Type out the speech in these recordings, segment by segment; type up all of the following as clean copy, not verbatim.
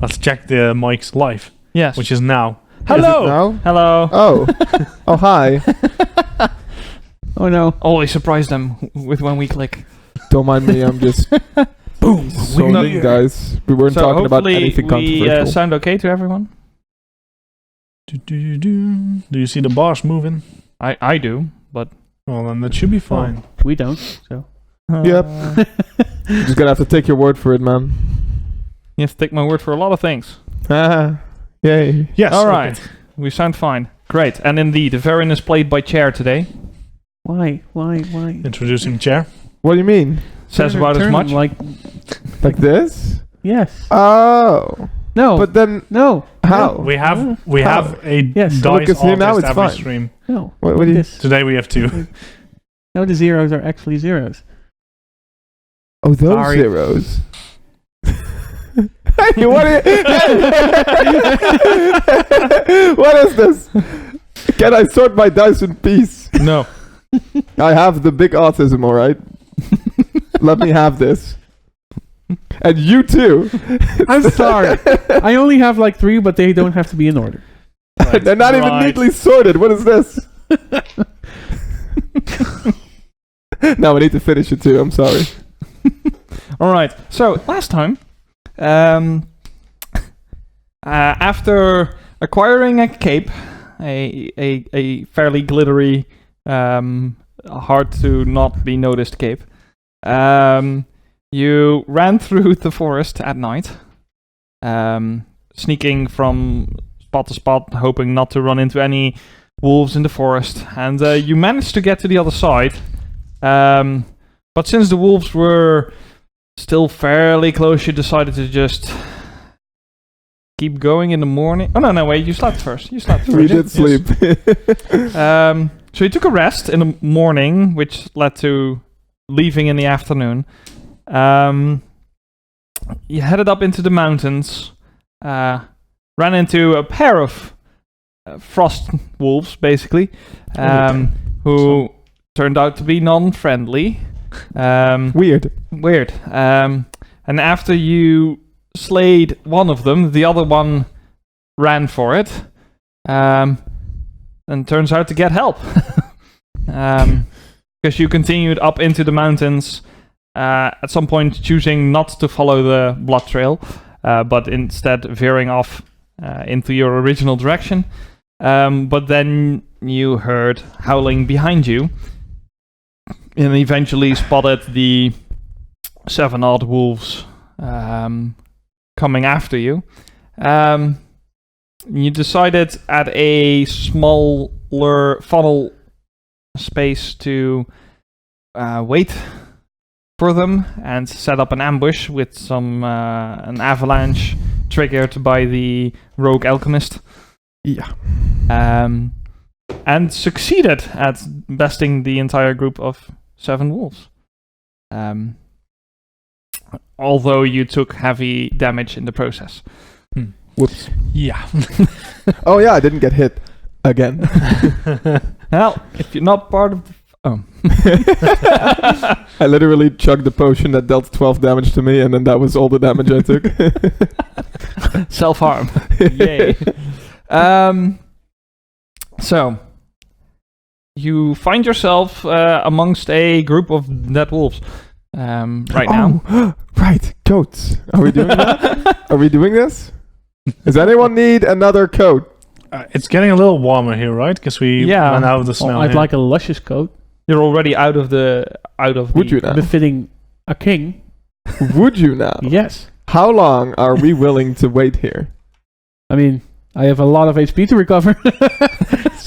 Let's check the mics live. Yes. Which is now. Hello. Is it now? Hello. Oh. Oh, hi. Oh no. Always surprise them with when we click. Don't mind me, I'm just Boom. zoning, guys. We weren't talking about anything controversial. Sound okay to everyone? Do you see the bars moving? I do, but... Well, then that should be fine. We don't, so. Yep. You're just gonna have to take your word for it, man. You have to take my word for a lot of things. Yay. Yes. All right. We sound fine. Great. And indeed, Varin is played by Chair today. Why? Introducing chair. What do you mean? Says about as much. Like this? yes. Oh. No. But then no. how? We have How? a Yes. dice Because here now artist it's every fine. stream. No. What do you? This. Today we have 2. No, the zeros are actually zeros. Oh, those Sorry. zeros. Hey, what is this? Can I sort my dice in peace? No. I have the big autism, alright? Let me have this. And you too. I'm sorry. I only have like 3, but they don't have to be in order. Right. They're not even neatly sorted. What is this? Now I need to finish it too. I'm sorry. All right. So last time, after acquiring a cape, a fairly glittery, hard to not be noticed cape, you ran through the forest at night, sneaking from spot to spot, hoping not to run into any wolves in the forest, and you managed to get to the other side. But since the wolves were still fairly close, you decided to just keep going in the morning. Oh, no, wait, you slept first. You slept first. We did sleep. So you took a rest in the morning, which led to leaving in the afternoon. You headed up into the mountains, ran into a pair of frost wolves, basically, who turned out to be non-friendly. Weird. And after you slayed one of them, the other one ran for it, and turns out to get help. Because you continued up into the mountains, at some point choosing not to follow the blood trail, but instead veering off into your original direction. But then you heard howling behind you, and eventually spotted the 7 odd wolves coming after you. You decided at a smaller funnel space to wait for them and set up an ambush with some an avalanche triggered by the rogue alchemist. Yeah. And succeeded at besting the entire group of 7 wolves. Although you took heavy damage in the process. Whoops. Yeah. Oh yeah, I didn't get hit again. Well, if you're not part of the... I literally chugged the potion that dealt 12 damage to me, and then that was all the damage I took. Self-harm. Yay. So, you find yourself amongst a group of dead wolves right now. Right, goats. Are we doing that? Are we doing this? Does anyone need another coat? It's getting a little warmer here, right? Because we ran out of the snow. I'd here. like a luscious coat. You're already out of Would you now? Befitting a king. Would you now? Yes. How long are we willing to wait here? I mean, I have a lot of HP to recover.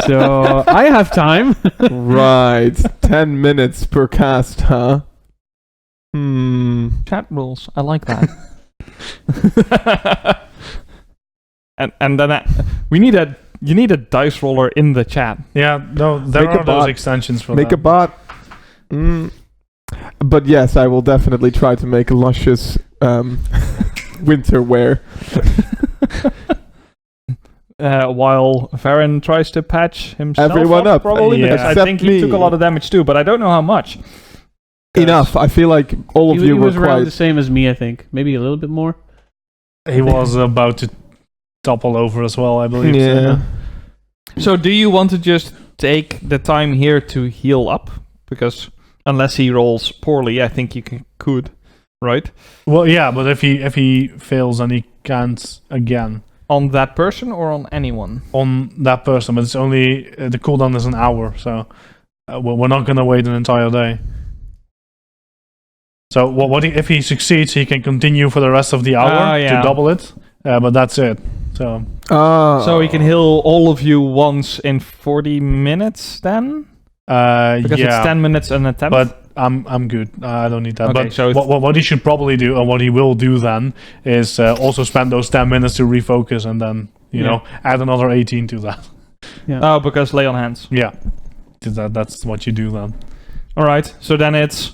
So I have time. Right. 10 minutes per cast, huh? Chat rules. I like that. and then you need a dice roller in the chat. Yeah, no, there Make a are those bot. extensions for Make that. a bot. But yes, I will definitely try to make luscious winter wear. While Varen tries to patch himself Everyone up. probably, Yeah. because I Except think he me. took a lot of damage too, but I don't know how much. Enough. I feel like all of He you were was around quite... the same as me, I think. Maybe a little bit more. He was about to topple over as well, I believe. Yeah. So do you want to just take the time here to heal up? Because unless he rolls poorly, I think you could, right? Well, yeah, but if he fails, then he can't again. On that person or on anyone? On that person, but it's only the cooldown is an hour, so we're not gonna wait an entire day. So if he succeeds, he can continue for the rest of the hour to double it, but that's it. So so he can heal all of you once in 40 minutes then? Because it's 10 minutes an attempt. But I'm good. I don't need that. Okay, but so what he should probably do, or what he will do then, is also spend those 10 minutes to refocus, and then you know add another 18 to that. Yeah. Oh, because lay on hands. Yeah, that's what you do then. All right. So then it's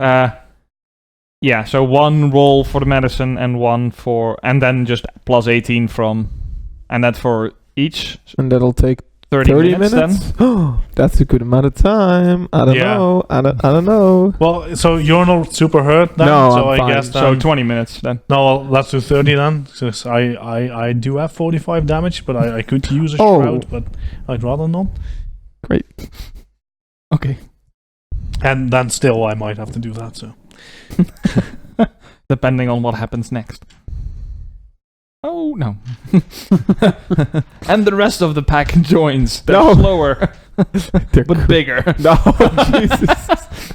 so one roll for the medicine and then just plus 18 from, and that for each. And that'll take 30 minutes then. Oh, that's a good amount of time. I don't know. I don't know. Well, so you're not super hurt then? No, so I'm I fine. guess So 20 minutes then. No, well, let's do 30 then, because I do have 45 damage, but I could use a shroud, but I'd rather not. Great. Okay. And then still I might have to do that, so. Depending on what happens next. Oh, no. And the rest of the pack joins. They're slower, but bigger. No, Jesus.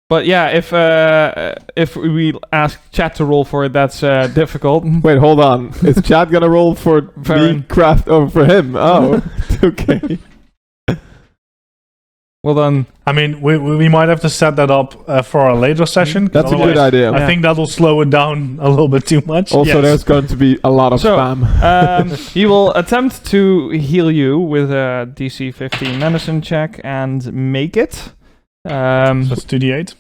But yeah, if we ask chat to roll for it, that's difficult. Wait, hold on. Is Chad gonna roll for the craft over for him? Oh, okay. Well then, I mean, we might have to set that up for a later session. That's a good idea. I think that'll slow it down a little bit too much. Also, there's going to be a lot of spam. He will attempt to heal you with a DC 15 medicine check and make it. So that's 2d8.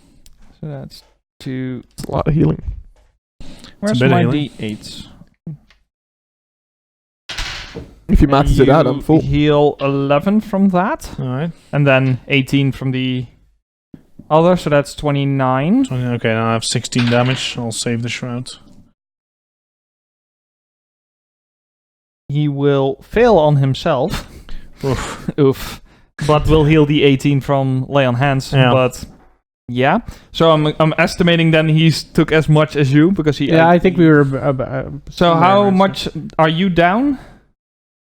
So that's 2. It's a lot of healing. Where's my d8s? If he maxes it out, I'm full. Heal 11 from that. Alright. And then 18 from the other, so that's 29. Okay, now I have 16 damage. I'll save the shroud. He will fail on himself. Oof. Oof. But will heal the 18 from lay on hands. Yeah. But yeah. So I'm estimating then he's took as much as you because he. Yeah, I think we were. So how much are you down?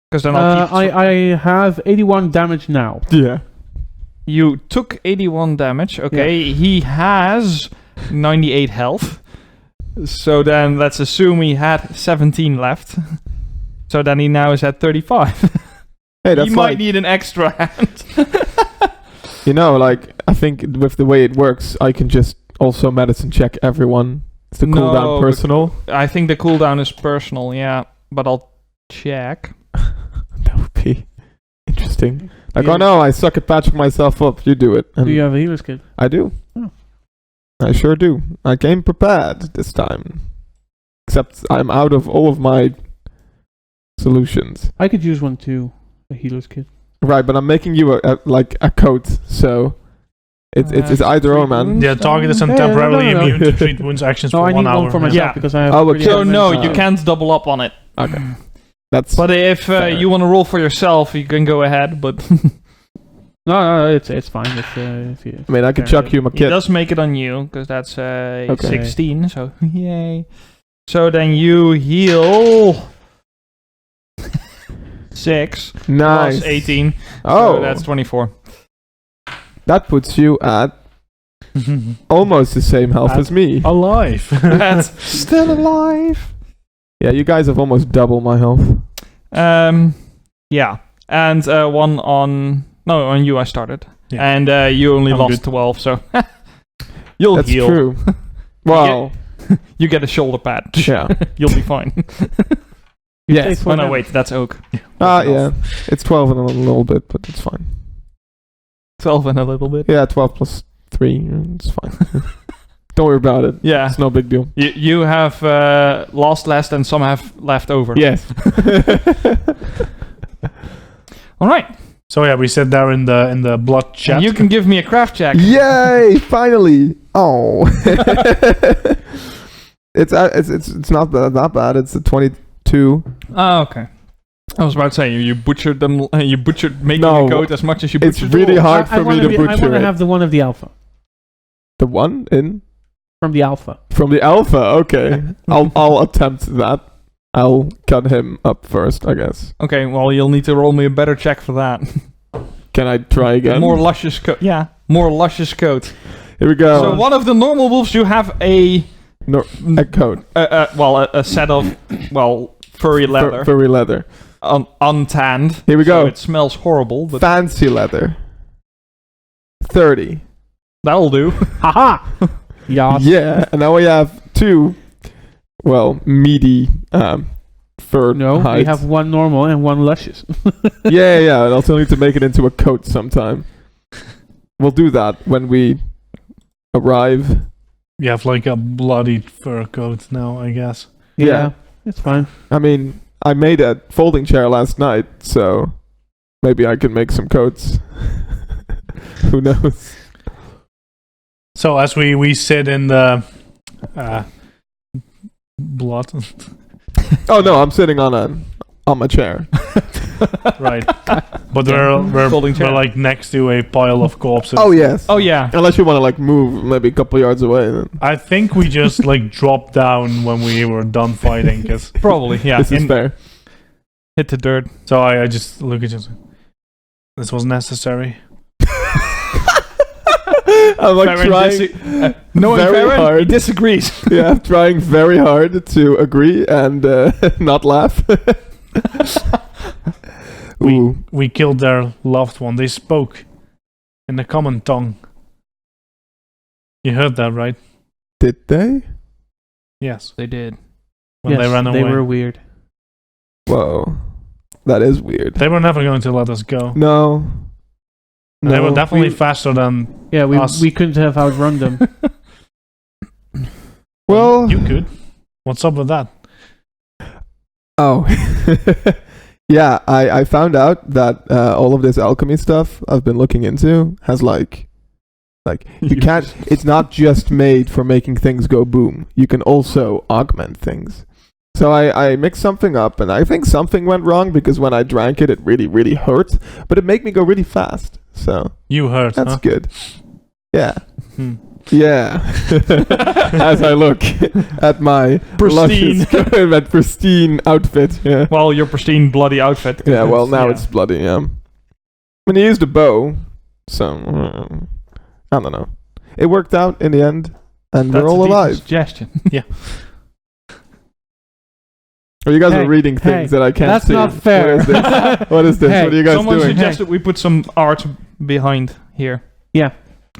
Because then I have 81 damage now. Yeah. You took 81 damage. Okay, he has 98 health. So then let's assume he had 17 left. So then he now is at 35. Hey, that's he might need an extra hand. You know, like, I think with the way it works, I can just also medicine check everyone. Is the cooldown personal? I think the cooldown is personal, yeah. But I'll check. That would be interesting. Like, oh no, I suck at patching myself up. You do it. Do you have a healer's kit? I do. Oh. I sure do. I came prepared this time. Except I'm out of all of my solutions. I could use one too. A healer's kit. Right, but I'm making you a coat, so it's either or, man. The target is temporarily immune to treat wounds actions for 1 hour. I need one for myself because I have. Okay. So no, you can't double up on it. Okay. But if you want to roll for yourself, you can go ahead. But no, it's fine. If you, I mean, I can chuck you my He kit. does make it on you because that's 16. So yay. So then you heal 6 Nice. plus 18. Oh, So that's 24. that puts you at almost the same health as me. Alive. That's still alive. Yeah, you guys have almost double my health. Yeah, and one on you. I started, Yeah. and you only I'm lost good. 12, so you'll That's heal. true. Well, You get a shoulder pad. yeah. You'll be fine. Yes. Oh no, wait, that's oak. Yeah. It's 12 and a little bit, but it's fine. 12 and a little bit. Yeah, 12 plus 3. It's fine. Don't worry about it. Yeah, It's no big deal. you have lost less, and some have left over. Yes. All right. So yeah, we sit there in the blood chat. And you can give me a craft check. Yay! Finally. Oh. it's not bad. It's a 22. Oh, okay. I was about to say you butchered them. You butchered making No, a code as much as you It's butchered. really the hard for me to I butcher want to it. have the one of the alpha. The one in From the alpha. from the alpha. Okay, I'll attempt that. I'll cut him up first, I guess. Okay, well you'll need to roll me a better check for that. Can I try again? More luscious coat. Yeah, more luscious coat. Here we go. So one of the normal wolves, you have a coat. a set of furry leather, Furry leather. untanned. Here we go. So it smells horrible, but Fancy leather. 30. that'll do. Haha! Yeah. Yeah, and now we have 2, meaty fur No, we hides. have one normal and one luscious. yeah, and also need to make it into a coat sometime. We'll do that when we arrive. You have like a bloody fur coat now, I guess. Yeah. It's fine. I mean, I made a folding chair last night, so maybe I can make some coats. Who knows? So as we sit in the blood, Oh no, I'm sitting on my chair. right? But we're Folding chair. like next to a pile of corpses. Oh yes. Oh yeah. Unless you want to like move maybe a couple yards away. Then. I think we just like dropped down when we were done fighting, cause Probably, yeah. This is fair. Hit the dirt. so I just look at you. This was necessary. I'm like Farron trying knowing very Farron, he hard. disagrees. Yeah, I'm trying very hard to agree and not laugh. Ooh. We killed their loved one. They spoke in the common tongue. You heard that, right? Did they? Yes. They did. When Yes, they ran away. They were weird. Whoa. That is weird. They were never going to let us go. No. And they were definitely we- faster than. Yeah, Us. we couldn't have outrun them. Well. You could. What's up with that? Oh. Yeah, I found out that all of this alchemy stuff I've been looking into has like you can't. It's not just made for making things go boom. You can also augment things. So I mixed something up, and I think something went wrong because when I drank it, it really, really hurt. But it made me go really fast. So You heard, that's huh? good. Yeah. Hmm. Yeah. As I look at my Pristine. luscious, that pristine outfit. Yeah. Well, your pristine bloody outfit. Yeah. Well, now Yeah. it's bloody. Yeah. I mean, he used a bow, so I don't know. It worked out in the end, and That's we're all a decent alive. suggestion. Oh, you guys Hey, are reading things hey, that I can't that's see. not fair. What is this? What is this? Hey, What are you guys Someone doing? suggested we put some art behind here. Yeah.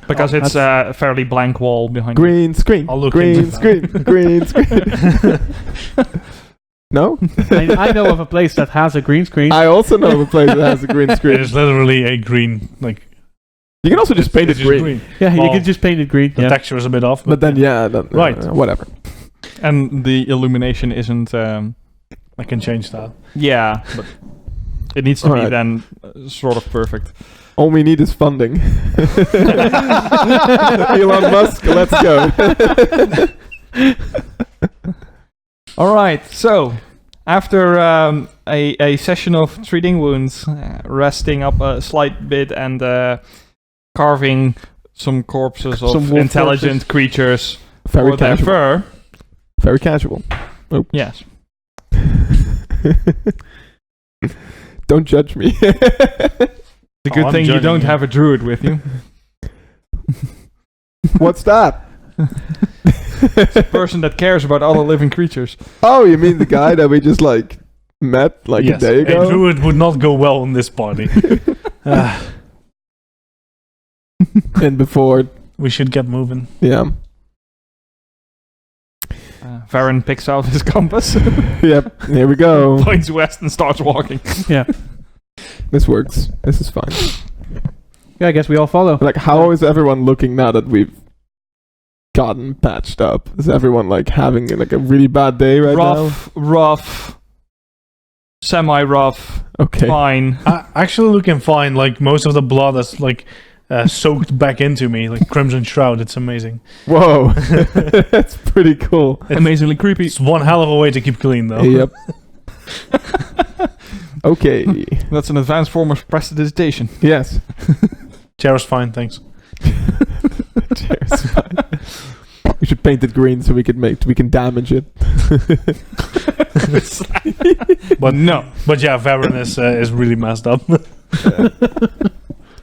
Because Oh, it's a fairly blank wall behind Green screen. I'll look Green into screen. Green screen. No? I know of a place that has a green screen. I also know of a place that has a green It screen. is literally a green, like. You can also just paint it it's just green. Yeah, you Well, can just paint it green. The Yeah. texture is a bit off. But then, yeah, Right. whatever. And the illumination isn't... I can change that. yeah, but it needs to be Alright. then sort of perfect. All we need is funding. Elon Musk, let's go. All right, so after a session of treating wounds, resting up a slight bit, and carving some corpses of Some wolf intelligent creatures Very for their casual. fur, Very casual. yes, Don't judge me. the good I'm thing you judging don't you. have a druid with you. What's that? It's a person that cares about other living creatures. Oh, you mean the guy that we just like met like Yes, a day a ago? druid would not go well in this party. And before, We should get moving. yeah. Varen picks out his compass, Yep, here we go. points west, and starts walking. This works. This is fine. Yeah, I guess we all follow. Like, how is everyone looking now that we've gotten patched up? Is everyone like having like a really bad day right now? Rough. semi-rough, Okay. fine. Actually looking fine. Like most of the blood is like soaked back into me, like Crimson Shroud. It's amazing. Whoa. That's pretty cool. Amazingly creepy. It's one hell of a way to keep clean, though. Yep. Okay. That's an advanced form of prestidigitation. Yes. Chair's fine, thanks. Cheers. We should paint it green so we can damage it. But No. But yeah, Varen is really messed up.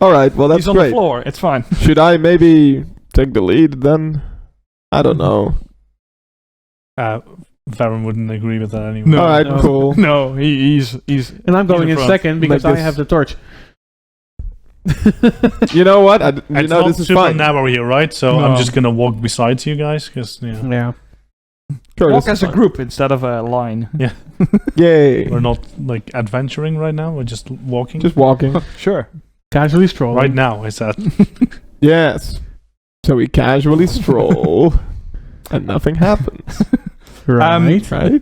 All right. Well, that's He's on great. the floor. It's fine. Should I maybe take the lead then? I don't know. Varen wouldn't agree with that anyway. No. All right. no. Cool. No, he's And I'm going in in front. second because Like I this. have the torch. You know what? It's not This is super fine. narrow here, right? So No. I'm just gonna walk beside you guys, because Yeah. Sure, walk this as is a fine. group instead of a line. Yay. we're not like adventuring right now. We're just walking. Just walking. Sure. Casually strolling. right now, I said. Yes. So we casually stroll, and nothing happens. Right. Right?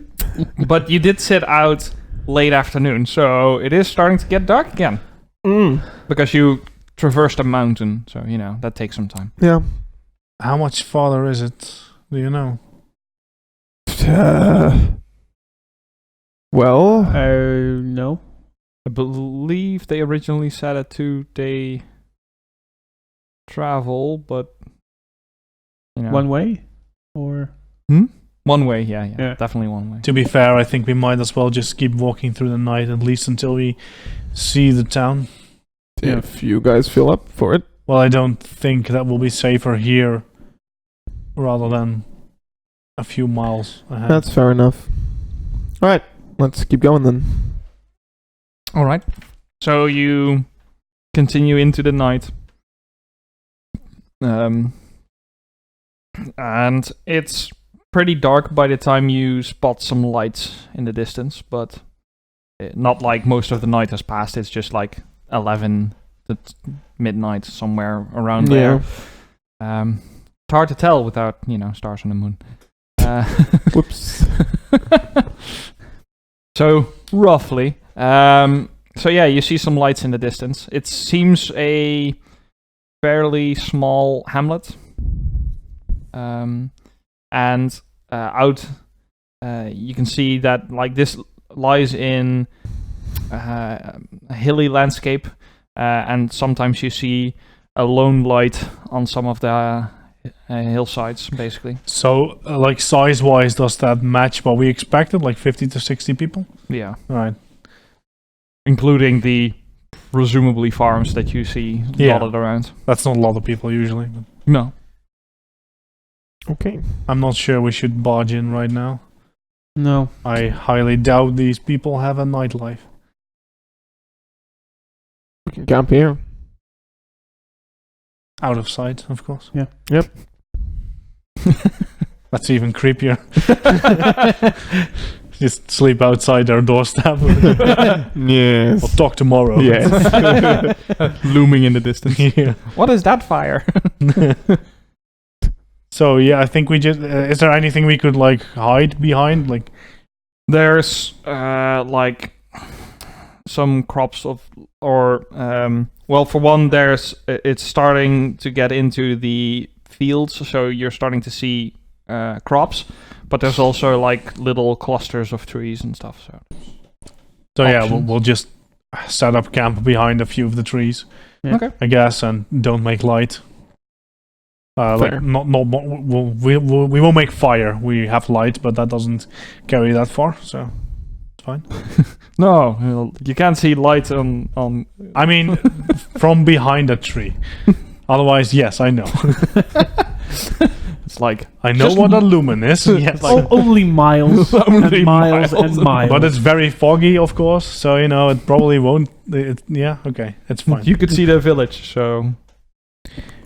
But you did sit out late afternoon, so it is starting to get dark again. Because you traversed a mountain, so that takes some time. Yeah. How much farther is it? Do you know? Well, No. I believe they originally said a 2-day travel, but One way? Or. one way, yeah, Yeah. definitely one way. To be fair, I think we might as well just keep walking through the night, at least until we see the town. if you guys feel up for it. Well, I don't think that will be safer here rather than a few miles ahead. That's fair enough. All right. Let's keep going then. All right. So you continue into the night. And it's pretty dark by the time you spot some lights in the distance, but not like most of the night has passed. It's just like 11 to midnight, somewhere around there. It's hard to tell without, stars on the moon. Whoops. So, roughly. So yeah, you see some lights in the distance. It seems a fairly small hamlet. And out, you can see that like this lies in a hilly landscape, and sometimes you see a lone light on some of the hillsides, basically. So, like size-wise, does that match what we expected? Like 50 to 60 people? Yeah, All right. including the presumably farms that you see Yeah. dotted around. That's not a lot of people usually. But No. Okay. I'm not sure we should barge in right now. No. I highly doubt these people have a nightlife. We can camp here. Out of sight, of course. Yeah. Yep. That's even creepier. Just sleep outside our doorstep. Yes. I'll talk tomorrow. Yes. Looming in the distance. Yeah. What is that fire? So yeah, I think we just. Is there anything we could like hide behind? Like, There's like some crops of, or well, for one, it's starting to get into the fields, so you're starting to see crops, but there's also like little clusters of trees and stuff. so yeah, Options. we'll just set up camp behind a few of the trees, Yeah. Okay. I guess, and don't make light. Fair. Like not we won't make fire. We have light, but that doesn't carry that far. So it's fine. No, you can't see light on. I mean, from behind a tree. Otherwise, yes, I know. It's like I know Just what a lumen is. Yes, Only miles Only and miles miles. and miles. but it's very foggy, of course. So it probably won't. Yeah, okay, it's fine. you could see the village. So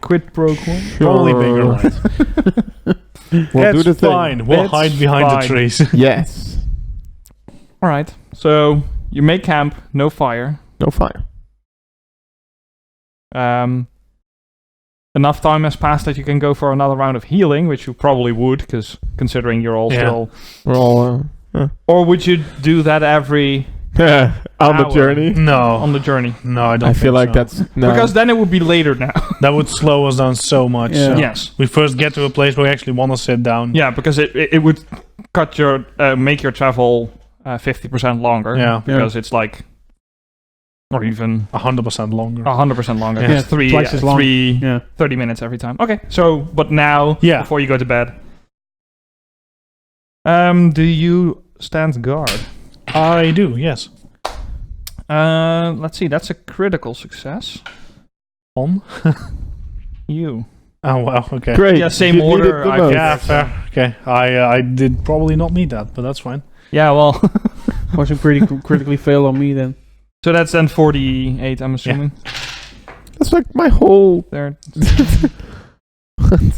quid pro quo. Probably bigger Sure. light. We'll do It's the thing. fine. We'll It's hide behind fine. the trees. Yes. All right. So you make camp, no fire. No fire. Enough time has passed that you can go for another round of healing, which you probably would, because considering you're all Yeah. still. We're all. Or would you do that every On the hour journey. No, on the journey. no, I don't. I feel like so. that's no. Because then it would be later now. that would slow us down so much. Yeah. so Yes. we first get to a place where we actually want to sit down. Yeah, because it would cut your make your travel 50% longer. Yeah. Because it's like, or even 100% longer. 100% longer. Yeah. It's Twice as long. 30 minutes every time. Okay, so but now Yeah. before you go to bed, do you stand guard? I do. Yes. Let's see. That's a critical success. On. You. Oh wow. Okay. Great. Yeah, same You need order, it the I most. Yeah. Fair. Okay. I did probably not meet that, but that's fine. Yeah. Well. Wasn't critically fail on me then. So that's then 48. I'm assuming. That's like my whole. There.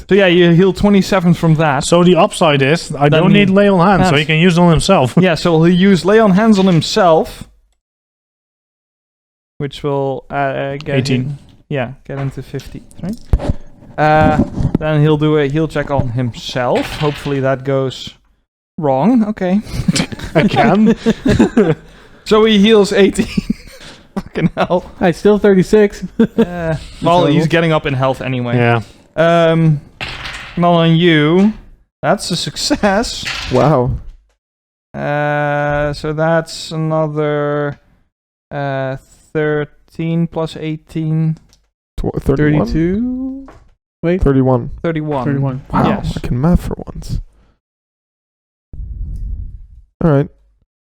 So yeah, you heal 27 from that. So the upside is I Then don't need lay on hands, so Yes. he can use it on himself. Yeah, so he'll use lay on hands on himself, which will get 18. him, get him to 50. Right? Then he'll do a heal check on himself. Hopefully that goes wrong. Okay. Again. So he heals 18. Fucking hell. Hey, still 36. Well, he's getting up in health anyway. Yeah. Not on you. That's a success. Wow. So that's another 13 plus 18, 31? 32. Wait. 31. 31. 31. Wow. Yes. I can math for once. All right.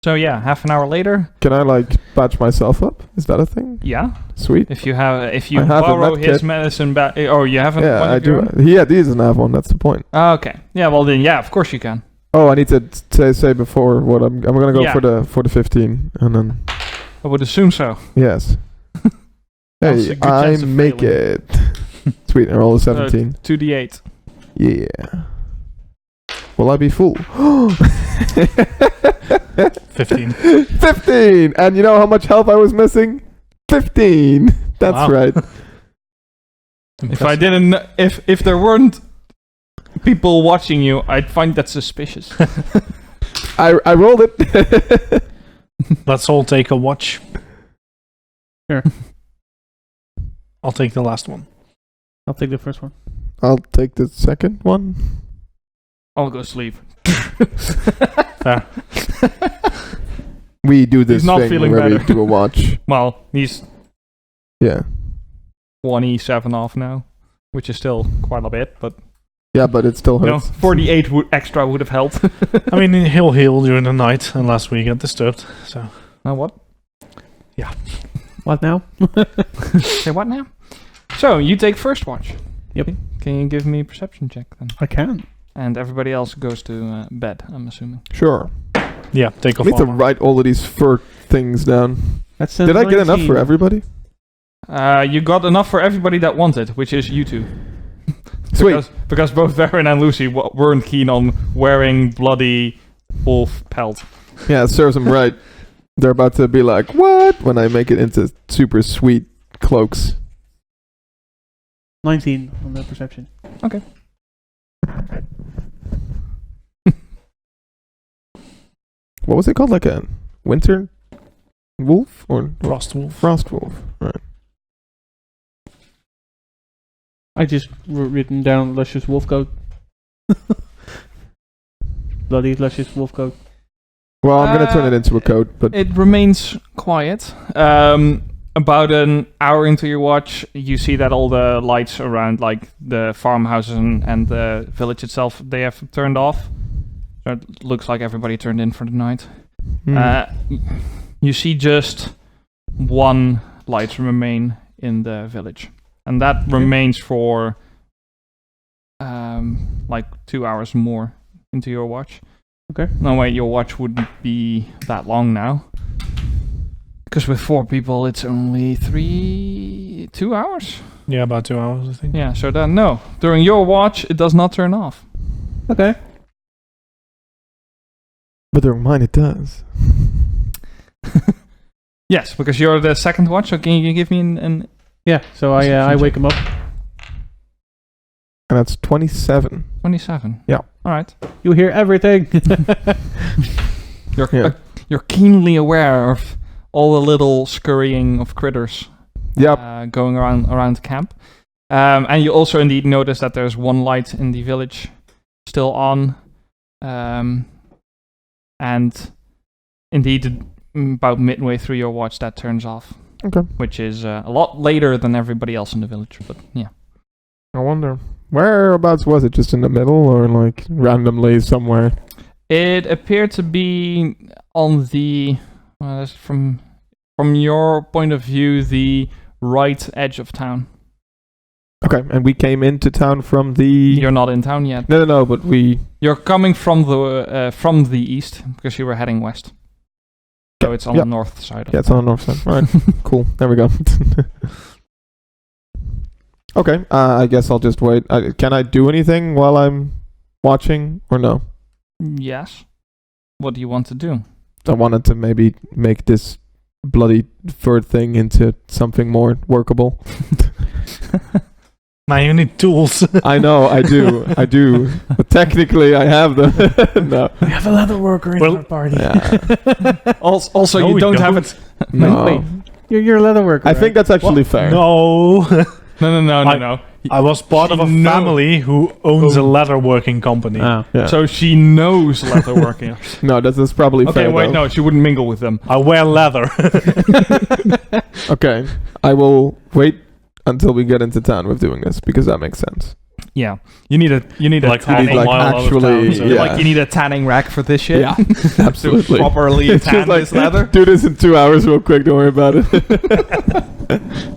So yeah, half an hour later. Can I like patch myself up? Is that a thing? Yeah. Sweet. If you I have a borrow med his kit. medicine back. Oh, you haven't. Yeah, one I of your do. own? He doesn't have one. That's the point. Okay. Yeah. Well then, yeah. Of course you can. Oh, I need to say before what I'm gonna go Yeah. for the 15 and then I would assume so. yes. That's a Hey, good I chance of make failing. it. Sweet. I roll a 17. 2d8. Yeah. Will I be full? 15. 15! And you know how much health I was missing? 15! That's Wow. right. If I didn't, if there weren't people watching you, I'd find that suspicious. I rolled it. Let's all take a watch. Sure. I'll take the last one. I'll take the first one. I'll take the second one. I'll go sleep. Fair. We do this He's not thing feeling where we better. do a watch. Well, he's Yeah. 27 off now, which is still quite a bit, but Yeah, but it still you know, hurts. 48 extra would have helped. I mean, he'll heal during the night unless we get disturbed. So Now what? What now? Say what now? So you take first watch. Yep. Can you give me a perception check then? I can. And everybody else goes to bed, I'm assuming. Sure. yeah, take I off need to armor. write all of these fur things down. That's Did I get enough for everybody? You got enough for everybody that wanted, which is you two. Sweet. Because both Varen and Lucy weren't keen on wearing bloody wolf pelt. Yeah, it serves them right. They're about to be like, what? When I make it into super sweet cloaks. 19 on the perception. What was it called? Like a winter wolf? Or Frost wolf. frost wolf. Right. I just written down luscious wolf coat. Bloody luscious wolf coat. Well, I'm going to turn it into a coat, but It remains quiet. About an hour into your watch, you see that all the lights around, like the farmhouses and the village itself, they have turned off. So it looks like everybody turned in for the night. You see just one light remain in the village. And that remains for like 2 hours more into your watch. Okay. No, wait, your watch wouldn't be that long now. Because with 4 people, it's only 2 hours? Yeah, about 2 hours, I think. Yeah, so then no. During your watch, it does not turn off. Okay. but during mine it does. Yes, because you're the second watch, so can you give me an Yeah, so I wake him up. And that's 27. 27? Yeah. Alright. You hear everything. Your Yeah. You're keenly aware of all the little scurrying of critters Yep. going around the camp. And you also indeed notice that there's one light in the village still on. And indeed, about midway through your watch, that turns off. Okay. Which is a lot later than everybody else in the village, but yeah. I wonder. Whereabouts was it? Just in the middle or like randomly somewhere? It appeared to be on the, from your point of view, the right edge of town. Okay, and we came into town from the... You're not in town yet. No, but we... You're coming from the east because you were heading west. So it's on the north side. Yeah, it's on the north side. All right, cool. There we go. Okay, I guess I'll just wait. Can I do anything while I'm watching or no? Yes. What do you want to do? I wanted to maybe make this bloody bird thing into something more workable. Now you need tools. I know, I do. But technically, I have them. No. We have a leather worker in our party. Yeah. Also, No, you we don't have it. No. Wait. You're a leather worker. I think that's actually fair. No. No. I was part of a family who owns a leather working company. Oh. Yeah. So she knows leather working. No, that's probably Okay, fair. wait, though. no, she wouldn't mingle with them. I wear leather. Okay, I will wait until we get into town with doing this because that makes sense. Yeah, you need a Like tanning, half a mile out of actually- town, so- yeah. like you need a tanning rack for this shit. Yeah, to absolutely. properly It's tan just like, this leather. do this in 2 hours real quick, don't worry about it.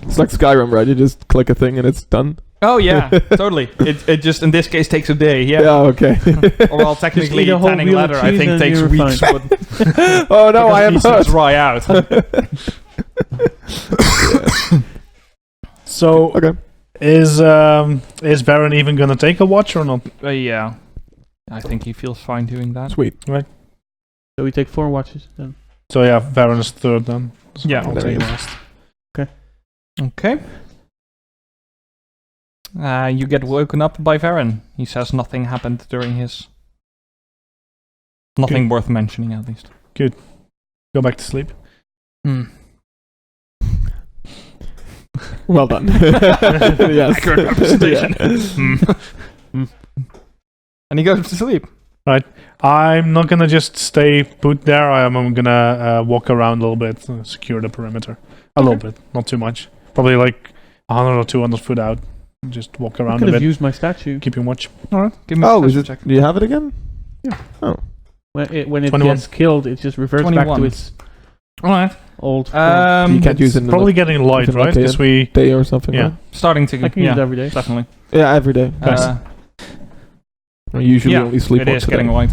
It's like Skyrim, right? You just click a thing and it's done. Oh yeah, totally. It just in this case takes a day. Yeah. Okay. Or well, technically eat a whole tanning wheel of leather I cheese think and takes you're weeks, fine. but Oh no, I because it am needs to hurt. dry out. So Okay. is Baron even gonna take a watch or not? Yeah, I think he feels fine doing that. Sweet. So we take 4 watches then. So yeah, Baron is third then. So Yeah. I'll There take you go. last. Okay. You get woken up by Varen. He says nothing happened during his. Nothing worth mentioning, at least. Go back to sleep. Well done. Yes. Accurate representation. And he goes to sleep. I'm not gonna just stay put there. I'm gonna walk around a little bit, secure the perimeter. A little bit, not too much. Probably like 100 or 200 foot out. Just walk I around could a have bit, used my statue. keeping watch. Alright, give me a Oh, is perception it? check. Do you have it again? When it 21. gets killed, it just reverts back 21. to its Alright. old form. You can't use it in Probably getting light, it's right? like a- Because we day or something. Yeah. Right? Starting to. I can use it Yeah, every day. definitely. Yeah, every day. Nice. I usually Yeah, only sleep it once is a day. getting light.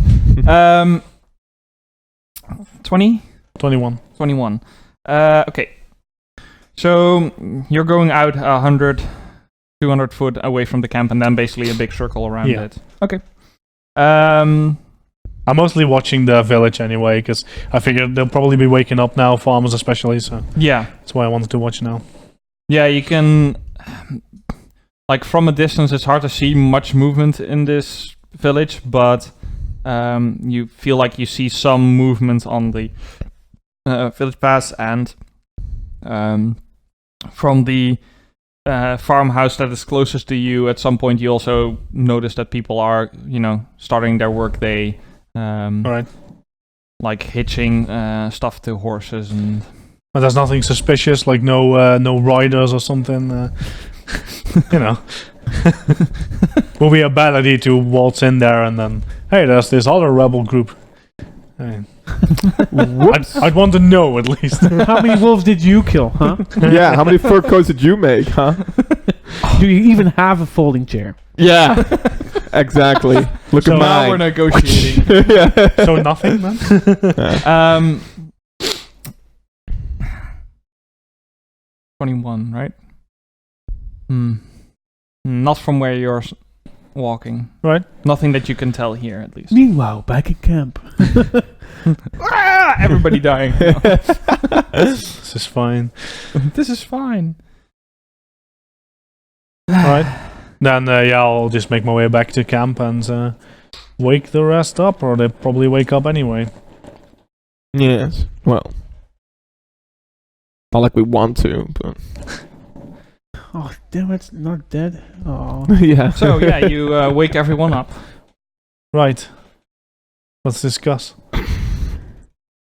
20? 21. 21. Okay. So you're going out 100, 200 foot away from the camp, and then basically a big circle around Yeah. it. Okay. I'm mostly watching the village anyway, because I figured they'll probably be waking up now, farmers especially, so Yeah. that's why I wanted to watch now. Yeah, you can. Like from a distance, it's hard to see much movement in this village, but you feel like you see some movement on the village pass, and from the farmhouse that is closest to you, at some point you also notice that people are, starting their work day, Alright. like hitching stuff to horses and. But there's nothing suspicious, like no riders or something. Will be a bad idea to waltz in there and then, hey, there's this other rebel group. I'd want to know at least. How many wolves did you kill, huh? Yeah, how many fur coats did you make, huh? Do you even have a folding chair? Yeah, exactly. Look So at Now mine. we're negotiating. Yeah. So nothing, man. 21, right? Not from where you're walking. Right. Nothing that you can tell here, at least. Meanwhile, back in camp. Everybody dying. This is fine. This is fine. Alright. Then, I'll just make my way back to camp and wake the rest up, or they probably wake up anyway. Yes. Well, not like we want to, but Oh, damn it, not dead. Oh. yeah. So yeah, you wake everyone up. Right. Let's discuss.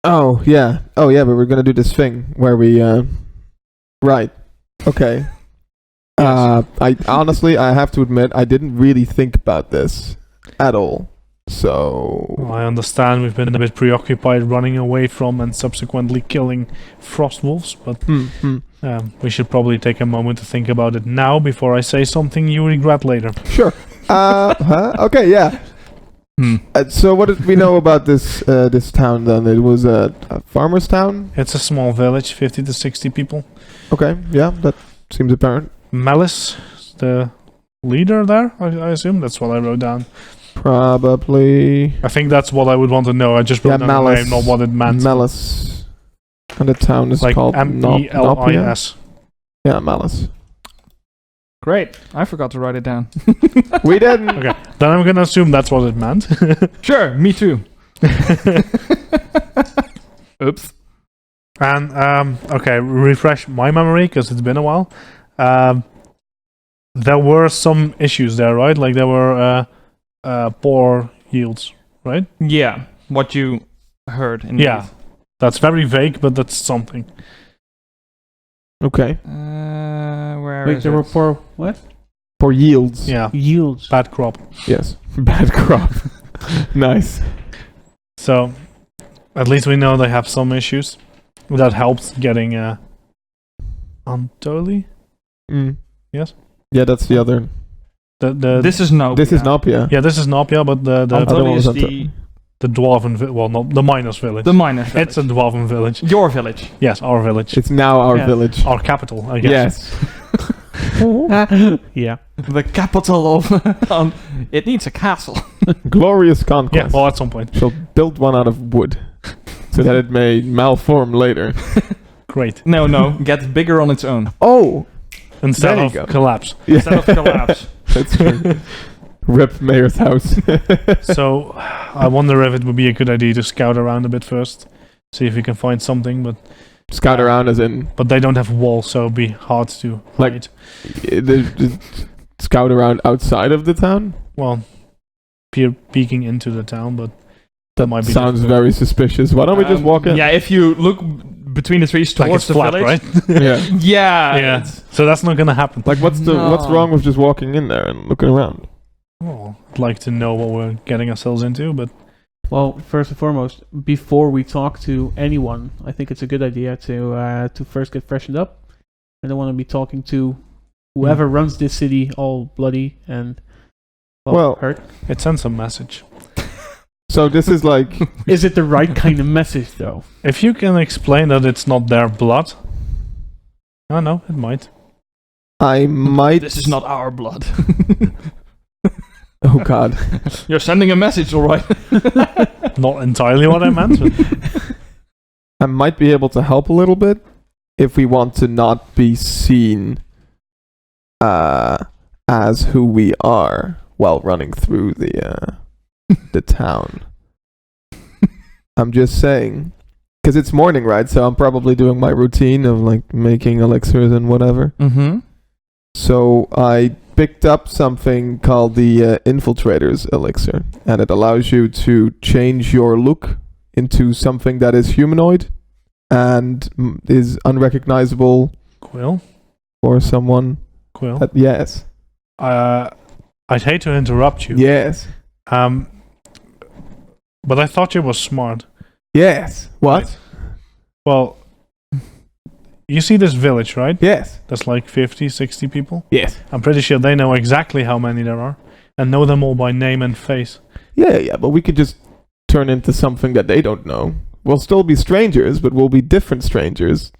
Oh yeah. But we're gonna do this thing where we. Right. Okay. I honestly, I have to admit, I didn't really think about this at all. So. Well, I understand we've been a bit preoccupied running away from and subsequently killing frost wolves, but we should probably take a moment to think about it now before I say something you regret later. Sure. Okay. Yeah. So what did we know about this town then? It was a farmer's town. It's a small village, 50 to 60 people. Okay. Yeah, that seems apparent. Malice, the leader there, I assume. That's what I wrote down. Probably. I think that's what I would want to know. I just wrote down the Malice. name, not what it meant. Malice. And the town is Like called M-E-L-I-S. Yeah, Malice. Great. I forgot to write it down. We didn't. Okay, then I'm gonna assume that's what it meant. Sure, me too. Oops. And okay, refresh my memory because it's been a while. There were some issues there, right? Like there were poor yields, right? Yeah, what you heard. Indeed. Yeah, that's very vague, but that's something. Okay. Where Wait, is there it? were poor what? For yields. Yeah, Yields. bad crop. Yes. Bad crop. Nice. So at least we know they have some issues. That helps getting Antoli. Yes. Yeah, that's the other. This is no. This is Nopia. Yeah, this is Nopia, but the Other one Antoli was is Antoli. the dwarven well, not the miners' village. the miners. Village. It's a dwarven village. Your village. Yes, our village. It's now our Yeah. village. Our capital, I guess. Yes. Yeah. The capital of. It needs a castle. Glorious Yeah, conquest. well, at some point. Shall build one out of wood, so that it may malform later. Great. No, get bigger on its own. Oh, Instead There you of go. collapse. yeah. Instead of collapse. That's true. Rip Mayor's house. So, I wonder if it would be a good idea to scout around a bit first, see if we can find something. Scout around as in But they don't have walls, so it'd be hard to Like- hide. the scout around outside of the town. Well, peeking into the town, but That might be sounds difficult. very suspicious. Why don't we just walk in? Yeah, if you look between the trees like towards it's the flat, village. right? Yeah. Yeah. Yeah. it's- So that's not gonna happen. Like, what's No. wrong with just walking in there and looking around? Oh, I'd like to know what we're getting ourselves into, but Well, first and foremost, before we talk to anyone, I think it's a good idea to first get freshened up. I don't want to be talking to whoever runs this city all bloody and Well- hurt. it sends a message. So this is like Is it the right kind of message, though? If you can explain that it's not their blood, I don't know, it might. I might. This is not our blood. Oh God. You're sending a message, all right? Not entirely what I meant. But I might be able to help a little bit if we want to not be seen as who we are while running through the town. I'm just saying, because it's morning, right? So I'm probably doing my routine of like making elixirs and whatever. Mm-hmm. So I picked up something called the Infiltrator's Elixir, and it allows you to change your look into something that is humanoid and is unrecognizable Quill, for someone. Quill. Yes. I'd hate to interrupt you. Yes. But I thought you were smart. Yes. What? Right. Well, you see this village, right? Yes. There's like 50, 60 people. Yes. I'm pretty sure they know exactly how many there are and know them all by name and face. Yeah, but we could just turn into something that they don't know. We'll still be strangers, but we'll be different strangers.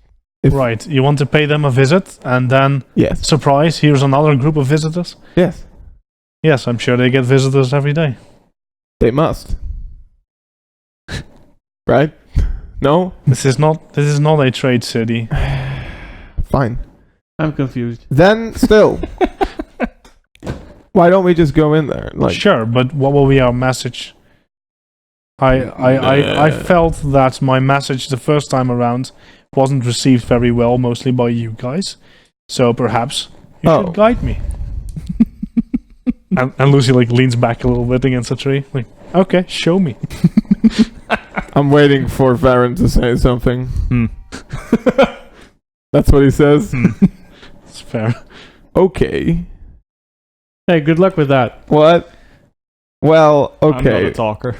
Right. You want to pay them a visit and then, Yes. surprise, here's another group of visitors? Yes. Yes, I'm sure they get visitors every day. They must. Right? No? This is not a trade city. Fine. I'm confused. Then still, why don't we just go in there? Like, Sure, but what will be our message? I felt that my message the first time around wasn't received very well, mostly by you guys. So perhaps you should guide me. and Lucy like leans back a little bit against the tree. Like, okay, show me. I'm waiting for Varen to say something. That's what he says. It's fair. Okay. Hey, good luck with that. What? Well, I'm not okay. a talker.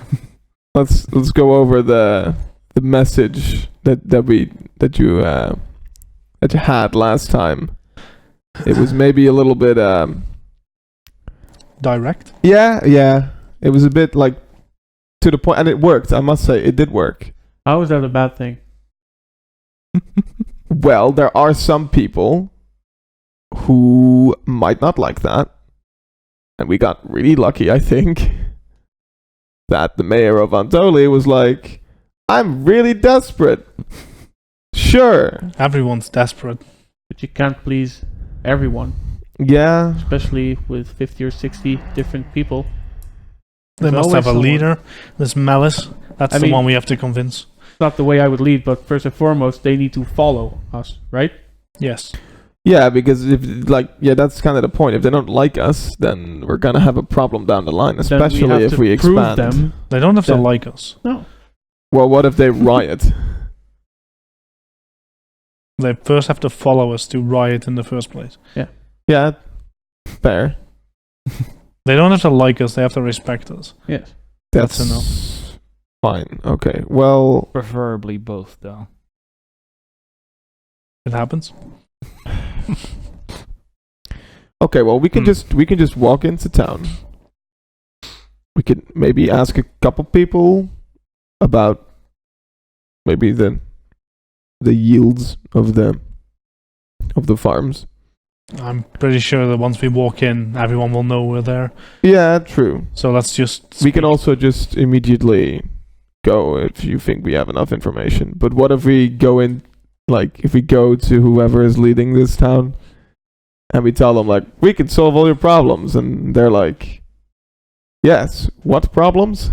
Let's go over the message that you had last time. It was maybe a little bit Direct. yeah. It was a bit like to the point, and it worked. I must say, it did work. How is that a bad thing? Well, there are some people who might not like that, and we got really lucky, I think, that the mayor of Antoli was like, "I'm really desperate." Sure. Everyone's desperate. But you can't please everyone, Yeah. especially with 50 or 60 different people. They There's must have a always leader. This Malice. That's I the mean- one we have to convince. It's not the way I would lead, but first and foremost, they need to follow us, right? Yes. Yeah, because that's kind of the point. If they don't like us, then we're gonna have a problem down the line, Then we especially have if to we prove expand. them. They don't have to Then- like us. No. Well, what if they riot? They first have to follow us to riot in the first place. Yeah, fair. They don't have to like us. They have to respect us. Yes. That's That's fine. Okay. Well, Preferably both, though. It happens. okay. Well, we can just walk into town. We could maybe ask a couple people about maybe the yields of the farms. I'm pretty sure that once we walk in, everyone will know we're there. Yeah, true. So let's just. We can speak. also just immediately go if you think we have enough information. But what if we go in, like, if we go to whoever is leading this town and we tell them, like, we can solve all your problems, and they're like, yes, what problems?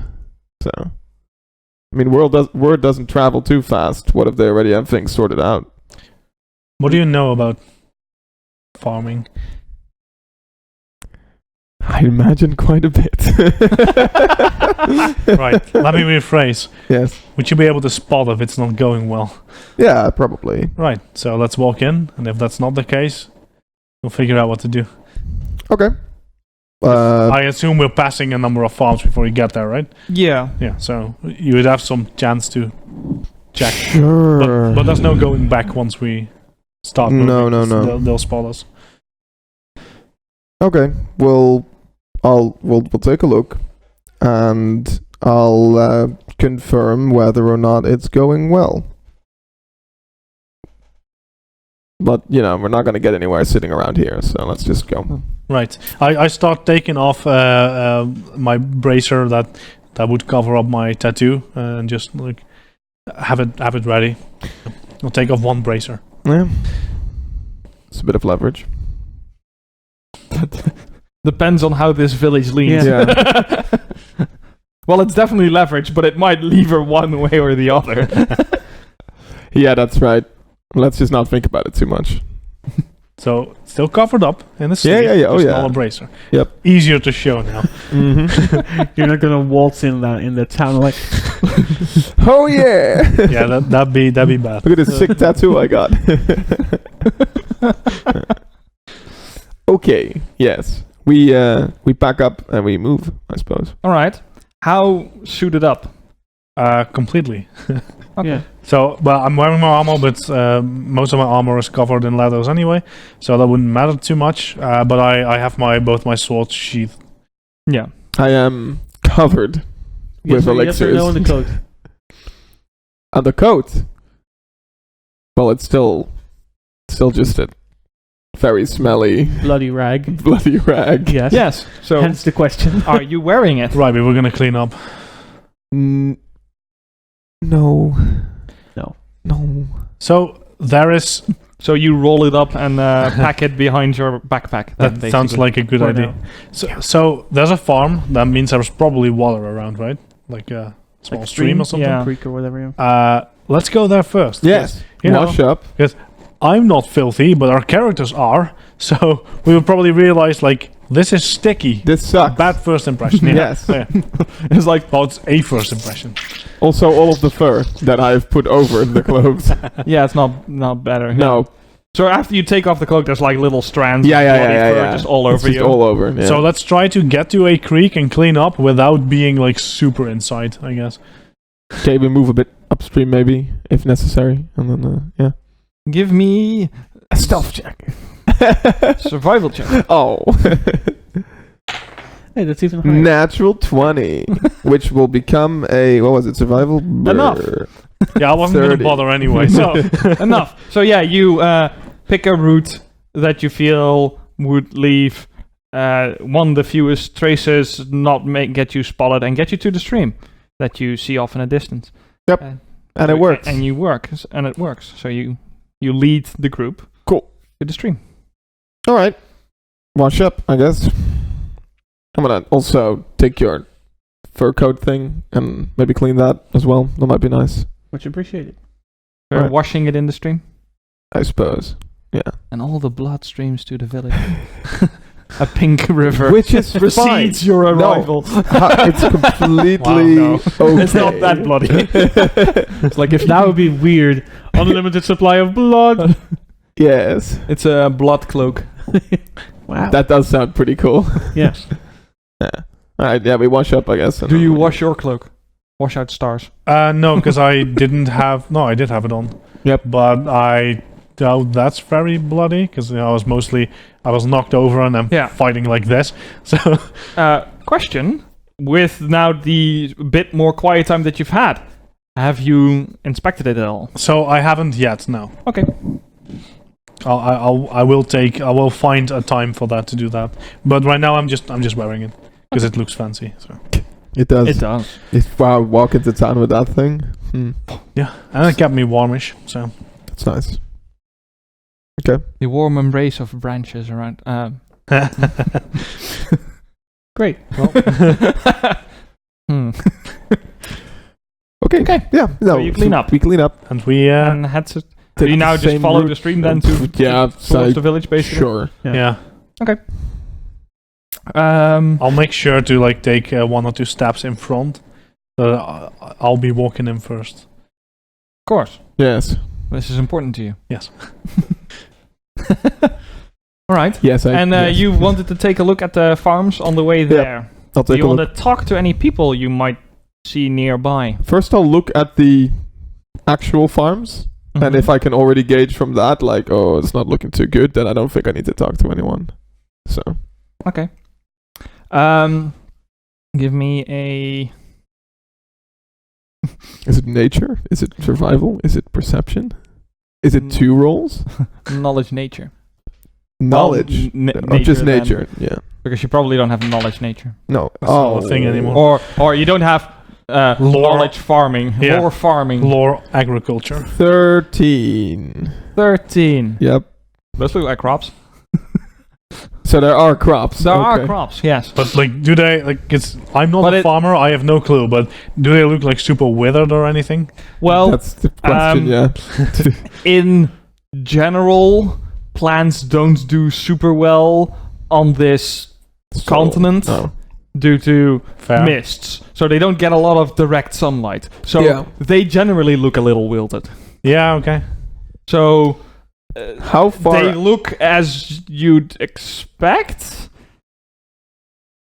So, I mean, word doesn't travel too fast. What if they already have things sorted out? What do you know about farming? I imagine quite a bit. Right. Let me rephrase. Yes. Would you be able to spot if it's not going well? Yeah, probably. Right. So let's walk in, and if that's not the case, we'll figure out what to do. Okay. I assume we're passing a number of farms before we get there, right? Yeah. Yeah. So you would have some chance to check. Sure. But there's no going back once we start. No, moving, no, 'cause no. They'll spot us. Okay. We'll take a look, and I'll confirm whether or not it's going well. But we're not gonna get anywhere sitting around here, so let's just go. Right. I start taking off my bracer that would cover up my tattoo and just like have it ready. I'll take off one bracer. Yeah. It's a bit of leverage. Depends on how this village leans. Yeah. Well, it's definitely leverage, but it might lever one way or the other. Yeah, that's right. Let's just not think about it too much. So still covered up in the sleeve. Yeah. Oh, just yeah. not a bracer. Yep. Easier to show now. Mm-hmm. You're not gonna waltz in the town like, Oh yeah. Yeah, that'd be bad. Look at this sick tattoo I got. Okay. Yes. We pack up and we move, I suppose. All right. How suited up? Completely. Okay. yeah. So, well, I'm wearing my armor, but most of my armor is covered in leathers anyway, so that wouldn't matter too much. But I have both my swords sheathed. Yeah. I am covered with Yes or elixirs. no in the coat. And the coat. Well, it's still just a very smelly, Bloody rag. bloody rag. Yes. Yes. So, Hence the question. are you wearing it? Right, we were gonna clean up. No. No. No. So there is. So you roll it up and pack it behind your backpack. That then, sounds basically. like a good For idea. now. So there's a farm. That means there's probably water around, right? Like small stream or something. Yeah. Creek or whatever. Yeah. Let's go there first. Yes. You know, Wash up. I'm not filthy, but our characters are. So we will probably realize, like, this is sticky. This sucks. Bad first impression. Yeah. Yes. Yeah. It's like, Well, it's a first impression. Also, all of the fur that I've put over the clothes. yeah, it's not better. No. So after you take off the cloak, there's like little strands Yeah, of yeah, bloody yeah, fur yeah. just all It's over just you. all over. Yeah. So let's try to get to a creek and clean up without being, like, super inside, I guess. Okay, we move a bit upstream maybe, if necessary. And then, yeah. Give me A stealth check. survival check. Oh. Hey, that's even higher. Natural 20. Which will become a, what was it, survival? Enough. Brr. Yeah, I wasn't going 30. to bother anyway, so... No, enough. So yeah, you pick a route that you feel would leave one the fewest traces, not get you spotted, and get you to the stream that you see off in a distance. Yep. And it works. And it works. So you lead the group. Cool. To the stream. All right. Wash up, I guess. I'm gonna also take your fur coat thing and maybe clean that as well. That might be nice, Much appreciated. We're Right. washing it in the stream. I suppose. Yeah. And all the blood streams to the village. A pink river. Which is fine. precedes your arrival. It's completely Wow, no. okay. It's not that bloody. It's like if that would be weird. Unlimited supply of blood. Yes. It's a blood cloak. Wow. That does sound pretty cool. yeah. Yeah. All right. Yeah, we wash up, I guess. and Do then you we- wash your cloak? Wash out stars. No, because I didn't have... No, I did have it on. Yep. But I doubt that's very bloody, because I was knocked over and I'm Yeah. fighting like this. So... Question. With now the bit more quiet time that you've had, have you inspected it at all? So I haven't yet, no. Okay. I will find a time for that to do that. But right now I'm just wearing it because it looks fancy. So It does. It does. Wow, walk into town with that thing. yeah, and it kept me warmish. So That's nice. Okay. The warm embrace of branches around. Great. Okay. Okay. Yeah. No, So you clean up. We clean up. and we and head to. Do Take you now the just same follow route. the stream then to Yeah. towards So the village basically? sure. yeah. I'll make sure to like take 1 or 2 steps in front. So I'll be walking in first. Of course. Yes. This is important to you. Yes. All right. Yes. And yes. you wanted to take a look at the farms on the way there. I'll Do take you a want look. to talk to any people you might see nearby? First, I'll look at the actual farms, and if I can already gauge from that, like, oh, it's not looking too good, then I don't think I need to talk to anyone. So. Okay. Give me a. Is it nature? Is it survival? Is it perception? Is it 2 rolls? knowledge nature. Knowledge. Well, Or just then, nature. Yeah. because you probably don't have knowledge nature. No. That's not a thing anymore. Or you don't have knowledge farming. Yeah. Lore farming. Lore agriculture. 13. 13. Yep. Those look like crops. So there are crops. There are okay. crops, yes. But like, do they like? I'm not But a farmer. I have no clue. But do they look like super withered or anything? Well, That's the question, yeah. in general, plants don't do super well on this continent Oh. due to Fair. mists. So they don't get a lot of direct sunlight. So Yeah. they generally look a little wilted. Yeah. Okay. So How far? they look as you'd expect.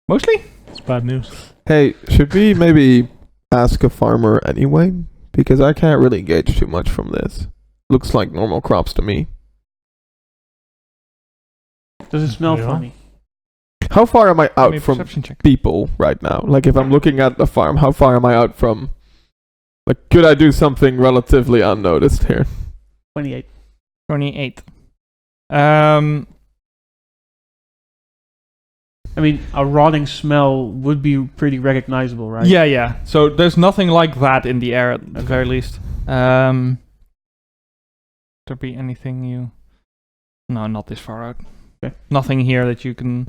Mostly? It's bad news. Hey, should we maybe ask a farmer anyway? Because I can't really gauge too much from this. Looks like normal crops to me. Does it smell Yeah. funny? How far am I Give me out a from perception check. people right now? Like, if I'm looking at the farm, how far am I out from? Like, could I do something relatively unnoticed here? 28. 28. I mean, a rotting smell would be pretty recognizable, right? Yeah. So there's nothing like that in the air at the very least. There be anything you? No, not this far out. Okay. Nothing here that you can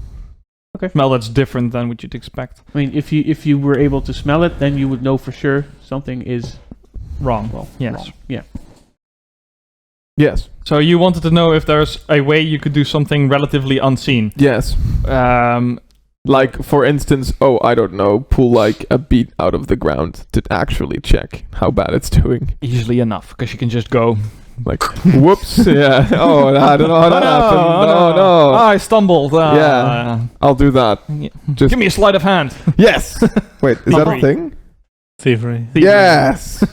Smell that's different than what you'd expect. I mean, if you were able to smell it, then you would know for sure something is Wrong. well Yes. wrong. Yeah. Yes. So you wanted to know if there's a way you could do something relatively unseen. Yes. Like, for instance, I don't know, pull like a beet out of the ground to actually check how bad it's doing. Easily enough, because you can just go. Like, whoops, yeah. Oh, I don't know how that happened. Oh, no. I stumbled. Yeah. I'll do that. Just Give me a sleight of hand. Yes. Wait, is that a Thievery. thing? Thievery. Yes.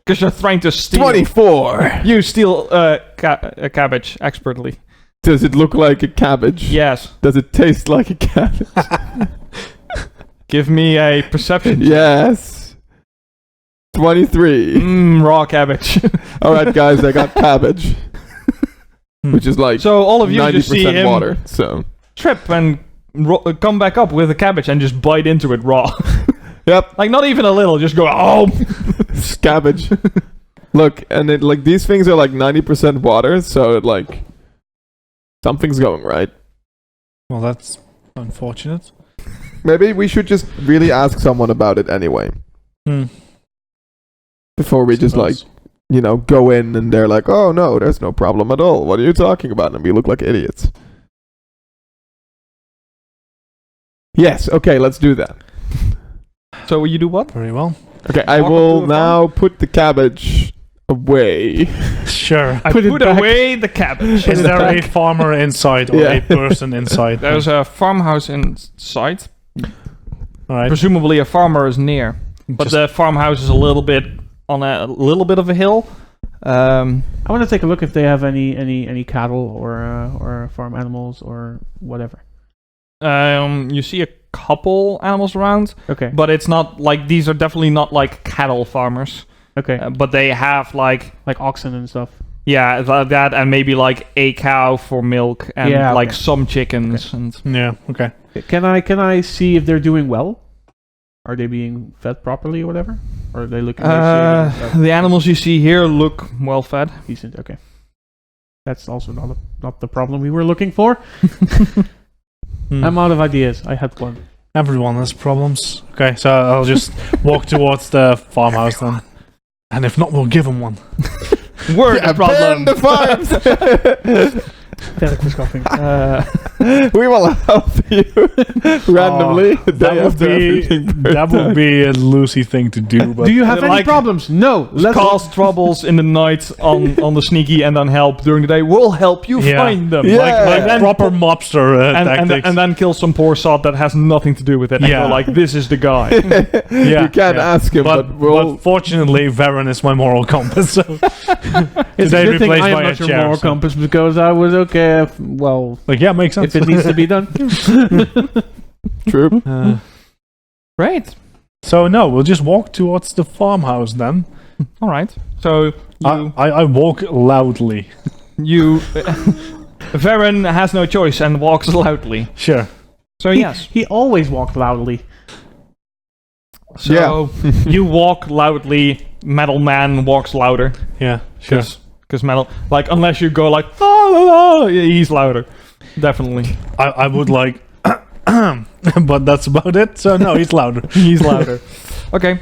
Because you're trying to steal. 24. You steal a cabbage expertly. Does it look like a cabbage? Yes. Does it taste like a cabbage? Give me a perception. Yes. 23. Raw cabbage. All right, guys, I got cabbage, which is like So all of you just see 90% him water. So trip and come back up with a cabbage and just bite into it raw. yep, Like not even a little, just go, oh! it's cabbage. Look, and it like these things are like 90% water, so it like something's going right. Well, that's unfortunate. Maybe we should just really ask someone about it anyway. Before we just like, go in and they're like, oh no, there's no problem at all. What are you talking about? And we look like idiots. Yes, okay, let's do that. So will you do what? Very well. Okay, I Walk up will to a now put the cabbage away. Sure. I Put it put back. away the cabbage. Is there a farmer inside or Yeah. a person inside? There's a farmhouse inside. All right. Presumably a farmer is near. But Just- the farmhouse is a little bit on a little bit of a hill. I want to take a look if they have any cattle or farm animals or whatever. You see a couple animals around, Okay. but it's not like these are definitely not like cattle farmers. Okay. But they have like Like oxen and stuff. that and maybe like a cow for milk and Yeah, like okay. some chickens and Yeah. Okay. Can I see if they're doing well? Are they being fed properly or whatever? Or are they looking emaciated and stuff? the animals you see here look well fed. Decent. Okay. That's also not the problem we were looking for. I'm out of ideas. I had one. Everyone has problems. Okay, so I'll just walk towards the farmhouse then. And if not, we'll give him one. We're the problem. Burn the farms! Derek was coughing. We will help you randomly. the day after everything burns That would down. be a Lucy thing to do. But Do you have any Like- problems? No. Let's Cause troubles in the night on the sneaky and then help during the day. We'll help you Yeah. find them. Yeah. like then proper mobster tactics. and then kill some poor sod that has nothing to do with it. And Yeah. go like, this is the guy. You can't ask him, but we'll. but fortunately, Varen is my moral compass. So It's Today a good thing replaced I am by a not your chair, moral so- compass because I was okay. Well, like, yeah, makes sense. if it needs to be done. True. Great. So no, we'll just walk towards the farmhouse then. All right. So you I walk loudly. Varen has no choice and walks loudly. Sure. So yes. He always walked loudly. So you walk loudly. Metal Man walks louder. Yeah. Sure. Because metal, like, unless you go like, oh, he's louder. Definitely. I would like, but that's about it. So no, he's louder. He's louder. Okay.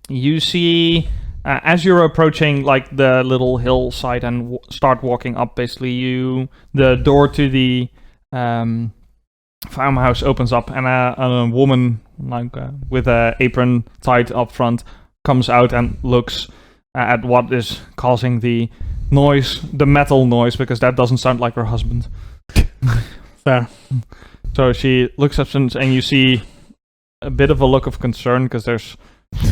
You see, as you're approaching like the little hillside and start walking up, basically, the door to the farmhouse opens up, and a woman like with an apron tied up front comes out and looks at what is causing the noise, the metal noise, because that doesn't sound like her husband. Fair. So she looks up and you see a bit of a look of concern because there's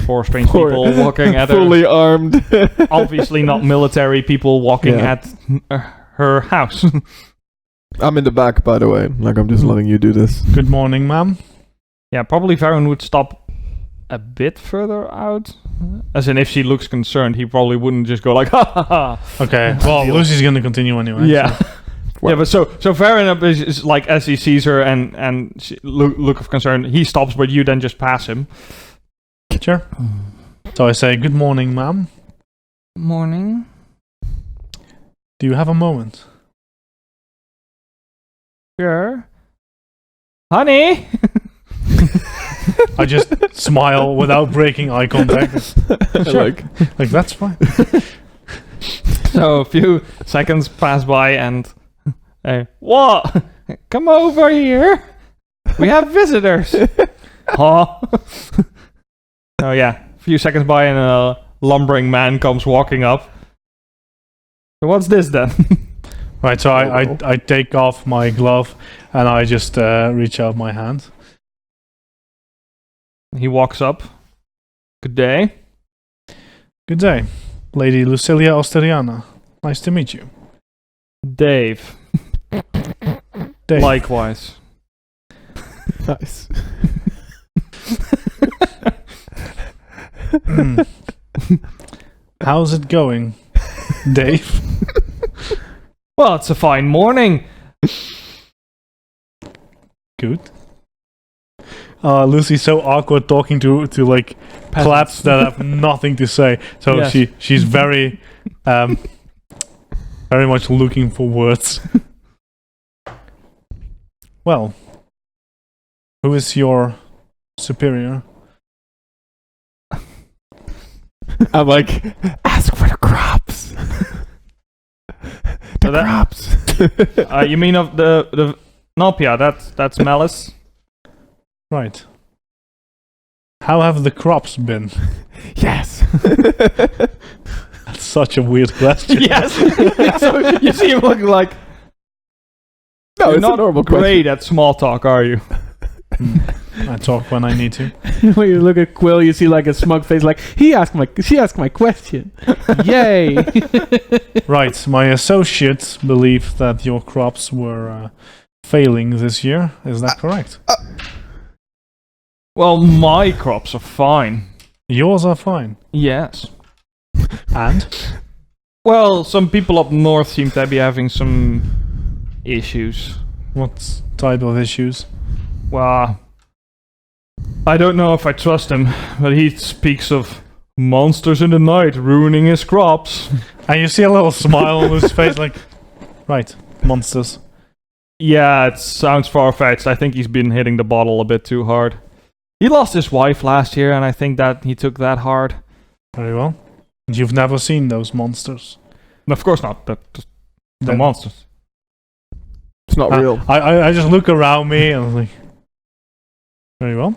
four strange people walking at her. Fully armed. Obviously not military people walking Yeah. at her house. I'm in the back, by the way. Like, I'm just letting you do this. Good morning, ma'am. Yeah, probably Varen would stop a bit further out. As in, if she looks concerned, he probably wouldn't just go like, ha ha ha. Okay. Well, Lucy's gonna continue anyway. Yeah. so- Yeah, but so Varen is like, as he sees her and she, look of concern, he stops, but you then just pass him. Sure. So I say, good morning, ma'am. Morning. Do you have a moment? Sure. Honey! I just smile without breaking eye contact. Sure. Like that's fine. So a few seconds pass by and... what? Come over here. We have visitors. Huh? Oh yeah. A few seconds by and a lumbering man comes walking up. So what's this then? Right, so I take off my glove and I just reach out my hand. He walks up. Good day. Good day, Lady Lucilia Osteriana. Nice to meet you. Dave. Dave. Likewise. Nice. How's it going, Dave? Well, it's a fine morning. Good. Lucy's so awkward talking to like plebs that have nothing to say. So Yes. she's very very much looking for words. Well, who is your superior? I'm like, ask for the crops. So that- you mean of the Nopia? That's Malice. Right. How have the crops been? Yes. That's such a weird question. Yes. So you see him looking like No, you're it's not a normal great at small talk, are you? I talk when I need to. When you look at Quill, you see like a smug face, like she asked my question. Yay! Right, my associates believe that your crops were failing this year. Is that correct? Well, my crops are fine. Yours are fine. Yes. And? Well, some people up north seem to be having some issues. What type of issues? Well, I don't know if I trust him, but he speaks of monsters in the night ruining his crops. And you see a little smile on his face, like, right, monsters. Yeah, it sounds far-fetched. I think he's been hitting the bottle a bit too hard. He lost his wife last year, and I think that he took that hard. Very well. You've never seen those monsters. Of course not. They're Then- monsters. It's not real. I just look around me and I'm like, very well.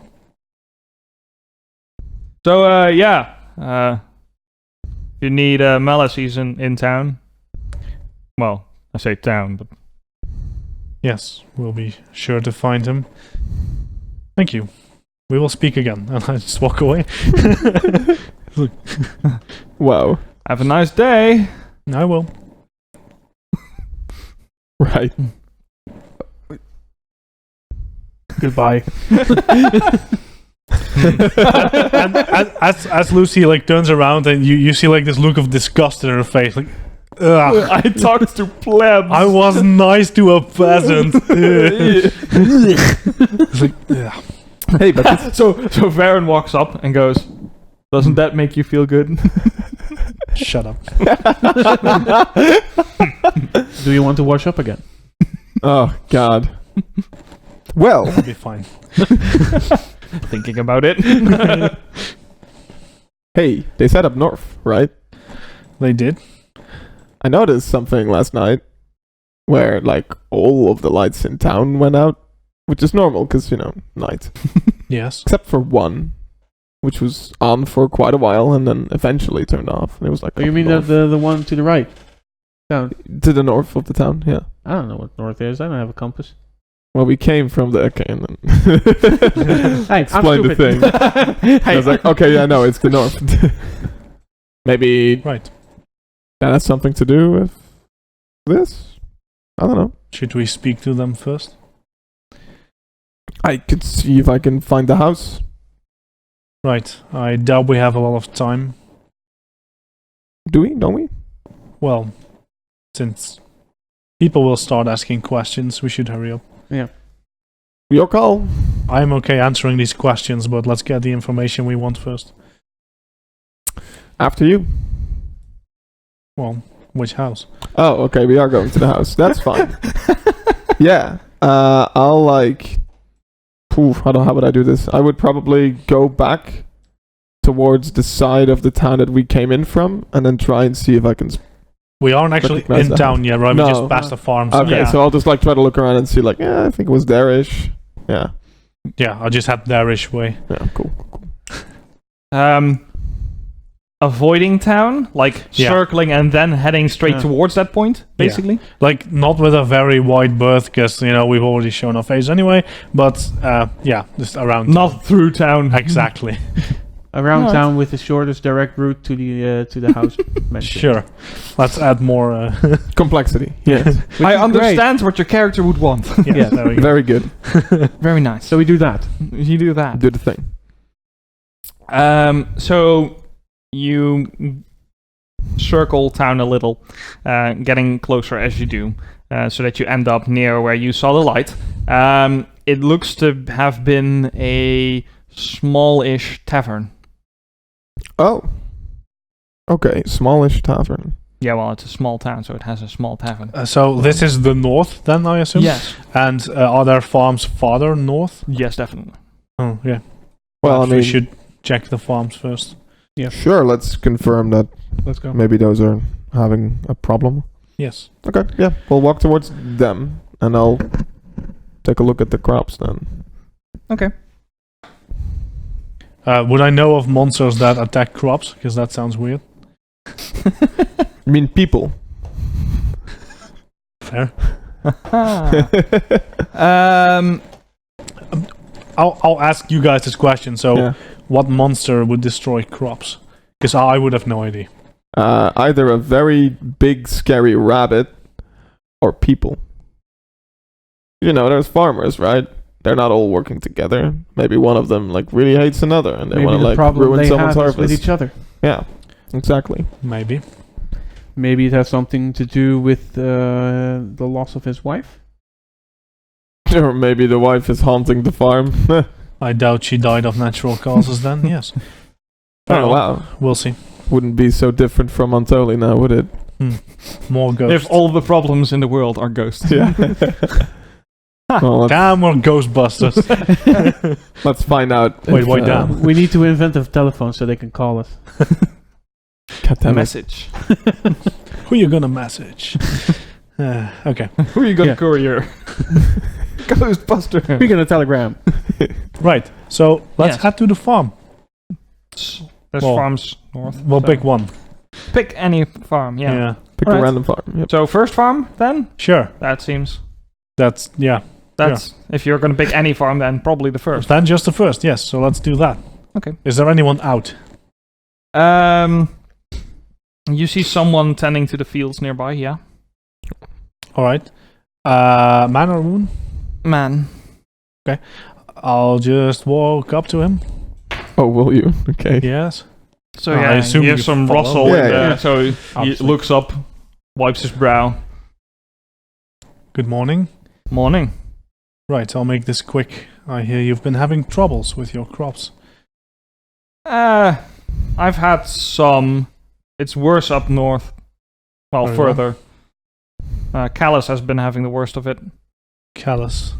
So, yeah. You need Malice, he's in town. Well, I say town, but... Yes, we'll be sure to find him. Thank you. We will speak again. And I just walk away. Wow. Have a nice day. I will. Right. Goodbye. And as Lucy like turns around and you see like this look of disgust in her face, like, ugh. I talked to plebs. I was nice to a peasant. It's like, ugh. Hey, but this, So Varen walks up and goes, "Doesn't that make you feel good?" Shut up. Do you want to wash up again? oh god. Well, I'll be fine. Thinking about it. hey, they set up north, right? They did. I noticed something last night where like all of the lights in town went out, which is normal because night, Yes. except for one, which was on for quite a while and then eventually turned off. And it was like Oh, you up mean north. the one to the right? Down. to the north of the town? Yeah. I don't know what north is. I don't have a compass. Well, we came from the okay, and then Hey, explain the thing. I was like, okay, yeah, no, it's the north. Maybe Right. that has something to do with this. I don't know. Should we speak to them first? I could see if I can find the house. Right. I doubt we have a lot of time. Do we? Don't we? Well, since people will start asking questions, we should hurry up. Your call. I'm okay answering these questions, but let's get the information we want first. After you. Well, which house? Oh, okay. We are going to the house. That's fine. Yeah. I'll like. How would I do this? I would probably go back towards the side of the town that we came in from, and then try and see if I can. We aren't actually Recognize in that. town yet, right? No. We just passed the farms. Okay, Yeah. so I'll just like try to look around and see, like, yeah, I think it was there-ish. Yeah. Yeah, I just had there-ish way. Yeah. Cool. Avoiding town, like Yeah. circling and then heading straight Yeah. towards that point, basically. Like, not with a very wide berth, because, we've already shown our face anyway, but, yeah, just around. Not through town. Exactly. Around Alright. town with the shortest direct route to the house. mentioned. Sure. Let's add more, Complexity. Yes. Which I is understand what your character would want. yes, Yeah. there we go. Very good. Very great. nice. So we do that. You do that. Do the thing. So you circle town a little, getting closer as you do, so that you end up near where you saw the light. It looks to have been a small-ish tavern. Oh. Okay. Smallish tavern. Yeah, well, it's a small town, so it has a small tavern. So this is the north, then, I assume? Yes. And are there farms farther north? Yes, definitely. Oh, yeah. Well, I Perhaps we mean, should check the farms first. sure. Let's confirm that Let's go. maybe those are having a problem. Yes. Okay. Yeah. We'll walk towards them, and I'll take a look at the crops then. Okay. Would I know of monsters that attack crops? Because that sounds weird. You mean people? Fair. um, I'll ask you guys this question. So, Yeah. what monster would destroy crops? Because I would have no idea. Either a very big, scary rabbit, or people. There's farmers, right? They're not all working together. Maybe one of them like really hates another, and they Maybe want to the like problem ruin they someone's have is with harvest. each other. Yeah, exactly. Maybe. Maybe it has something to do with the loss of his wife. Or maybe the wife is haunting the farm. I doubt she died of natural causes then, yes. Oh wow, We'll see. wouldn't be so different from Antoli now, would it? More ghosts. if all the problems in the world are ghosts. Yeah. Well, Damn, we're Ghostbusters. let's find out. Wait, why damn? We need to invent a telephone so they can call us. God damn it. Message. Who you gonna message? Okay. Who are you gonna Yeah. courier? Ghostbuster. We're gonna telegram. Right. So, let's Yes. head to the farm. There's Well, farms north. We'll so pick one. Pick any farm, yeah. Pick Alright. a random farm. Yep. So first farm, then? Sure. That seems... That's, If you're gonna pick any farm, then probably the first. then just the first, yes. So let's do that. Okay. Is there anyone out? You see someone tending to the fields nearby, yeah. Alright. Man or woman? Man. I'll just walk up to him. Oh, will you? Okay. Yes. So I yeah, assume he has you some follow. rustle Yeah, in there, yeah. so he Obviously. looks up, wipes his brow. Good morning. Morning. Right, I'll make this quick. I hear you've been having troubles with your crops. I've had some. It's worse up north. Well, Very well. further. Callus has been having the worst of it. Callous.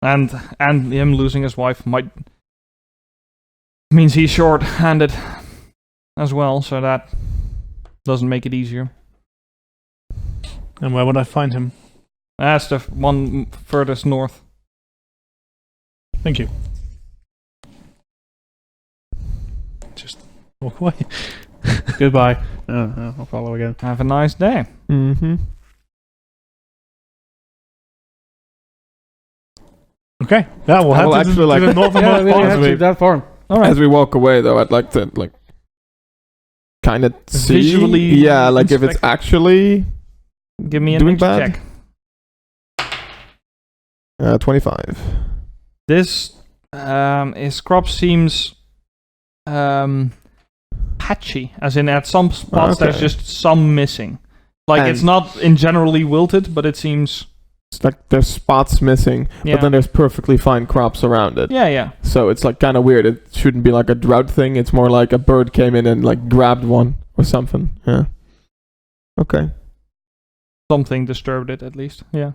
And him losing his wife means he's short-handed as well, so that doesn't make it easier. And where would I find him? That's the one furthest north. Thank you. Just walk away. Goodbye. I'll follow again. Have a nice day. Mm-hmm. Okay. Yeah, we'll I head will to actually the, like- to the northernmost Yeah, we part. have to that farm. As we walk away, though, I'd like to like kind of see. Visually Yeah, like if it's inspect. actually Give me a doing nature bad. check. 25. This his crop seems patchy, as in at some spots there's Okay. just some missing. Like it's And- not in generally wilted, but it seems It's like there's spots missing, yeah. but then there's perfectly fine crops around it. yeah. So it's like kind of weird. It shouldn't be like a drought thing. It's more like a bird came in and like grabbed one or something. Yeah. Okay. Something disturbed it at least. Yeah.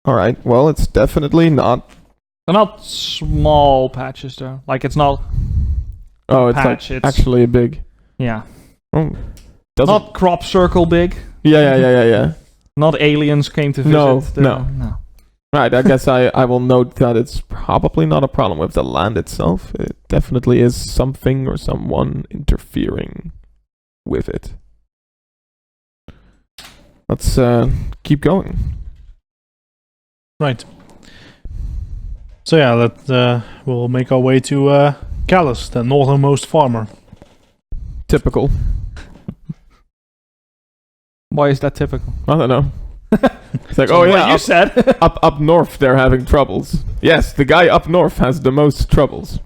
All right. Well, it's definitely not. They're not small patches though. Like it's not. Oh, it's patch, like it's- actually big. Yeah. Oh, doesn't. Not crop circle big. Yeah. Not aliens came to visit. No. Right. I guess I will note that it's probably not a problem with the land itself. It definitely is something or someone interfering with it. Let's keep going. Right. So yeah, we'll make our way to Callus, the northernmost farmer. Typical. Why is that typical? I don't know. It's like, So oh what yeah, you said. up north they're having troubles. Yes, the guy up north has the most troubles.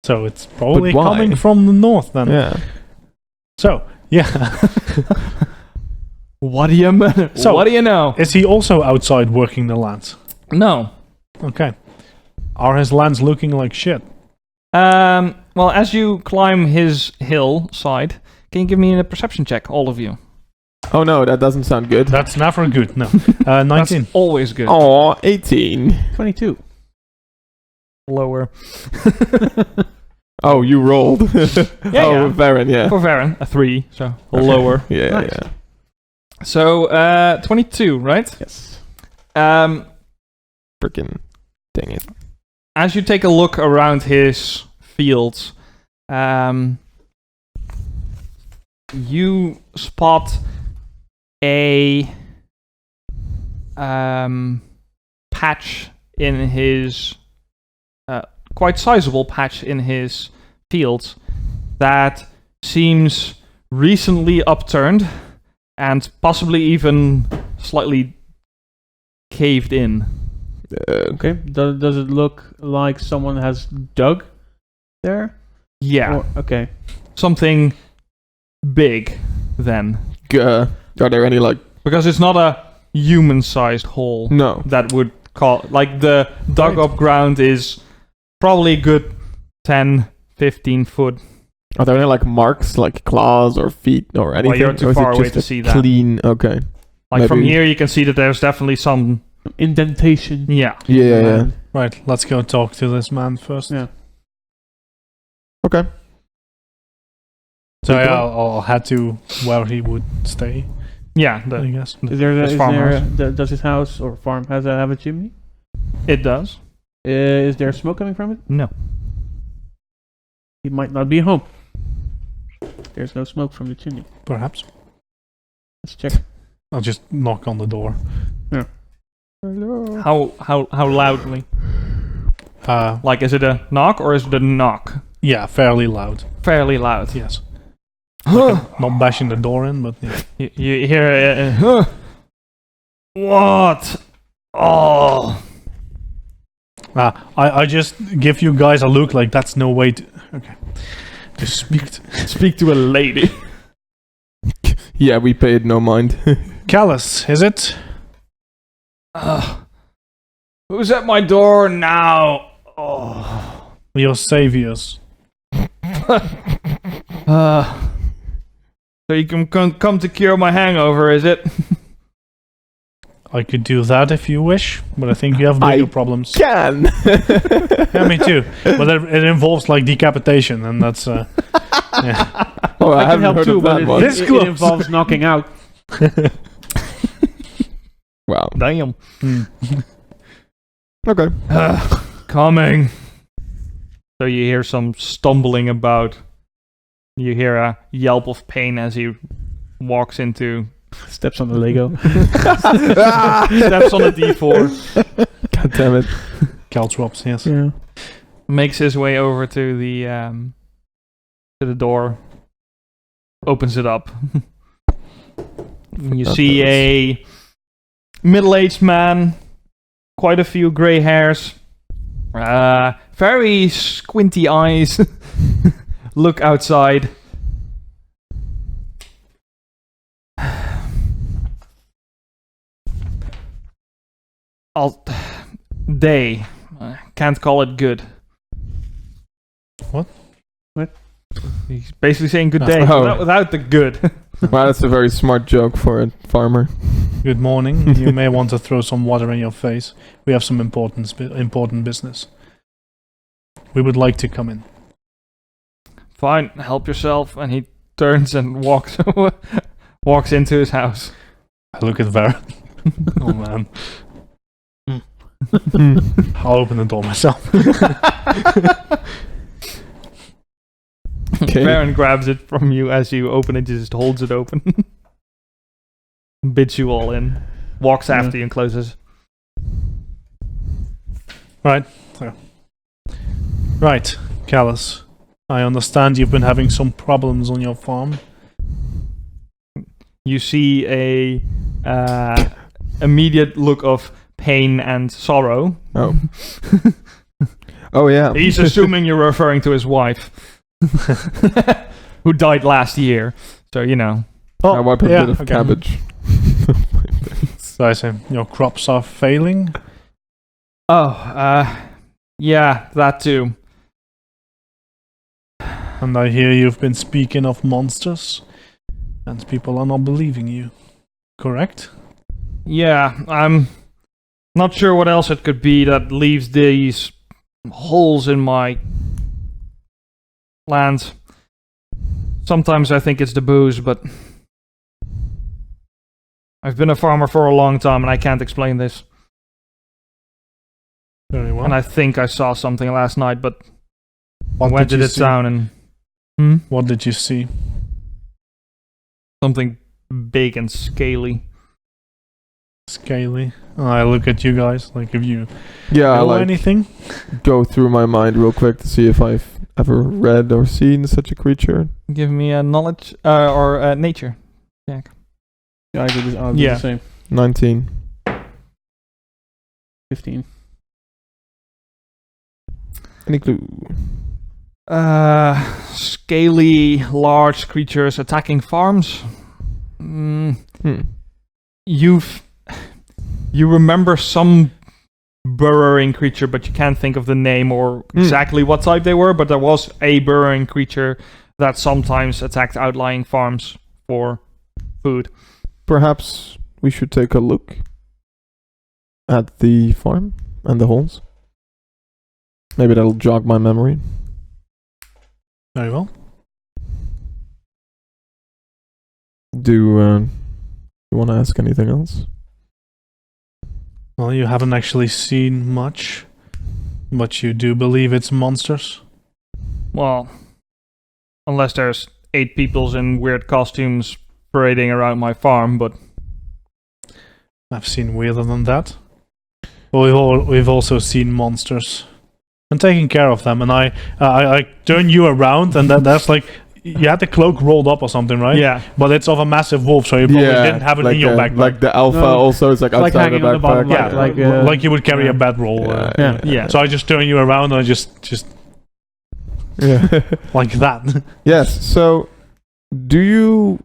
So it's probably But why? coming from the north then. Yeah. So yeah, What do you So- what do you know? is he also outside working the lands? No. Okay. Are his lands looking like shit? Well, as you climb his hillside, can you give me a perception check, all of you? Oh no, that doesn't sound good. That's never good. No. 19. That's always good. Oh, 18. 22. Lower. Oh, you rolled. Yeah. Varen, yeah. For Varen, a 3, so lower. Yeah, Nice. yeah. So, 22, right? Yes. Freaking dang it. As you take a look around his fields, you spot a patch in his quite sizable patch in his fields that seems recently upturned and possibly even slightly caved in. Okay. Does it look like someone has dug there? Yeah, Or, okay. something big then. Are there any like... Because it's not a human-sized hole No. that would call... Like, the dug-up ground is probably a good 10, 15 foot. Are there any like marks, like claws or feet or anything? you're too Or is far it away just to a see that. Clean, okay. Like, from Maybe- here you can see that there's definitely some... Indentation. Yeah. Yeah. Right, let's go talk to this man first. Yeah. Okay. So yeah, I'll head to where he would stay, Yeah, I guess. Is there, His farmhouse. does his house or farm have a chimney? it does. Is there smoke coming from it? No. He might not be home. There's no smoke from the chimney. Perhaps. Let's check. I'll just knock on the door. How loudly? Like, is it a knock or is it a knock? Yeah, fairly loud. Fairly loud. Yes. Not bashing the door in, but yeah. You hear what? Oh. I just give you guys a look like that's no way to... Okay. Just speak to... Speak to a lady. Yeah, we paid no mind. Callus, is it? Who's at my door now? Oh. Your saviors. So you can come to cure my hangover, is it? I could do that if you wish, but I think you have bigger problems. Can! Yeah, me too. But it involves like decapitation, and that's... yeah. Oh, I I can haven't help heard too, of but that one. This it close. involves knocking out. Wow. Damn. Okay. Coming. So you hear some stumbling about. You hear a yelp of pain as he walks into. Steps on the Lego. Steps on a D4. God damn it. Caltrops, yes. Yeah. Makes his way over to the door. Opens it up. You see a middle-aged man, quite a few gray hairs, very squinty eyes. Look outside. Can't call it good. What? What? He's basically saying good That's day Oh. without the good. Wow, that's a very smart joke for a farmer. Good morning. You may want to throw some water in your face. We have some important business. We would like to come in. Fine, help yourself. And he turns and walks into his house. I look at Varen. Oh man. I'll open the door myself. Okay. Baron grabs it from you as you open it, just holds it open. Bids you all in. Walks after you and closes. Right. Right, Callus. I understand you've been having some problems on your farm. You see a immediate look of pain and sorrow. Oh. Oh yeah. He's assuming you're referring to his wife, who died last year. So, you know. I wipe a yeah, bit of okay. cabbage. So I say, your crops are failing? Oh, yeah, that too. And I hear you've been speaking of monsters, and people are not believing you. Correct? Yeah, I'm not sure what else it could be that leaves these holes in my land. Sometimes I think it's the booze, but I've been a farmer for a long time and I can't explain this. Very well. And I think I saw something last night, but What went did to you the see? town and What did you see? something big and scaly. Scaly. I look at you guys, like if you Yeah, I know like anything? go through my mind real quick to see if I've ever read or seen such a creature. Give me a knowledge or nature check. Yeah, I did I'll do Yeah. the same. 19. 15. Any clue? Scaly, large creatures attacking farms. You remember some burrowing creature, but you can't think of the name or exactly what type they were. But there was a burrowing creature that sometimes attacked outlying farms for food. Perhaps we should take a look at the farm and the holes. Maybe that'll jog my memory. Very well. Do you want to ask anything else? Well, you haven't actually seen much, but you do believe it's monsters? Well, unless there's 8 peoples in weird costumes parading around my farm, but I've seen weirder than that. But we've also seen monsters and taking care of them. And I turn you around, and that's like you had the cloak rolled up or something, right? yeah. But it's of a massive wolf, so you probably didn't have it like in your backpack. Like the alpha No, also is like it's like outside the hanging on the bottom, backpack. yeah, like, like you would carry a bedroll. Yeah. So I just turn you around and I just Yeah. like that. Yes. So, do you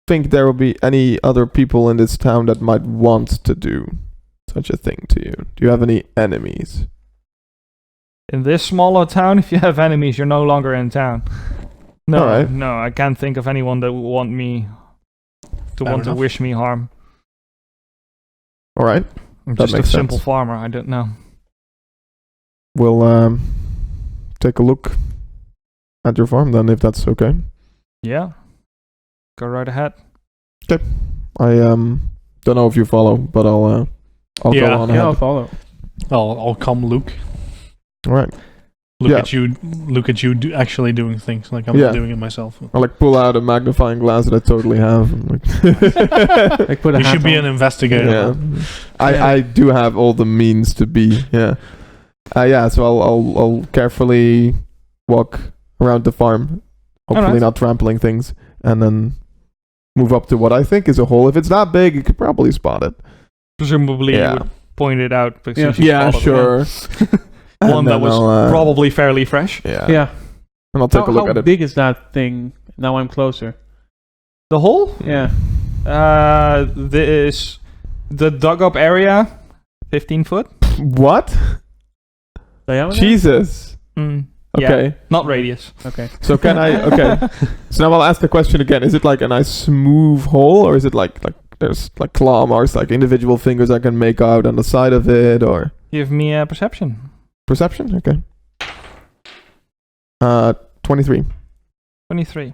think there will be any other people in this town that might want to do such a thing to you? Do you have any enemies? In this smaller town, if you have enemies, you're no longer in town. No, Alright. no, I can't think of anyone that would want me to Fair want to enough. wish me harm. All right. I'm That just a makes simple sense. farmer. I don't know. We'll take a look at your farm then, if that's okay. Yeah, go right ahead. I don't know if you follow, but I'll Yeah. go on Yeah, I'll ahead. follow. I'll come, Luke. All right. Look Yeah. at you. Look at you actually doing things like I'm Yeah. not doing it myself. I like pull out a magnifying glass that I totally have. I'm like, Like put a You hat should be on. an investigator. yeah. Yeah. I do have all the means to be. Yeah. Yeah. So I'll carefully walk around the farm, hopefully Alright. not trampling things, and then move up to what I think is a hole. If it's that big, you could probably spot it. Presumably, Yeah. you would point it out. Because Yeah. you Yeah, spotted sure. One And that then was I'll, probably fairly fresh. Yeah. Yeah. And I'll take a look How at it. big is that thing? Now I'm closer. The hole? Yeah. This the dug up area, 15 foot. What? Diameter? Jesus. Mm. Okay. Yeah, not radius. Okay. So can I? Okay. So now I'll ask the question again. Is it like a nice smooth hole, or is it like there's like claw marks, like individual fingers I can make out on the side of it, or Give me a perception. perception? Okay. 23. 23.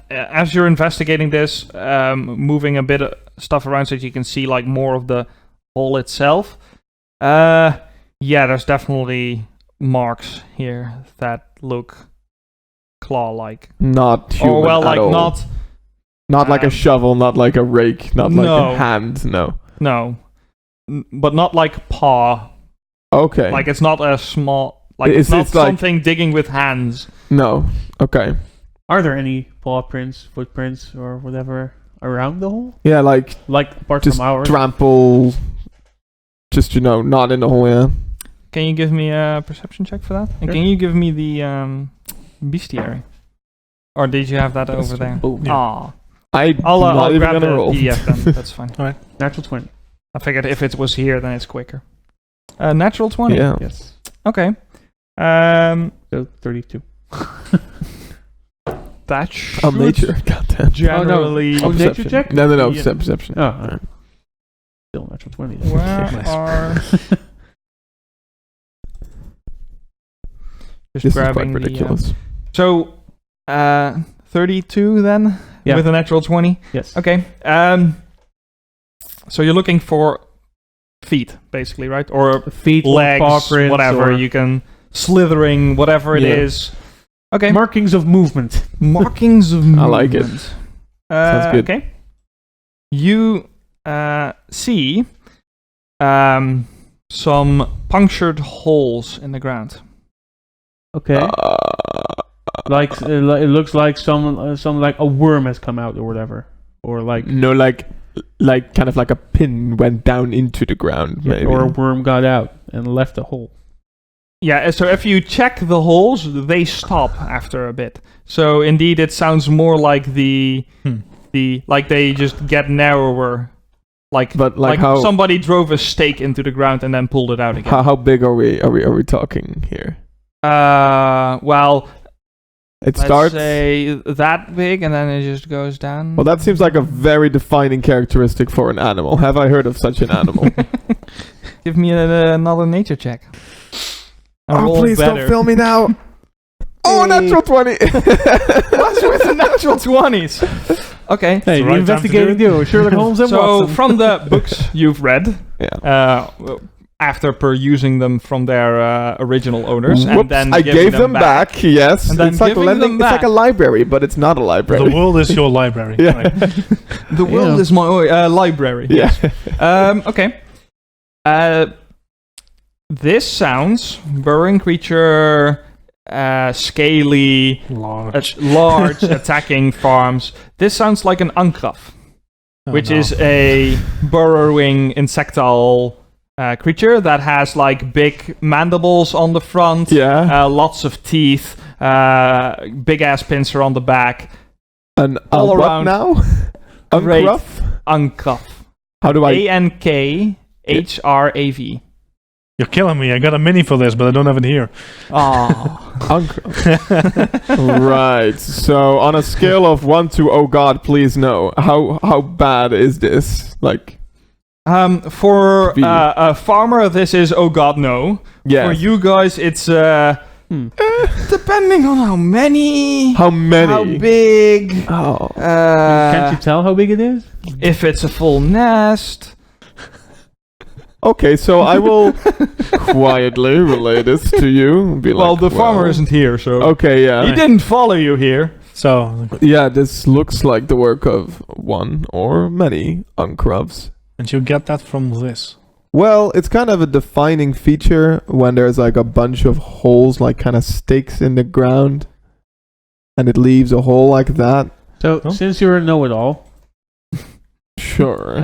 As you're investigating this, moving a bit of stuff around so that you can see like more of the hole itself. There's definitely marks here that look claw-like. Not human Or well, at like all. not like a shovel, not like a rake, not like No. a hand. No. but not like paw. Okay. Like it's not a small, like It's- it's not it's like- something digging with hands. no. Okay. Are there any paw prints, footprints, or whatever around the hole? Yeah, like Like apart just from ours? trample. Just not in the hole. Yeah. Can you give me a perception check for that? And Sure. can you give me the bestiary? Or did you have that over there? Oh, Ah, I'll I'll even grab gonna the roll. PDF then. That's fine. natural 20. I figured if it was here, then it's quicker. Natural 20. Yeah. Yes. Okay. So 32. That Oh, should nature. Goddamn. generally. Oh, nature Perception. check? No. Yeah. Perception. Oh, alright. Still natural 20. then. Where Nice. are just This is quite grabbing ridiculous. So, 32 then Yeah. with a natural 20. Yes. Okay. So you're looking for feet, basically, right? Or Feet, legs, paw prints, whatever. or You can slithering, whatever it Yeah. is. Okay. markings of movement. Markings of movement. I like it. Sounds good. Okay. You see some punctured holes in the ground. Okay. Like it looks like some like a worm has come out or whatever, or like No, like kind of like a pin went down into the ground, maybe. or a worm got out and left a hole. Yeah, so if you check the holes, they stop after a bit. So indeed, it sounds more like the like they just get narrower. Like, But like how somebody drove a stake into the ground and then pulled it out again. how big are we talking here? Well, It let's starts. say that big, and then it just goes down. Well, that seems like a very defining characteristic for an animal. Have I heard of such an animal? Give me another nature check. And roll better. film me now. Oh, Hey. natural 20. What's with the natural 20s? Okay. Hey, the the right investigating duo, Sherlock Holmes and So Watson. from the books you've read, Yeah. after perusing them from their original owners, and Whoops, then I giving gave them back. Yes, And then it's like giving lending. them It's like back. a library, but it's not a library. The world is your library. Yeah. Like, The world Yeah. is my library. Yeah. Okay. This sounds burrowing creature, scaly, large. large attacking farms. This sounds like an uncruff, Oh, which no. is a burrowing insectile creature that has like big mandibles on the front, Yeah. lots of teeth, big ass pincer on the back. An all what around now? great. Uncruff? Uncruff. How do I? ANKHRAV. You're killing me. I got a mini for this, but I don't have it here. Oh. Uncruff. Right. So on a scale of 1 to oh god, please no. How bad is this? Like, For V. a farmer, this is oh god no. yeah. For you guys, it's depending on how many, How many? how big, Oh. Can't you tell how big it is? if it's a full nest. Okay, so I will quietly relay this to you. And be Well, like, the farmer isn't here, so Okay, yeah. he didn't follow you here. So, Yeah, this looks like the work of one or many uncruffs. and you get that from this. Well, it's kind of a defining feature when there's like a bunch of holes, like kind of stakes in the ground, and it leaves a hole like that. So Oh. since you're a know-it-all, Sure.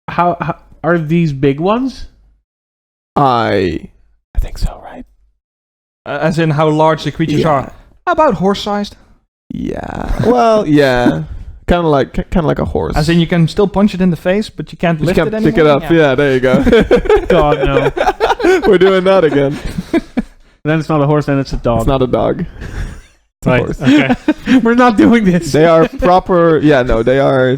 how are these big ones? I think so, right? As in how large the creatures are. About horse-sized. Yeah. Well, yeah. Kind of like a horse. As in you can still punch it in the face, but you can't you lift can't it anymore. pick it up. Yeah, there you go. God no. We're doing that again. Then it's not a horse, then it's a dog. It's not a dog. It's a Right. horse. Okay. We're not doing this. They are proper. Yeah, no, they're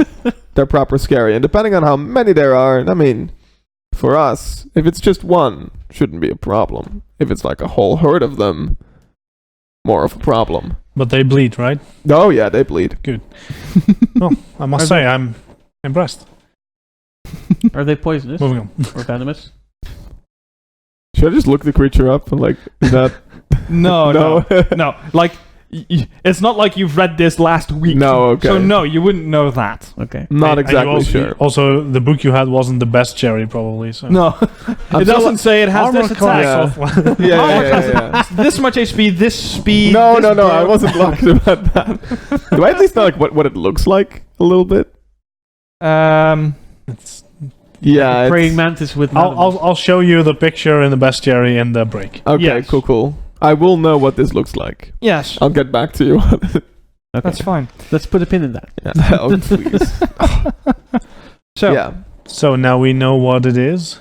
proper scary. And depending on how many there are, I mean, for us, if it's just one, shouldn't be a problem. If it's like a whole herd of them, more of a problem. But they bleed, right? Oh yeah, they bleed. Well, I must say, I'm impressed. Are they poisonous Moving on. or venomous? Should I just look the creature up and like is that? No. Like, it's not like you've read this last week. No, okay. So no, you wouldn't know that. Okay. Not And you exactly also, sure. Also, the book you had wasn't the best cherry, probably. So. No, I'm it still- doesn't say it has Armor this class attack. of- Yeah. This much HP, this speed. No, this I burn. wasn't blocked about that. Do I at least know like what it looks like a little bit? It's, Yeah. Praying it's- mantis with I'll show you the picture in the bestiary in the break. Okay, Yes. cool. I will know what this looks like. Yes, I'll get back to you. Okay. that's fine. Let's put a pin in that. Yeah. Oh, please. So, Yeah. So now we know what it is.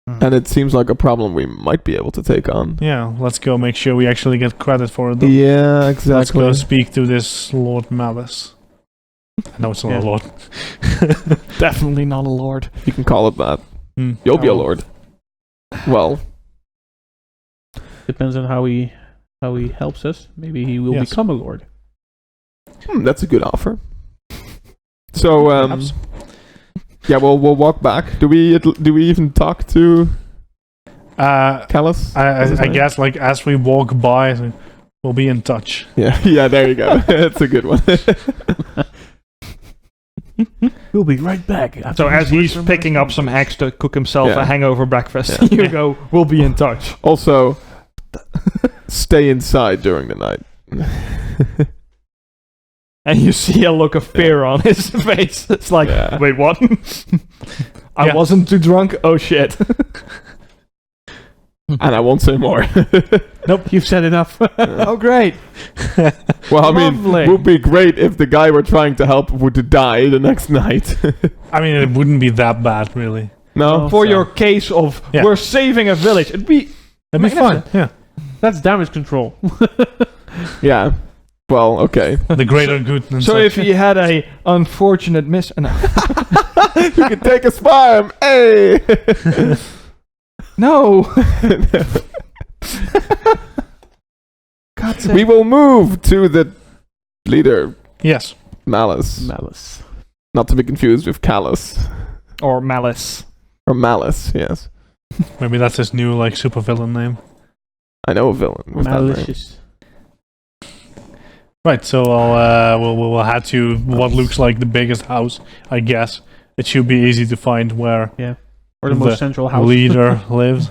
And it seems like a problem we might be able to take on. Yeah, let's go make sure we actually get credit for it. Though. Yeah, Let's exactly. go speak to this Lord Malice. I know it's not Yeah. a lord. definitely not a lord. You can call it that. Hmm, You'll be I a will. lord. Well, Depends on how he helps us. Maybe he will Yes. become a lord. that's a good offer. So, Perhaps. yeah, we'll walk back. Do we even talk to Callus? I guess like as we walk by, we'll be in touch. Yeah, there you go. That's a good one. We'll be right back. So as he's picking up some eggs to cook himself Yeah. a hangover breakfast, Yeah. you go, we'll be in touch. Also, stay inside during the night. And you see a look of fear on his face. It's like, Yeah. wait, what? I Yeah. wasn't too drunk? Oh shit. And I won't say more. Nope, you've said enough. Oh great. Well, I mean, Lovely. it would be great if the guy we're trying to help would die the next night. I mean, it wouldn't be that bad, really. No? For So- your case of Yeah. we're saving a village, it'd be It'd be fun. Yeah, That's damage control. Yeah. Well, okay. the greater good. and so. such. If he had a unfortunate miss, no, You can take a farm. Hey! no. God We will move to the leader, yes, Malice. Malice. Not to be confused with Callus. or malice. Or Malice, yes. maybe that's his new like supervillain name. I know a villain with that name. Malicious. Right. So we'll head to what looks like the biggest house. I guess it should be easy to find where Or the most central house. leader lives.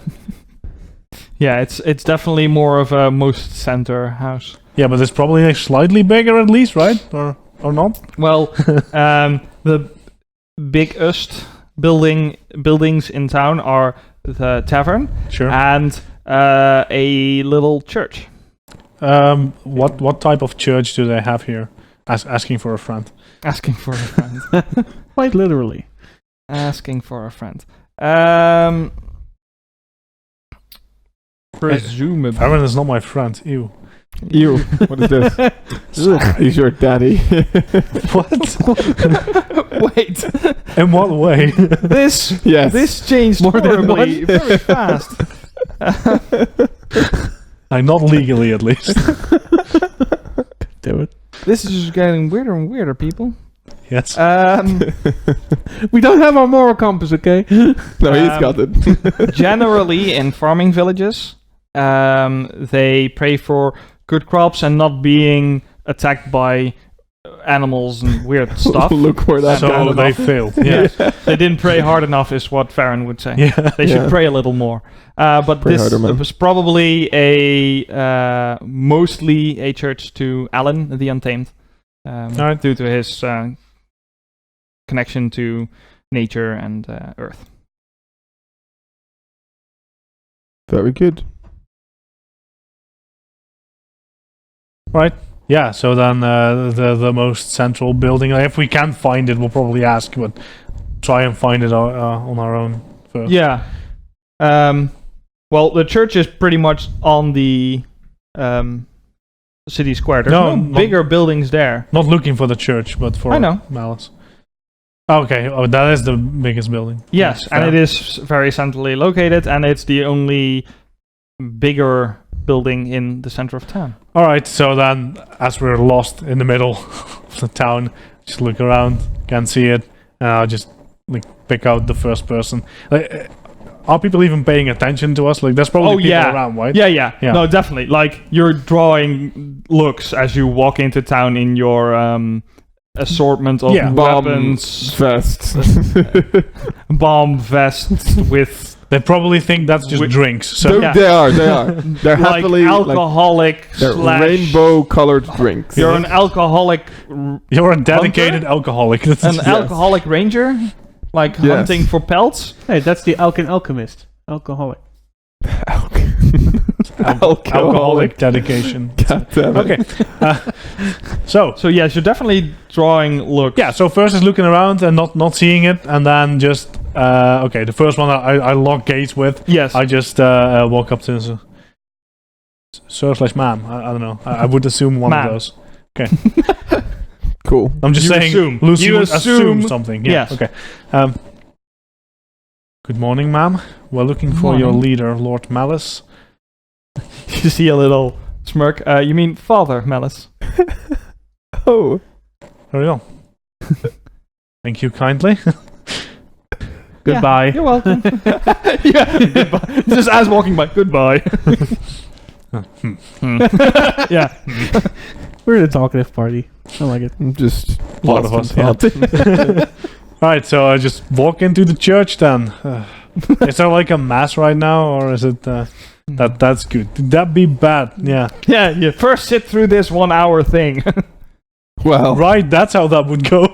Yeah, it's definitely more of a most center house. Yeah, but it's probably like slightly bigger at least, right? Or not? Well, the biggest buildings in town are the tavern Sure. and a little church. What type of church do they have here? Asking for a friend. Asking for a friend. Quite literally. Asking for a friend. Presumably. Aaron is not my friend. Ew. Ew. What is this? He's your daddy. What? Wait, In what way? this Yes. changed More than horribly one? very fast. Not legally, at least. Do it. This is just getting weirder and weirder, people. Yes. We don't have our moral compass, okay? No, he's got it. Generally, in farming villages, they pray for good crops and not being attacked by animals and weird stuff. Look where that So got they off. failed. Yeah. They didn't pray hard enough, is what Farron would say. Yeah. They should Yeah. pray a little more. But Pray this harder, man. was probably mostly a church to Alan the Untamed, Alright. due to his connection to nature and earth. Very good. Right. Yeah. So then the most central building. If we can't find it, we'll probably ask, but try and find it on our own first. Yeah. Well, the church is pretty much on the city square. There's no bigger buildings there. Not looking for the church, but for I know. Malice. Okay, that is the biggest building. Yes, and it is very centrally located, and it's the only bigger building in the center of town. Alright, so then, as we're lost in the middle of the town, just look around, can't see it, and I'll just pick out the first person. Are people even paying attention to us? There's probably people around, right? Yeah. No, definitely. You're drawing looks as you walk into town in your assortment of weapons, vests, bomb vests with. They probably think that's just drinks. So they are. They're happily alcoholic slash rainbow-colored drinks. You're an alcoholic. You're a dedicated alcoholic. Alcoholic ranger. Hunting for pelts? Hey, that's the alchemist. Alcoholic. Alcoholic dedication. God damn it. Okay. So yes, you're definitely drawing looks. Yeah, so first is looking around and not seeing it, and then just... the first one I lock gaze with. Yes. I just walk up to... Sir/ma'am. I don't know. I would assume one of those. Okay. Cool. I'm just saying, assume. Lucy You would assume something. Yeah. Yes. Okay. Good morning, ma'am. We're looking for your leader, Lord Malice. You see a little smirk. You mean Father Malice? Oh. Very well. Thank you kindly. Goodbye. You're welcome. Goodbye. Just as walking by. Goodbye. Yeah. We're in a talkative party. I like it. I'm just A lot of us. Yeah. Alright, so I just walk into the church then. Is there a mass right now, or is it that's good? Did that be bad? Yeah. Yeah, you first sit through this 1 hour thing. Well, right, that's how that would go.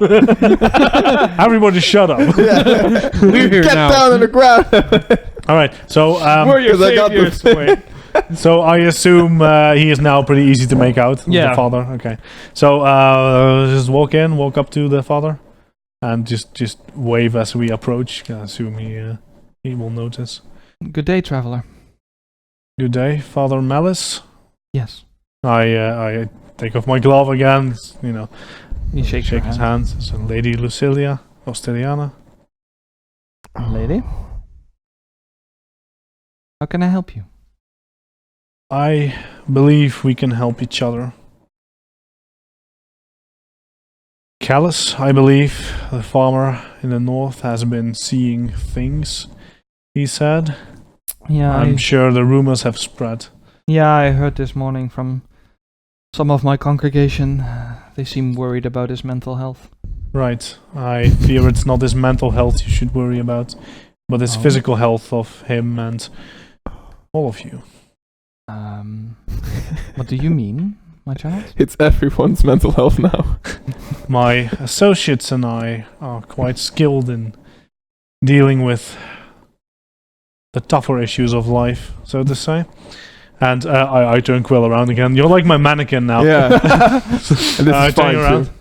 Everybody shut up. We're here get now. down on the ground. Alright, so We're your 'cause I got the- saviors. Wait. so I assume he is now pretty easy to make out. Yeah. The father. Okay. So just walk up to the father, and just wave as we approach. I assume he will notice. Good day, traveler. Good day, Father Malice. Yes. I take off my glove again. You shake his hand. So Lady Lucilia Osteliana. Lady. How can I help you? I believe we can help each other. Callus, I believe, the farmer in the north, has been seeing things, he said. Yeah, I'm sure the rumors have spread. Yeah, I heard this morning from some of my congregation. They seem worried about his mental health. Right. I fear it's not his mental health you should worry about, but his physical health of him and all of you. What do you mean, my child? It's everyone's mental health now. My associates and I are quite skilled in dealing with the tougher issues of life, so to say. And I turn Quill around again. You're like my mannequin now. Yeah. And this I is turn fine around, too.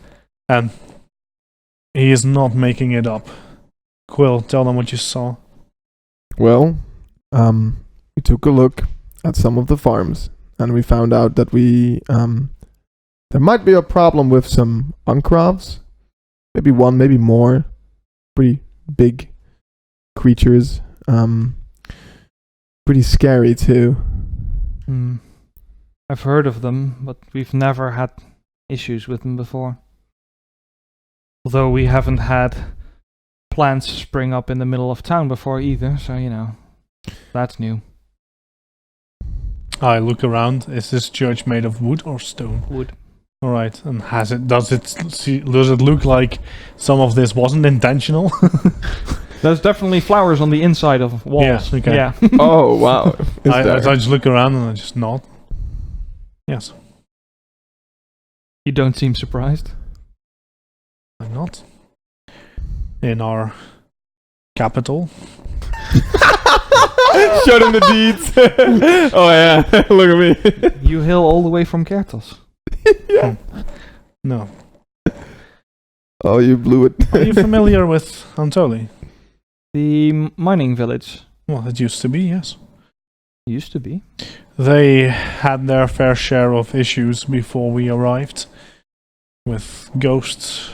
and he is not making it up. Quill, tell them what you saw. Well, we took a look at some of the farms, and we found out that there might be a problem with some uncravs. Maybe one, maybe more. Pretty big creatures. Pretty scary too. I've heard of them, but we've never had issues with them before. Although we haven't had plants spring up in the middle of town before either, so that's new. I look around. Is this church made of wood or stone? Wood. All right. And does it look like some of this wasn't intentional? There's definitely flowers on the inside of walls. Yeah, okay. Yeah. Oh, wow. I just look around and I just nod. Yes. You don't seem surprised. I'm not. In our capital. Showed him the deeds. Oh, yeah. Look at me. You hail all the way from Kertos. Yeah. No. Oh, you blew it. Are you familiar with Antoli? The mining village. Well, it used to be, yes. Used to be. They had their fair share of issues before we arrived with ghosts.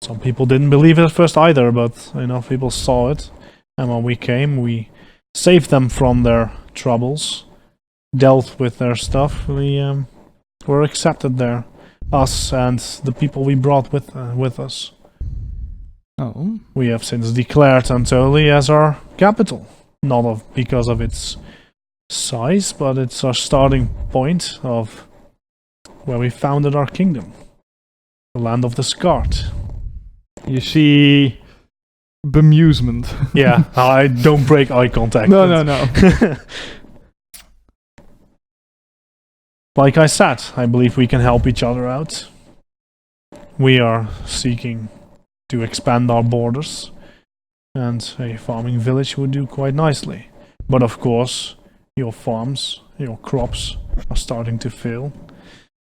Some people didn't believe it at first either, but enough people saw it. And when we came, we saved them from their troubles, dealt with their stuff. We were accepted there, us and the people we brought with us. Oh. We have since declared Antoli as our capital, not because of its size, but it's our starting point of where we founded our kingdom, the land of the Scarred. You see bemusement. Yeah, I don't break eye contact. No. Like I said, I believe we can help each other out. We are seeking to expand our borders, and a farming village would do quite nicely. But of course, your farms, your crops are starting to fail,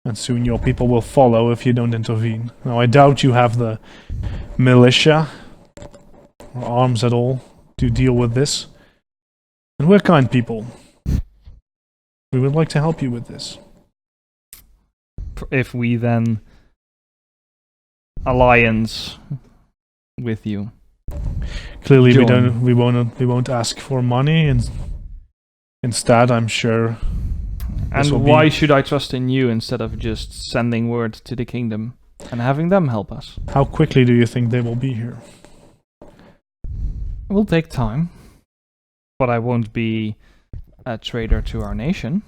and soon your people will follow if you don't intervene. Now, I doubt you have the militia or arms at all to deal with this. And we're kind people. We would like to help you with this. If we then alliance with you. Clearly, Join. we won't ask for money, and instead, I'm sure. This will And be- why should I trust in you instead of just sending word to the kingdom and having them help us? How quickly do you think they will be here? It will take time, but I won't be a traitor to our nation.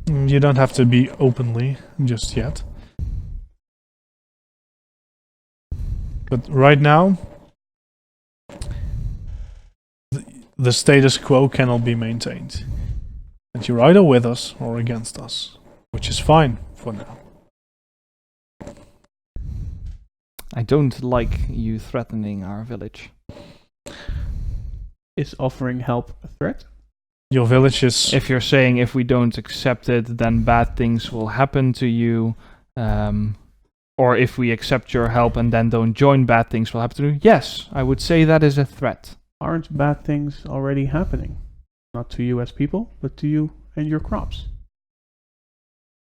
You don't have to be openly just yet. But right now, the status quo cannot be maintained. And you're either with us or against us, which is fine for now. I don't like you threatening our village. Is offering help a threat? Your village is... If you're saying if we don't accept it, then bad things will happen to you, or if we accept your help and then don't join, bad things will happen to you. Yes, I would say that is a threat. Aren't bad things already happening? Not to you as people, but to you and your crops.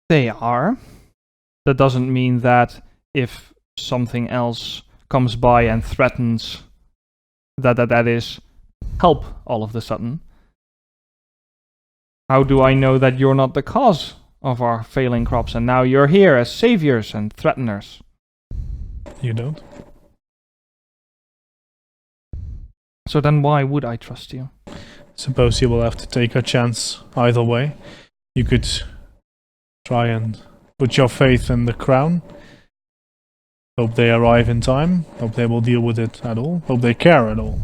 They are. That doesn't mean that if something else comes by and threatens that is help all of a sudden. How do I know that you're not the cause of our failing crops and now you're here as saviors and threateners? You don't? So then why would I trust you? Suppose you will have to take a chance either way. You could try and put your faith in the crown. Hope they arrive in time. Hope they will deal with it at all. Hope they care at all.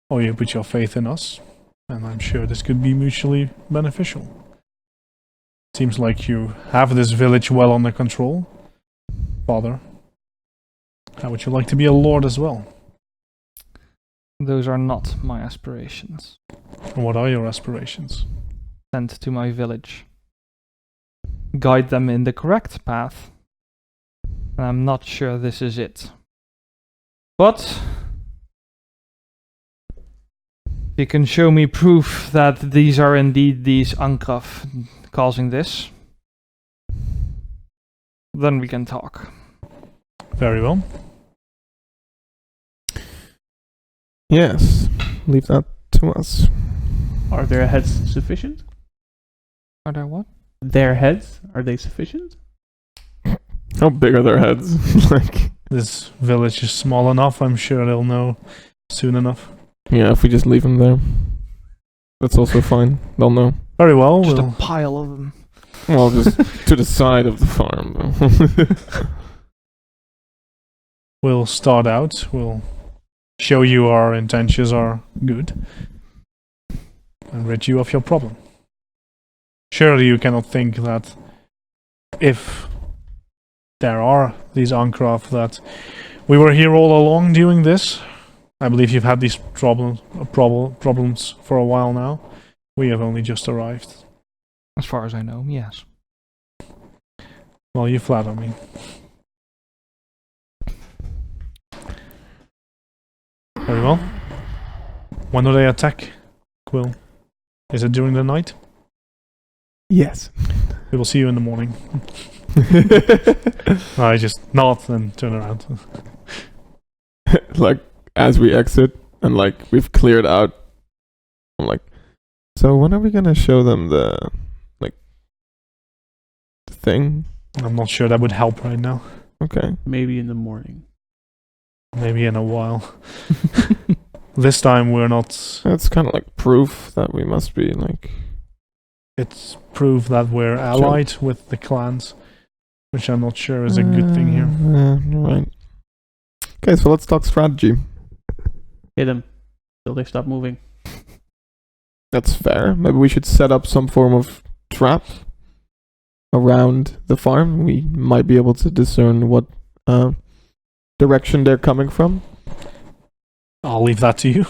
Or you put your faith in us. And I'm sure this could be mutually beneficial. Seems like you have this village well under control. Father, how would you like to be a lord as well? Those are not my aspirations. And what are your aspirations? Send to my village. Guide them in the correct path. And I'm not sure this is it. But you can show me proof that these are indeed these Ankraf causing this, then we can talk. Very well. Yes, leave that to us. Are their heads sufficient? Are there what? Their heads, are they sufficient? How big are their heads? Like, This village is small enough, I'm sure they'll know soon enough. yeah, if we just leave them there, that's also fine. They'll know. Very well, Just we'll a pile of them. Well, just to the side of the farm, though. we'll start out. We'll show you our intentions are good and rid you of your problem. Surely you cannot think that if there are these Ancraft that we were here all along doing this. I believe you've had these problems for a while now. We have only just arrived. As far as I know, yes. Well, you flatter me. Very well. When do they attack, Quill? Is it during the night? Yes. We will see you in the morning. I just nod and turn around. Like, as we exit and like we've cleared out, I'm like, so when are we gonna show them the thing? I'm not sure that would help right now. Okay. Maybe in the morning. Maybe in a while. This time we're not. That's kind of like proof that we must be like. It's proof that we're allied with the clans, which I'm not sure is a good thing here. You're right. Okay, so let's talk strategy. Hit them till they stop moving. That's fair. Maybe we should set up some form of trap around the farm. We might be able to discern what direction they're coming from. I'll leave that to you.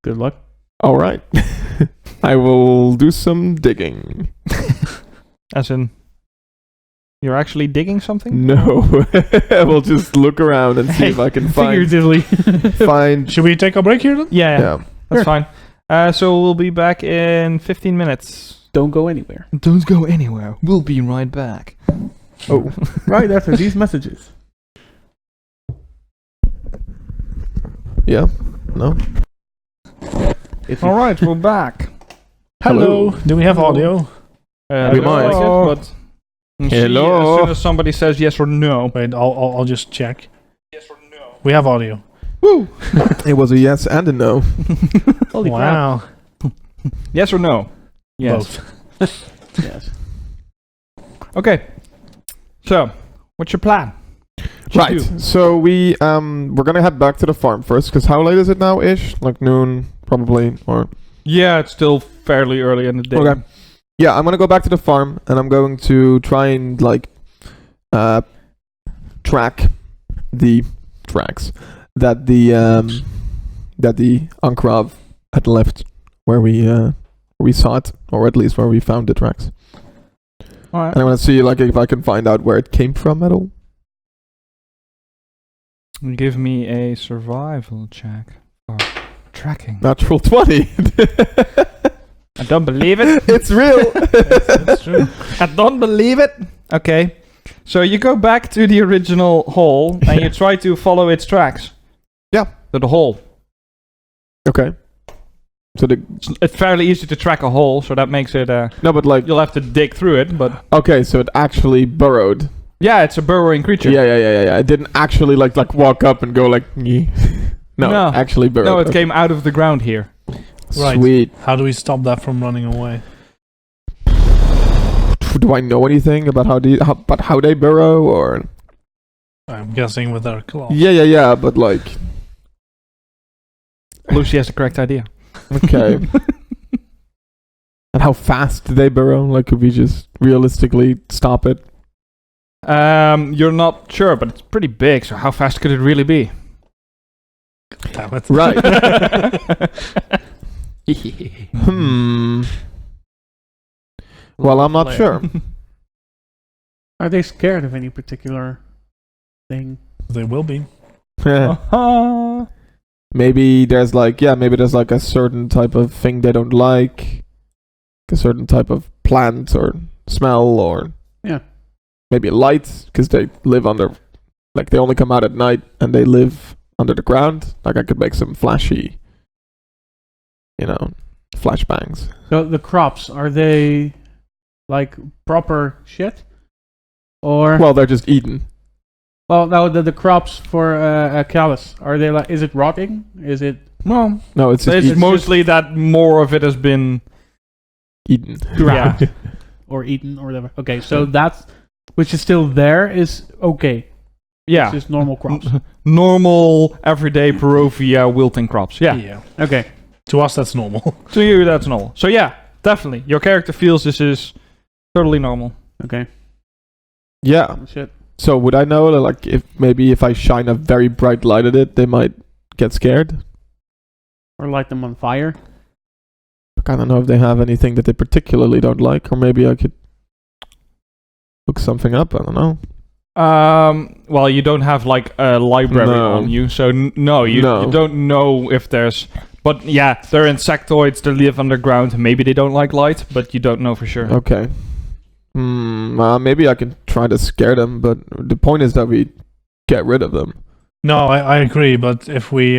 Good luck. All right. I will do some digging. As in, you're actually digging something? No. I will just look around and see if I can Figuratively. find. Should we take a break here then? Yeah, that's fine. So we'll be back in 15 minutes. Don't go anywhere. Don't go anywhere. We'll be right back. Oh, Right after these messages. yeah. No. If you- All right, we're back. Hello. Do we have audio? We might. but we'll see Hello. as soon as somebody says yes or no. Wait, I'll just check. Yes or no. We have audio. Woo! It was a yes and a no. Holy Wow. Yes or no? Yes. Both. crap. Yes. Okay. So, what's your plan? What you Right. do? So we're gonna head back to the farm first, because how late is it now ish? Like noon, probably, or Yeah, it's still fairly early in the day. okay. Yeah, I'm gonna go back to the farm and I'm going to try and like track the tracks that the Ankrav had left where we saw it, or at least where we found the tracks. All right. And I want to see like if I can find out where it came from at all. Give me a survival check for tracking. Natural 20. I don't believe it. It's real. That's true. I don't believe it. Okay. So you go back to the original hole and you try to follow its tracks. Yeah. To the hole. Okay. So It's fairly easy to track a hole, so that makes it. no, but like You'll have to dig through it, but okay, so it actually burrowed. yeah, it's a burrowing creature. Yeah. It didn't actually like walk up and go like. "Nyeh." No, No. actually burrowed. No, it Okay. came out of the ground here. Right. Sweet. How do we stop that from running away? Do I know anything about how they burrow or? I'm guessing with our claws. Yeah. But like, Lucy has the correct idea. okay. And how fast do they burrow? Like, could we just realistically stop it? You're not sure, but it's pretty big, so how fast could it really be? Damn it. Right. Well, I'm not sure. Are they scared of any particular thing? They will be. Uh-huh. Maybe there's like a certain type of thing they don't like, a certain type of plant or smell, or Yeah. maybe light, because they live under, like they only come out at night and they live under the ground. Like I could make some flashy, flashbangs. So the crops, are they like proper shit? Or Well, they're just eaten. well, no, the crops for callus, are they like? Is it rotting? Is it? Well, No, it's just it's eaten. mostly that more of it has been. Eaten. Yeah. Or eaten or whatever. Okay, so that's which is still there is okay. Yeah. It's just normal crops. Normal, everyday Perovia wilting crops. Yeah. Okay. To us, that's normal. To you, that's normal. So yeah, definitely. Your character feels this is totally normal. Okay. Yeah. Oh, shit. So would I know, like, if I shine a very bright light at it, they might get scared? Or light them on fire. I don't know if they have anything that they particularly don't like, or maybe I could look something up. I don't know. Well, you don't have like a library No. on you, so no, you No. don't know if there's But yeah, they're insectoids. They live underground. Maybe they don't like light, but you don't know for sure. Okay. Maybe I can try to scare them, but the point is that we get rid of them. No, I agree, but if we,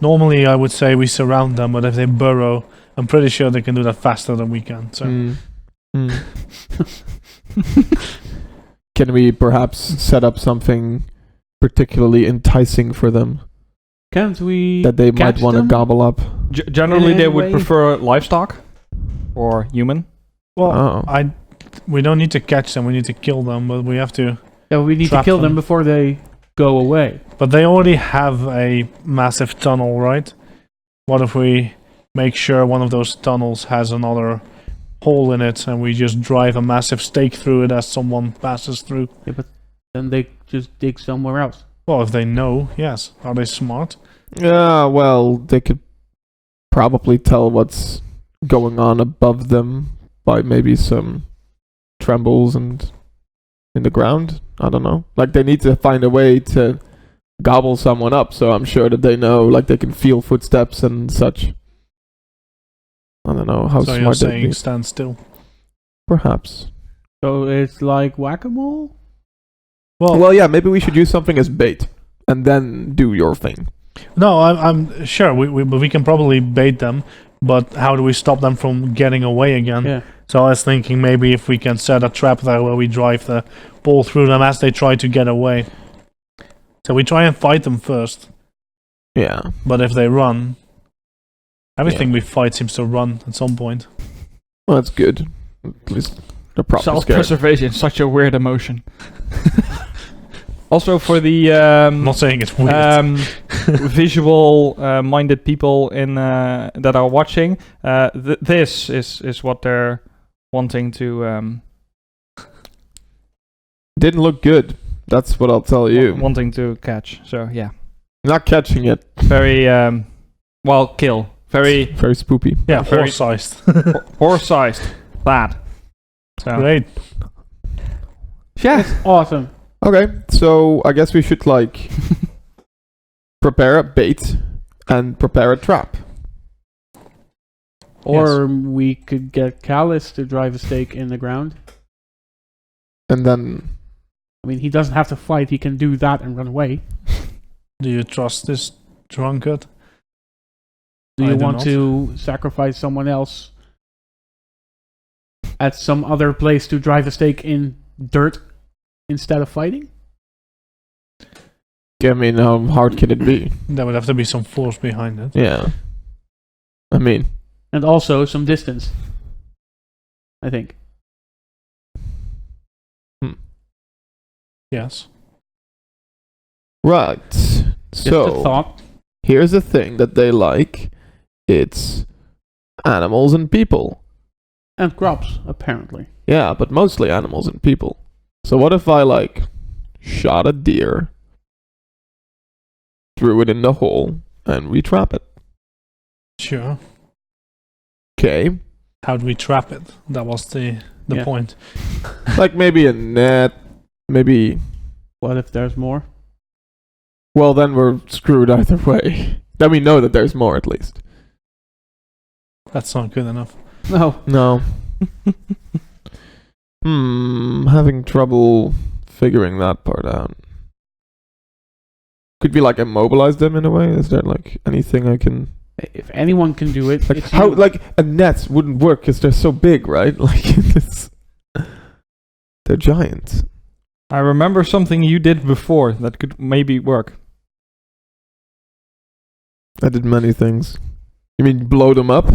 normally I would say we surround them, but if they burrow, I'm pretty sure they can do that faster than we can, so... Can we perhaps set up something particularly enticing for them Can't we that they might catch want to them? gobble up? Generally, In they any would way? prefer livestock or human. Well, Oh. we don't need to catch them, we need to kill them, but we have to... Yeah, we need to Trap kill them them. before they go away. But they already have a massive tunnel, right? What if we make sure one of those tunnels has another hole in it and we just drive a massive stake through it as someone passes through? Yeah, but then they just dig somewhere else. Well, if they know, yes. Are they smart? Yeah, well, they could probably tell what's going on above them by maybe some trembles and in the ground. I don't know. Like, they need to find a way to gobble someone up, so I'm sure that they know, like, they can feel footsteps and such. I don't know how So you're smart they'd saying be. stand still. Perhaps. So it's like whack-a-mole? Well, yeah, maybe we should use something as bait and then do your thing. No, I'm sure we can probably bait them, but how do we stop them from getting away again? Yeah. So I was thinking maybe if we can set a trap there where we drive the ball through them as they try to get away. So we try and fight them first, Yeah. but if they run, everything we fight seems to run at some point. Well, that's good. At least they're probably scared. Self-preservation, such a weird emotion. Also, for the I'm not saying it's weird. visual-minded people in that are watching, this is what they're wanting to Didn't look good. That's what I'll tell you. wanting to catch. So yeah, Not catching it. very kill. Very Very spoopy. Yeah, very- horse-sized. horse-sized. Bad. So Great. yeah, Awesome. Okay, so I guess we should like prepare a bait and prepare a trap. Or we could get Callus to drive a stake in the ground. And then I mean, he doesn't have to fight. He can do that and run away. Do you trust this drunkard? Do I you do want not. to sacrifice someone else at some other place to drive a stake in dirt instead of fighting? I mean, how hard can it be? There would have to be some force behind it. Yeah. I mean, And also some distance, I think. Yes. right. Just a So thought. here's the thing that they like. It's animals and people. And crops, apparently. Yeah, but mostly animals and people. So what if I like shot a deer, threw it in the hole, and we trap it? Sure. Okay. How do we trap it? That was the Yeah. point. Like maybe a net, maybe. What if there's more? Well, then we're screwed either way. Then we know that there's more at least. That's not good enough. No. No. Having trouble figuring that part out. Could we like immobilize them in a way? Is there like anything I can? If anyone can do it, Like it's how? you. Like a net wouldn't work because they're so big, right? Like they're giant. I remember something you did before that could maybe work. I did many things. You mean blow them up?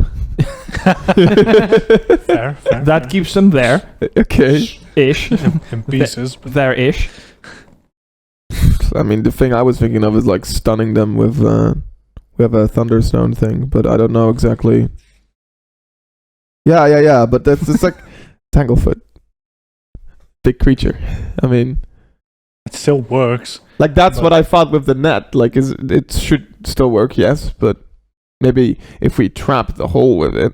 Fair. That keeps them there, Okay. ish. in pieces. But There ish. I mean, the thing I was thinking of is like stunning them with. We have a thunderstone thing, but I don't know exactly. Yeah. But that's it's like Tanglefoot, big creature. I mean, it still works. like that's But- what I thought with the net. Like, it should still work, yes, but maybe if we trap the hole with it,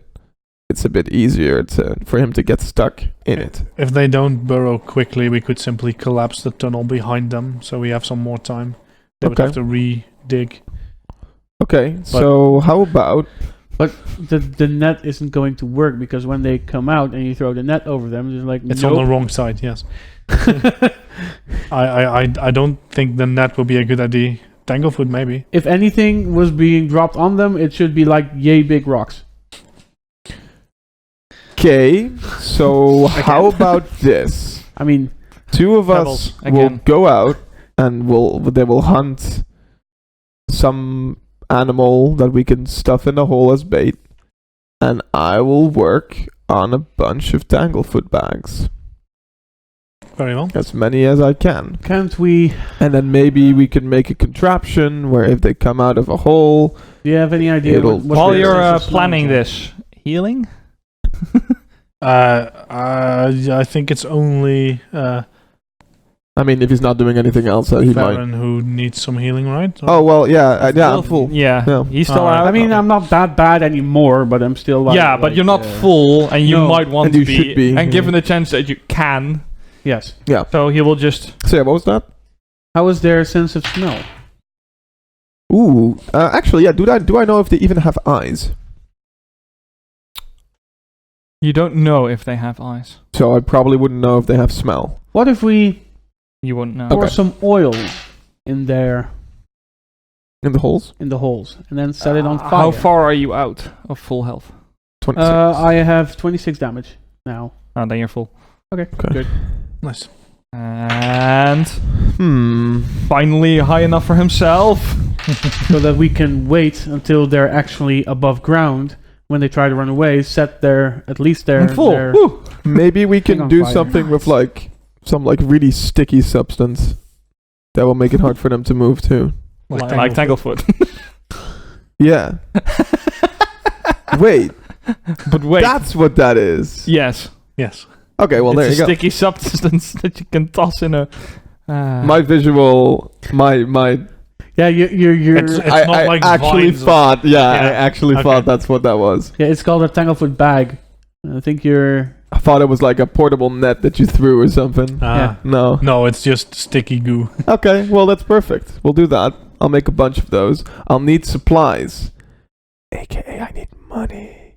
it's a bit easier for him to get stuck in it. If they don't burrow quickly, we could simply collapse the tunnel behind them, so we have some more time. They would Okay. have to re-dig. Okay, so how about... But the net isn't going to work because when they come out and you throw the net over them, it's like It's on the wrong side. Yes. I don't think the net will be a good idea. Tanglefoot maybe. If anything was being dropped on them, it should be like yay big rocks. Okay, so how about this? I mean, 2 of Pebbles, us will again. go out and they will hunt some animal that we can stuff in the hole as bait, and I will work on a bunch of tanglefoot bags, Very well. as many as I can, can't we? and then maybe we can make a contraption where if they come out of a hole, Do you have any idea? It'll- What While the you're sense of smell planning is? this, healing? I think it's only I mean, if he's not doing anything else, he might. Baron who needs some healing, right? Or- Oh well, yeah, I'm full. Yeah, Yeah. he's still Alright. out. I mean, I'm not that bad anymore, but I'm still like. yeah, but you're not full, and you No, might want and to you should be, And yeah. given the chance that you can, Yes. so he will just. So yeah, what was that? How is their sense of smell? Ooh, actually, yeah. Do I know if they even have eyes? You don't know if they have eyes. So I probably wouldn't know if they have smell. What if we You wouldn't know. pour Okay. some oil in there In the holes? in the holes and then set it on fire? How far are you out of full health? 26. I have 26 damage now. Oh, then you're full. Okay, Okay. good. Nice. And Hmm. finally high enough for himself. So that we can wait until they're actually above ground. When they try to run away, set their at least their I'm full. their- Woo. Maybe we Hang can on do fire. something with like some like really sticky substance that will make it hard for them to move too. Like Tanglefoot. Yeah. Wait, But wait. that's what that is. Yes. Yes. Okay, well it's there a you go. sticky substance that you can toss in a. My visual, my. Yeah, you're It's I not like actually vines or- thought. Yeah, Yeah, I actually okay. thought that's what that was. yeah. It's called a tanglefoot bag. I think you're. I thought it was like a portable net that you threw or something. Ah. No. No, it's just sticky goo. Okay, well that's perfect. We'll do that. I'll make a bunch of those. I'll need supplies. AKA I need money.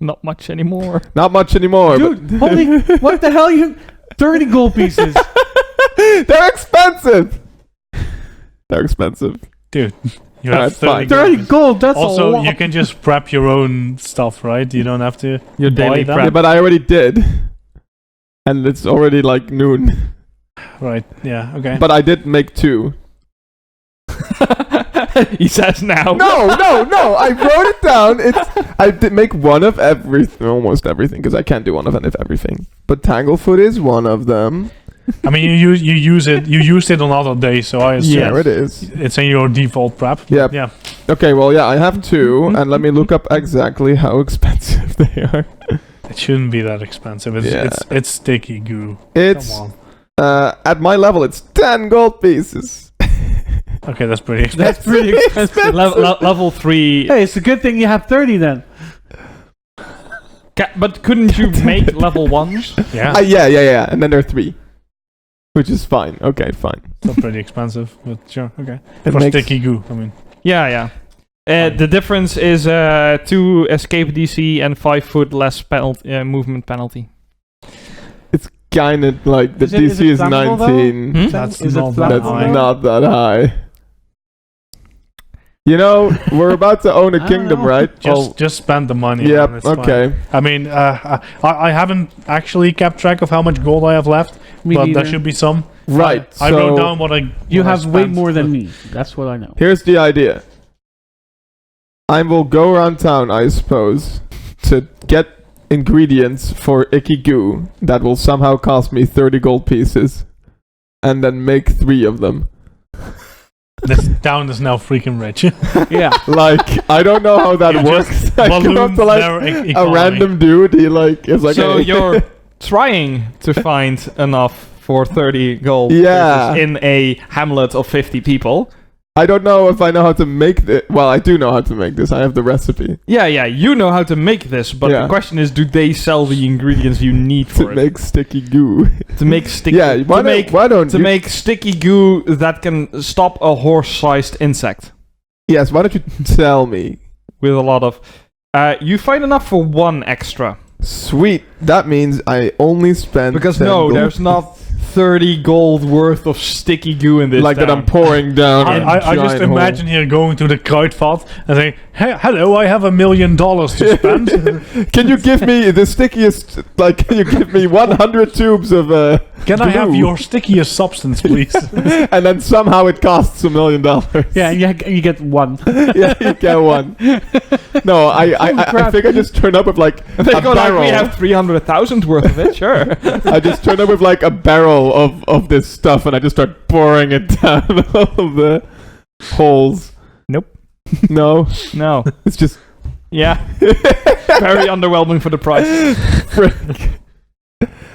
Not much anymore. Not much anymore. Dude, but holy! What the hell? You 30 gold pieces. They're expensive. They're expensive. Dude, you Alright, have 30 fine. 30 gold. gold. That's a Also, lot. you can just prep your own stuff, right? You don't have to Your buy daily them. Yeah, prep. but I already did. And it's already like noon. Right, yeah, okay. But I did make 2. He says now. No. I wrote it down. I did make one of everything, almost everything, because I can't do one of everything. But Tanglefoot is one of them. I mean, you used it on other days, so I assume Yeah, it is. it's in your default prep. Yep. Yeah. Okay, well, yeah, I have 2, and let me look up exactly how expensive they are. It shouldn't be that expensive. It's Yeah. it's sticky goo. It's Come on. at my level, it's 10 gold pieces. Okay, that's pretty expensive. That's pretty expensive. Level 3. Hey, it's a good thing you have 30 then. But couldn't you make level 1s? Yeah, Yeah, and then there are 3, which is fine. Okay, fine. it's not pretty expensive, but sure, okay. It For makes- sticky goo, I mean. Yeah. The difference is 2 escape DC and 5 foot less movement penalty. Kind of like the Is it DC is flammable, though? 19. Hmm? That's Is it not flammable? that That's high. not that high. You know, we're about to own a I don't kingdom, know. right? Just spend the money. Yep, man, it's fine. okay. I mean, I haven't actually kept track of how much gold I have left, Me but neither. there should be some. Right. I so wrote down what I. You what I have way spent, more than but- me. That's what I know. here's the idea. I will go around town, I suppose, to get ingredients for icky goo that will somehow cost me 30 gold pieces, and then make 3 of them. This town is now freaking rich. Yeah. Like, I don't know how that You works. just I come up ballooned to like their a economy. random dude. He like is like. So "Hey." you're trying to find enough for 30 gold Yeah. pieces in a hamlet of 50 people. I don't know if I know how to make this. Well, I do know how to make this. I have the recipe Yeah, you know how to make this, but Yeah. the question is, do they sell the ingredients you need to for it? make sticky goo. To make sticky Yeah, why don't to you? make sticky goo that can stop a horse-sized insect Yes, why don't you tell me? with a lot of you find enough for one extra. Sweet. That means I only spend Because 10 no, gold. there's not 30 gold worth of sticky goo in this like that town. I'm pouring down. a I just giant hole. imagine here going to the Kruidvat and saying, hey, hello, I have $1 million to spend. Can you give me the stickiest? Like, can you give me 100 tubes of Can I have glue? your stickiest substance, please? And then somehow it costs $1 million. Yeah, and you get one. Yeah, you get one. No, I crap. think I just turn up with like They a go like, barrel. we have 300,000 worth of it, sure. I just turn up with like a barrel of this stuff, and I just start pouring it down all of the holes. Nope. No, No. it's just Yeah. Very underwhelming for the price. frick.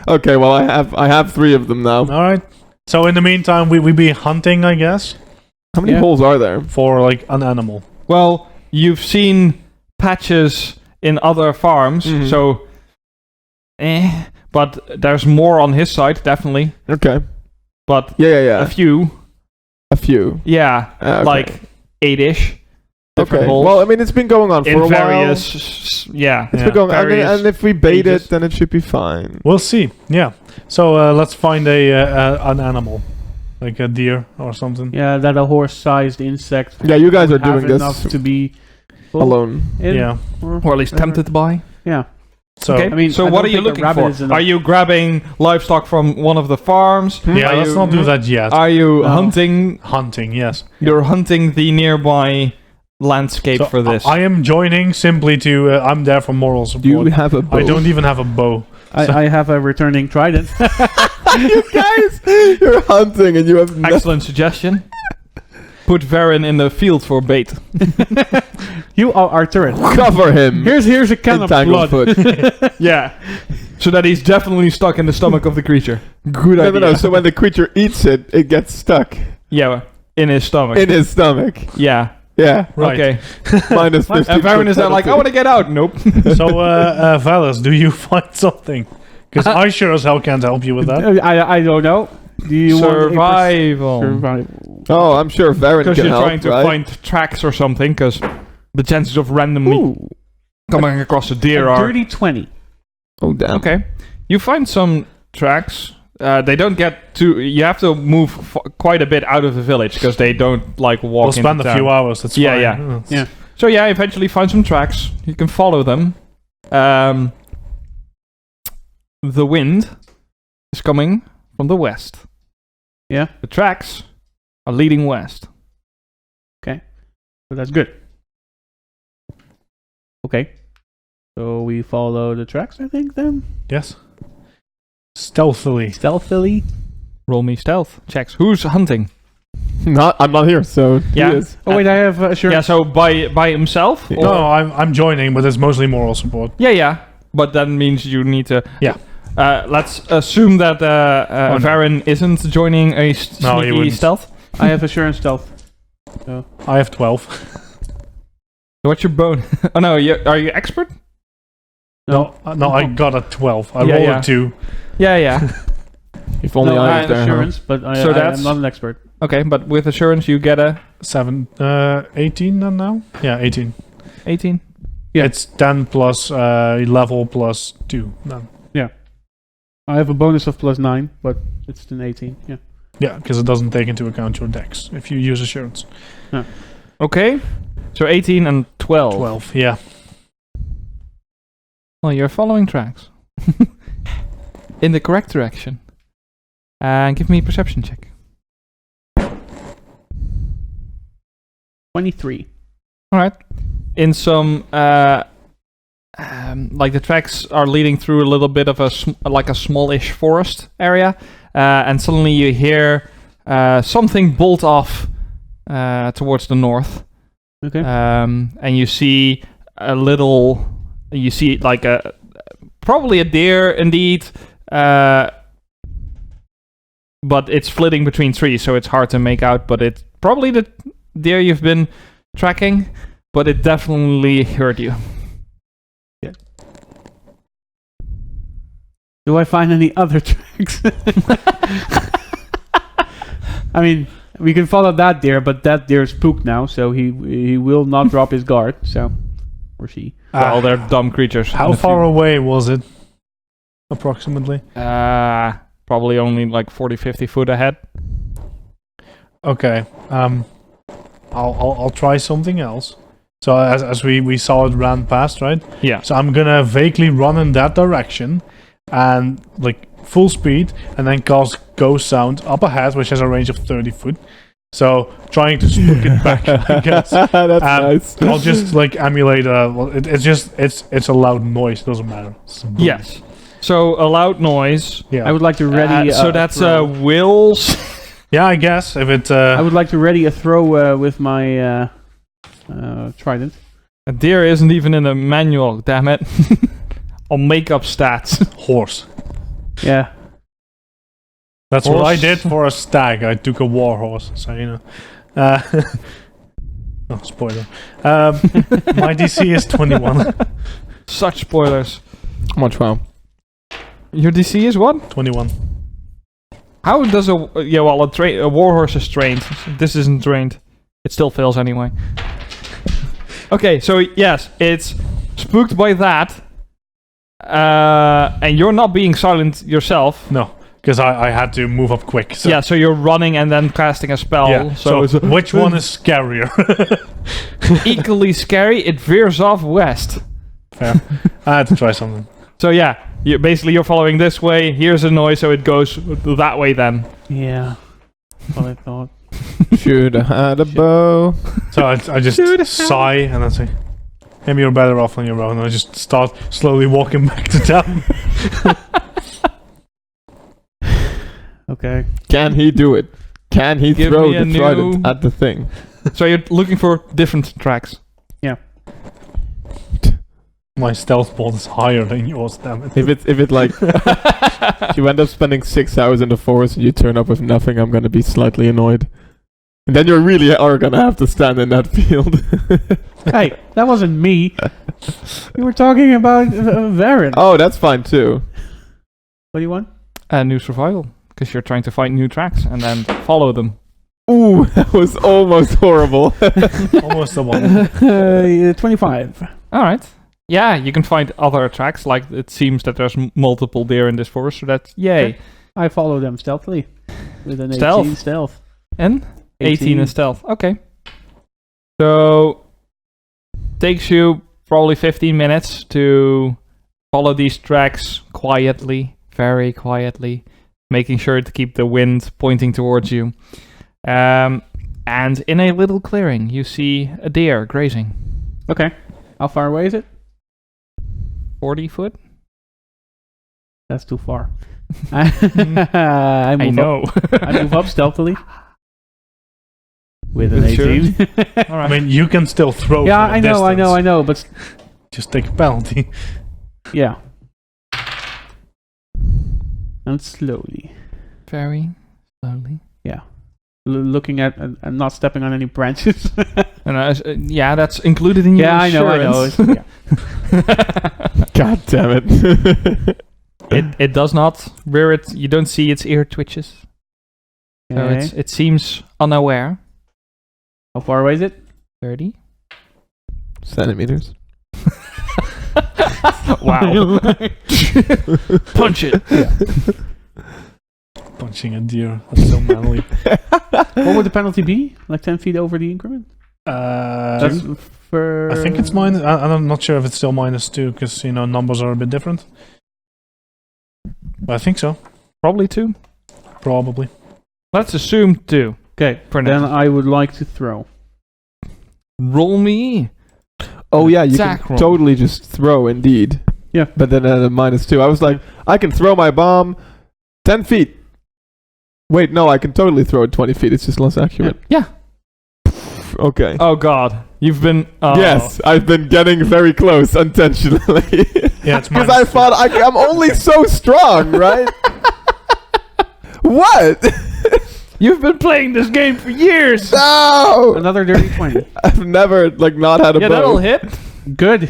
Okay, well I have 3 of them now. All right. So in the meantime, we be hunting, I guess, How many Yeah. holes are there? for like an animal. Well, you've seen patches in other farms, Mhm. so but there's more on his side, definitely. Okay. But Yeah. a few, A few. yeah, Okay. like 8-ish different Okay. holes. Well, I mean, it's been going on for in a various, yeah. while. It's Yeah. been going, various and if we bait stages. it, then it should be fine. We'll see. Yeah. So let's find an animal, like a deer or something. Yeah, that a horse-sized insect. Yeah, you guys are would have doing enough this to be full alone. in, Yeah. Or at least whatever. tempted by. Yeah. So Okay. I mean, so I what don't are you think a looking rabbit for? is enough. Are you grabbing livestock from one of the farms? yeah, Are let's you- not do that yet. Are you No. hunting? Hunting, yes. You're hunting the nearby landscape So for this. I am joining simply to. I'm there for moral Do you support. have a bow? I don't even have a bow. I have a returning trident. You guys, you're hunting and you have no. Excellent suggestion. Put Varen in the field for bait. You are our turret. Cover him. Here's a can of blood. Tanglefoot. Yeah. So that he's definitely stuck in the stomach of the creature. Good No, idea. no, no. So when the creature eats it, it gets stuck Yeah, in his stomach. in his stomach. Yeah. Yeah. Right. Okay. Minus 50. And Varen is there like, I want to get out. Nope. So, Valis, do you find something? Because I sure as hell can't help you with that. I don't know. Do you Survival. want survival? Oh, I'm sure Varen Because can you're help, trying to right? find tracks or something, because the chances of randomly Ooh, coming across a deer a are... dirty 20. Oh, damn. Okay. You find some tracks. They don't get too... You have to move quite a bit out of the village, because they don't, like, walk We'll spend into a few town. hours. That's Yeah, fine. yeah. Yeah. So yeah, eventually find some tracks. You can follow them. The wind is coming from the west. Yeah. The tracks are leading west. So that's good. Okay. So we follow the tracks, I think, then? Yes. Stealthily. Stealthily? Roll me stealth checks. Who's hunting? I'm not here, so Yeah. he is. Oh, wait, I have assurance. Yeah, so by himself? Yeah. Or- No, I'm joining, but it's mostly moral support. Yeah. But that means you need to... Yeah. Let's assume that no. Varen isn't joining a No, he sneaky wouldn't. stealth. I have assurance stealth. I have 12. What's your bone? Oh no, are you expert? No, I got a 12. I Yeah, rolled yeah. a 2. Yeah. If only No, I I was have there. assurance, but So I'm that's- not an expert. Okay, but with assurance you get a 18 then now? Yeah, 18. 18. Yeah. It's 10 plus level plus 2. Then. I have a bonus of +9, but it's an 18. Yeah. Yeah, because it doesn't take into account your dex if you use assurance. Okay, so 18 and 12. 12, yeah. Well, you're following tracks. In the correct direction. And give me a perception check. 23. Alright. In some, like the tracks are leading through a little bit of a smallish forest area, and suddenly you hear something bolt off towards the north, Okay. and you see like probably a deer indeed, but it's flitting between trees, so it's hard to make out. But it's probably the deer you've been tracking, but it definitely hurt you. Do I find any other tracks? I mean, we can follow that deer, but that deer is spooked now, so he will not drop his guard. So, or she. Well, they're dumb creatures. How far away was it? Approximately. Probably only like 40-50 foot ahead. Okay. I'll try something else. So as we saw it ran past, right? Yeah. So I'm gonna vaguely run in that direction, and like full speed, and then cast ghost sound up ahead, which has a range of 30 foot. So trying to spook it back, I guess. That's nice. I'll just like emulate. Well, it's a loud noise. Doesn't matter. Yes. So a loud noise. Yeah. I would like to ready. So that's throw. Will's. Yeah, I guess if it. I would like to ready a throw with my trident. A deer isn't even in the manual. Damn it. I'll make up stats. Horse. Yeah. That's what I Horse. did for a stag. I took a war horse, so you know. Oh, spoiler. My DC is 21. Such spoilers. How much? Wow. Your DC is what? 21. How does a warhorse is trained? This isn't trained. It still fails anyway. Okay, so yes, it's spooked by that, and you're not being silent yourself. No, because I had to move up quick. So. Yeah, so you're running and then casting a spell. Yeah. So it's which one is scarier? equally scary. It veers off west. Fair. I had to try something. So yeah, you're following this way. Here's a noise, so it goes that way then. Yeah. That's what I thought. Should have had a bow. So I just sigh and I say, maybe you're better off on your own. And I just start slowly walking back to town. Okay. Can he do it? Can he Give throw me a the trident new- at the thing? So you're looking for different tracks. My stealth ball is higher than yours, damn it. If it like if you end up spending 6 hours in the forest and you turn up with nothing, I'm gonna be slightly annoyed. And then you really are gonna have to stand in that field. Hey, that wasn't me. You were talking about Varen. Oh, that's fine too. What do you want? New survival, because you're trying to find new tracks and then follow them. Ooh, that was almost horrible. Almost the one. 25. All right. Yeah, you can find other tracks. Like it seems that there's multiple deer in this forest, so that's yay. Okay. I follow them stealthily with an Stealth. 18 stealth. And 18 in stealth. Okay. So takes you probably 15 minutes to follow these tracks quietly, very quietly, making sure to keep the wind pointing towards you. And in a little clearing, you see a deer grazing. Okay. How far away is it? 40 foot? That's too far. I I know. I move up stealthily. With an Sure. 18. All right. I mean, you can still throw. Yeah, from a I know, but Just take a penalty. yeah. And slowly. Very slowly. Looking at and not stepping on any branches. And yeah, that's included in your Yeah, I know. insurance. Yeah. God damn it. It does not rear it. You don't see its ear twitches. So Okay. it seems unaware. How far away is it? 30. Centimeters. Wow. Punch it. Punching a deer. That's so manly. What would the penalty be? Like 10 feet over the increment? That's for... I think it's minus. I'm not sure if it's still -2 because numbers are a bit different. But I think so. Probably 2. Probably. Let's assume 2. Okay, For then now. I would like to throw. Roll me. Oh yeah, you Attack can roll. totally just throw indeed. Yeah. But then at a -2. I was like, I can throw my bomb 10 feet. Wait, no, I can totally throw it 20 feet. It's just less accurate. Yeah. Okay. Oh god. You've been... Yes, I've been getting very close intentionally. Yeah, it's Because I -2. thought I'm only so strong, right? What? You've been playing this game for years. No! Another dirty 20. I've never not had a Yeah, bow. that'll hit. Good.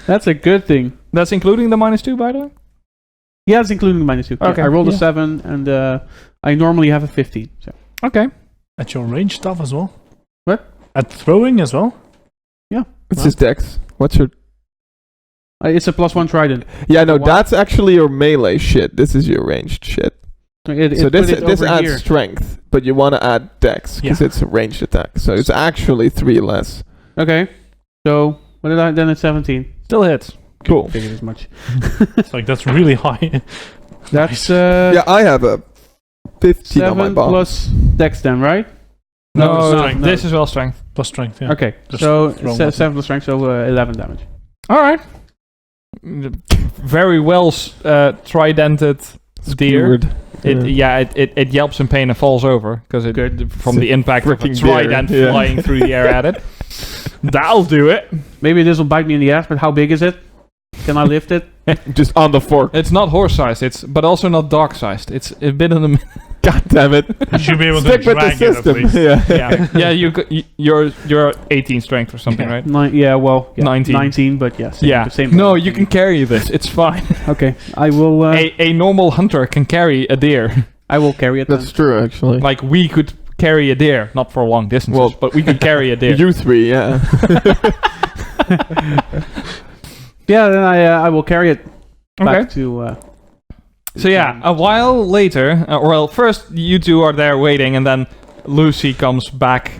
That's a good thing. That's including the -2, by the way. Yeah, it's including the -2. Okay, I rolled a yeah. 7, and I normally have a 15. So Okay. At your range stuff as well. What? At throwing as well. It's just dex. What's your... it's a +1 trident. Yeah, no, What? that's actually your melee shit. This is your ranged shit. So This adds strength, but you want to add dex because it's a ranged attack. So it's actually 3 less. Okay. So what did I then? It's 17. Still hits. Cool. Figured as much. It's like that's really high. That's Yeah, I have a 15 on my 7 bomb. plus dex then, right? No, strength. this is well strength. Plus strength, yeah. Okay. Just So throw it's, them. 7 plus strength, so 11 damage. All right. Very well tridented deer. Skewered. It yelps in pain and falls over because from the impact of a freaking deer, trident yeah. flying through the air at it. That'll do it. Maybe this will bite me in the ass, but how big is it? Can I lift it? Just on the fork. It's not horse-sized, but also not dog-sized. It's a bit in the God damn it. You should be able to Stick with the drag it at system. least. Yeah. you're 18 strength or something, Yeah. right? Yeah, well, 19. 19, but yes. Yeah. No, you can carry this. It's fine. Okay, I will. A normal hunter can carry a deer. I will carry it. That's true, actually. Like we could carry a deer, not for long distances, Well, but we could carry a deer. You 3, yeah. Yeah, then I will carry it back to. So yeah, a while later, well, first you two are there waiting, and then Lucy comes back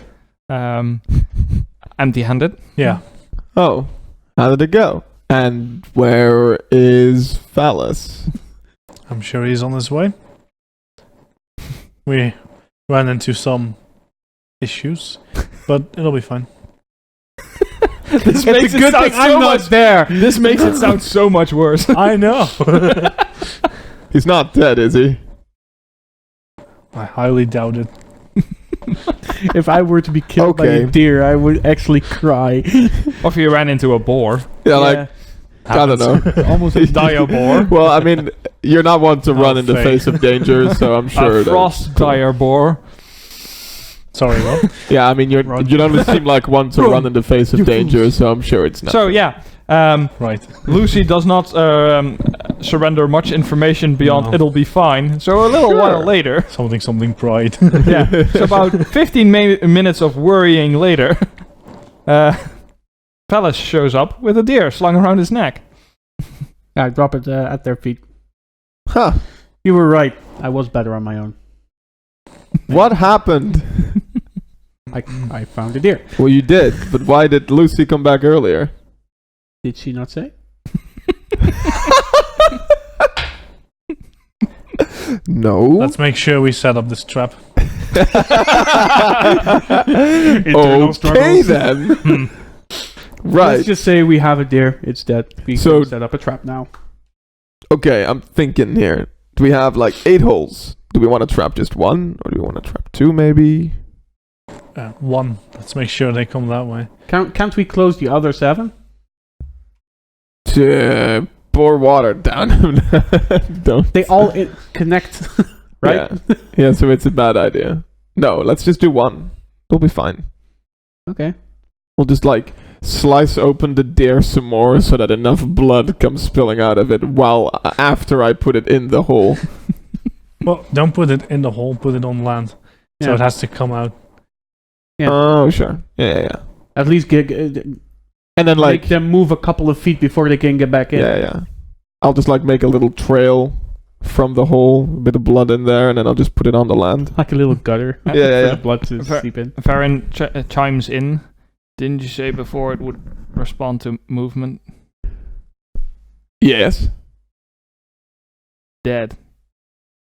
empty-handed. Yeah. Oh, how did it go? And where is Phallus? I'm sure he's on his way. We ran into some issues, but it'll be fine. This It's a good thing I'm not there. This makes it sound so much worse. I know. He's not dead, is he? I highly doubt it. If I were to be killed by Okay. a deer, I would actually cry. Or if you ran into a boar. Yeah, like, I don't know. Almost a Dire boar. Well, I mean, you're not one to run in the fake. face of danger, so I'm sure A frost dire boar. Sorry, Rob. Yeah, I mean, you don't seem like one to run in the face of danger, so I'm sure it's not. So yeah, Right. Lucy does not surrender much information beyond No. it'll be fine. So a little Sure. while later, Something pride. yeah, so about 15 minutes of worrying later, Phallus shows up with a deer slung around his neck. Yeah, I drop it at their feet. Huh. You were right. I was better on my own. What happened? I found a deer. Well, you did, but why did Lucy come back earlier? Did she not say? No. Let's make sure we set up this trap. Internal Okay struggles. then. Right. Let's just say we have a deer. It's dead. We So- can set up a trap now. Okay, I'm thinking here. Do we have like 8 holes? Do we want to trap just 1? Or do we want to trap 2 maybe? 1. Let's make sure they come that way. Can't we close the other 7? To pour water down. Don't. They all connect, right? Yeah. Yeah, so it's a bad idea. No, let's just do 1. We'll be fine. Okay. We'll just like slice open the deer some more so that enough blood comes spilling out of it while after I put it in the hole. Well, don't put it in the hole, put it on land. So Yeah. it has to come out. Yeah. Oh, sure. Yeah. At least And then like make them move a couple of feet before they can get back in. yeah. I'll just like make a little trail from the hole, a bit of blood in there, and then I'll just put it on the land. Like a little gutter Yeah, for yeah. the blood to Ver- seep in. Varen chimes in. Didn't you say before it would respond to movement? Yes. Dead.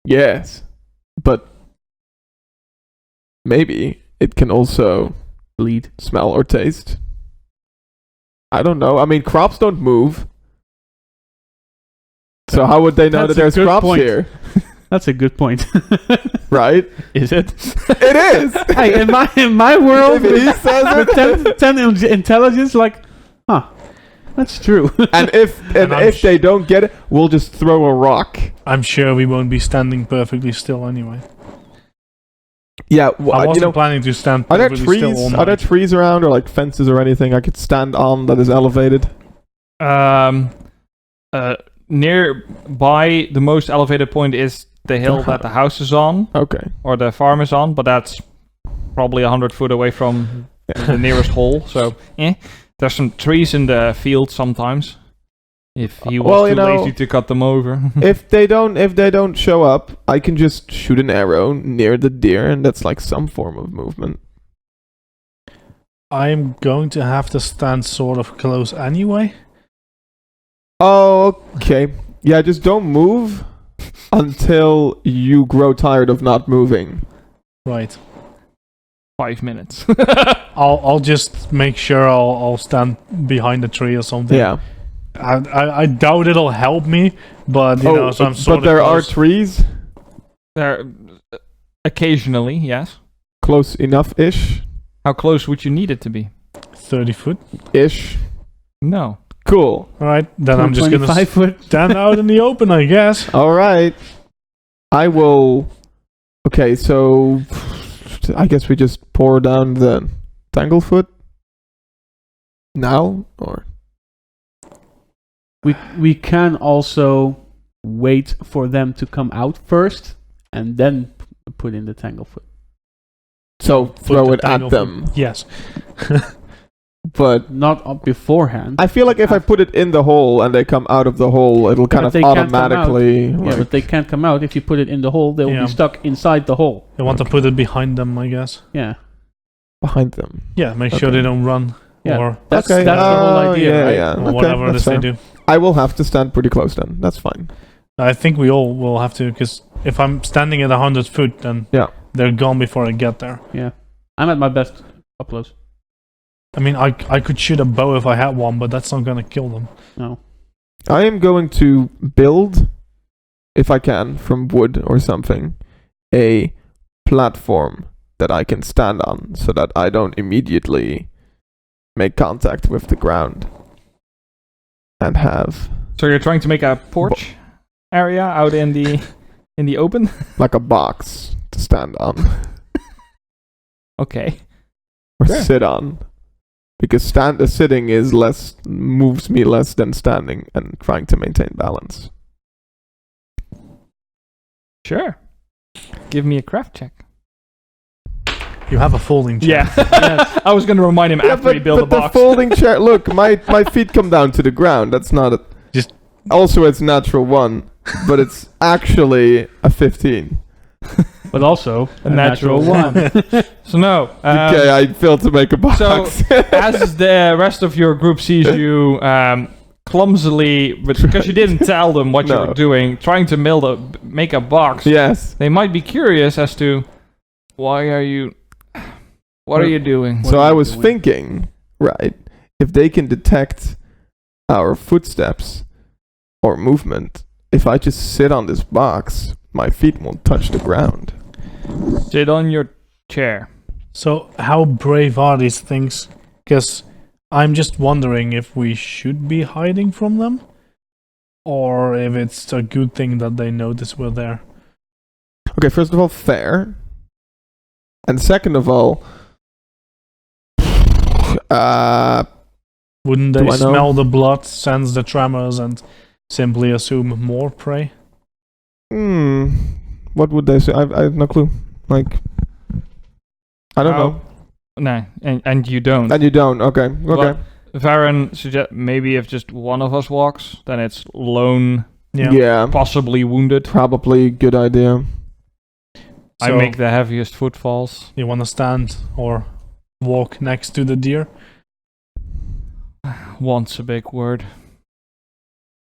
Yes. But maybe it can also Bleed. smell or taste. I don't know. I mean, crops don't move. So how would they know That's that a there's good crops point. here? That's a good point. Right? Is it? It is! Hey, in my world, If he says with it. 10 intelligence, like, huh, that's true. And if And I'm they don't get it, we'll just throw a rock. I'm sure we won't be standing perfectly still anyway. Yeah, I wasn't planning to stand. are there probably still all trees? Are there night. trees around, or like fences or anything I could stand on that is elevated? Nearby, the most elevated point is the hill that the house is on, Okay. or the farm is on, but that's probably 100 foot away from the nearest hole. So, there's some trees in the field sometimes. If he was too lazy to cut them over. if they don't show up, I can just shoot an arrow near the deer, and that's like some form of movement. I'm going to have to stand sort of close anyway. Oh, okay. Yeah, just don't move until you grow tired of not moving. Right. 5 minutes. I'll just make sure I'll stand behind a tree or something. Yeah. I doubt it'll help me, but so I'm sort but there of are close. trees There, occasionally, yes. close enough-ish. How close would you need it to be? 30 foot. Ish. No. Cool. All right, then I'm just gonna 25 foot. stand out in the open, I guess. All right. I will. Okay, so I guess we just pour down the tanglefoot now, or We can also wait for them to come out first and then put in the tanglefoot. so throw the it at tanglefoot. them. Yes. But Not up beforehand. I feel like if I put it in the hole and they come out of the hole, it'll kind but of they can't come out. automatically. Yeah, like- but they can't come out. If you put it in the hole, they will Yeah. be stuck inside the hole. I want to put it behind them, I guess. Yeah. behind them. Yeah, make sure Okay. they don't run Yeah. or That's Okay. the whole Oh, idea, yeah, right? yeah. or Okay, whatever it that's is they fair. do. I will have to stand pretty close then. That's fine. I think we all will have to, because if I'm standing at 100 foot, then Yeah. they're gone before I get there. Yeah. I'm at my best up close. I mean, I could shoot a bow if I had one, but that's not gonna kill them. No. I am going to build, if I can, from wood or something, a platform that I can stand on so that I don't immediately make contact with the ground and have So you're trying to make a porch area out in the open? like a box to stand on Okay. or Fair. sit on. Because sitting is moves me less than standing and trying to maintain balance. Sure. Give me a craft check. You have a folding chair. Yeah. I was going to remind him after he built the box. The folding chair. Look, my feet come down to the ground. That's not a. Just- Also, it's natural 1, but it's actually a 15. But also A natural one. So no. Okay, I failed to make a box. So, as the rest of your group sees you clumsily, because you didn't tell them what you No. were doing, trying to make a box, yes. they might be curious as to what are you doing? So are I you was doing? thinking, right, if they can detect our footsteps or movement, if I just sit on this box, my feet won't touch the ground. Sit on your chair. So how brave are these things? Because I'm just wondering if we should be hiding from them, or if it's a good thing that they notice we're there. Okay, first of all, fair. And second of all, Wouldn't Do they I know? smell the blood, sense the tremors, and simply assume more prey? what would they say? I have no clue. Like, I don't know. No, and you don't. And you don't. Okay. Okay. But Varen suggest maybe if just one of us walks, then it's lone, Yeah. possibly wounded. Probably good idea. I So make the heaviest footfalls. you want to stand or walk next to the deer? Once a big word,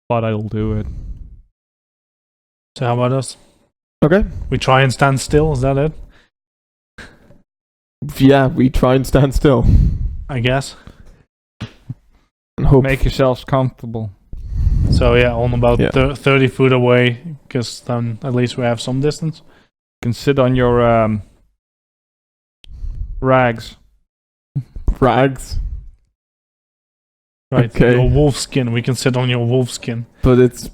but I'll do it. So how about us? Okay. We try and stand still. Is that it? Yeah, we try and stand still I guess. and hope. Make yourselves comfortable. So yeah, on about Yeah. 30 foot away, because then at least we have some distance. You can sit on your rags. Rags, Right. Okay. Your wolf skin. We can sit on your wolf skin. but it's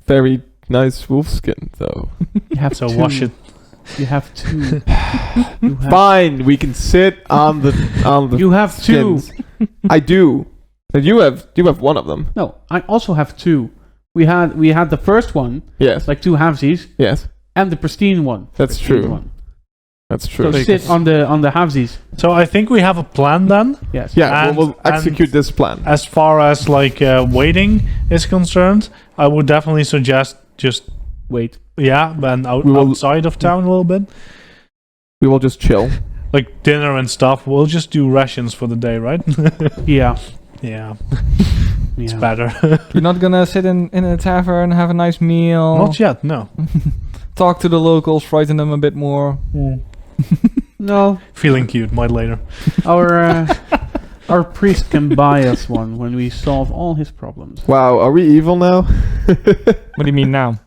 very nice wolf skin, though. You have So to wash it. You have two. You have, Fine, we can sit on the. you have two. skins. I do. And you have one of them. No, I also have two. We had the first one, Yes. like two halvesies, Yes. and the pristine one. That's Pristine true. One. That's So true. sit on the halvesies. So I think we have a plan then. Yes. Yeah, And- we'll execute and- this plan. As far as like waiting is concerned, I would definitely suggest just Wait. and We will- outside of town a little bit, We will just chill. like dinner and stuff. We'll just do rations for the day, right? Yeah. Yeah, Yeah. it's better. You're not gonna sit in a tavern, have a nice meal, Not yet, no. talk to the locals, frighten them a bit more. No, Feeling cute, might later. our priest can buy us one when we solve all his problems. Wow, are we evil now? What do you mean now?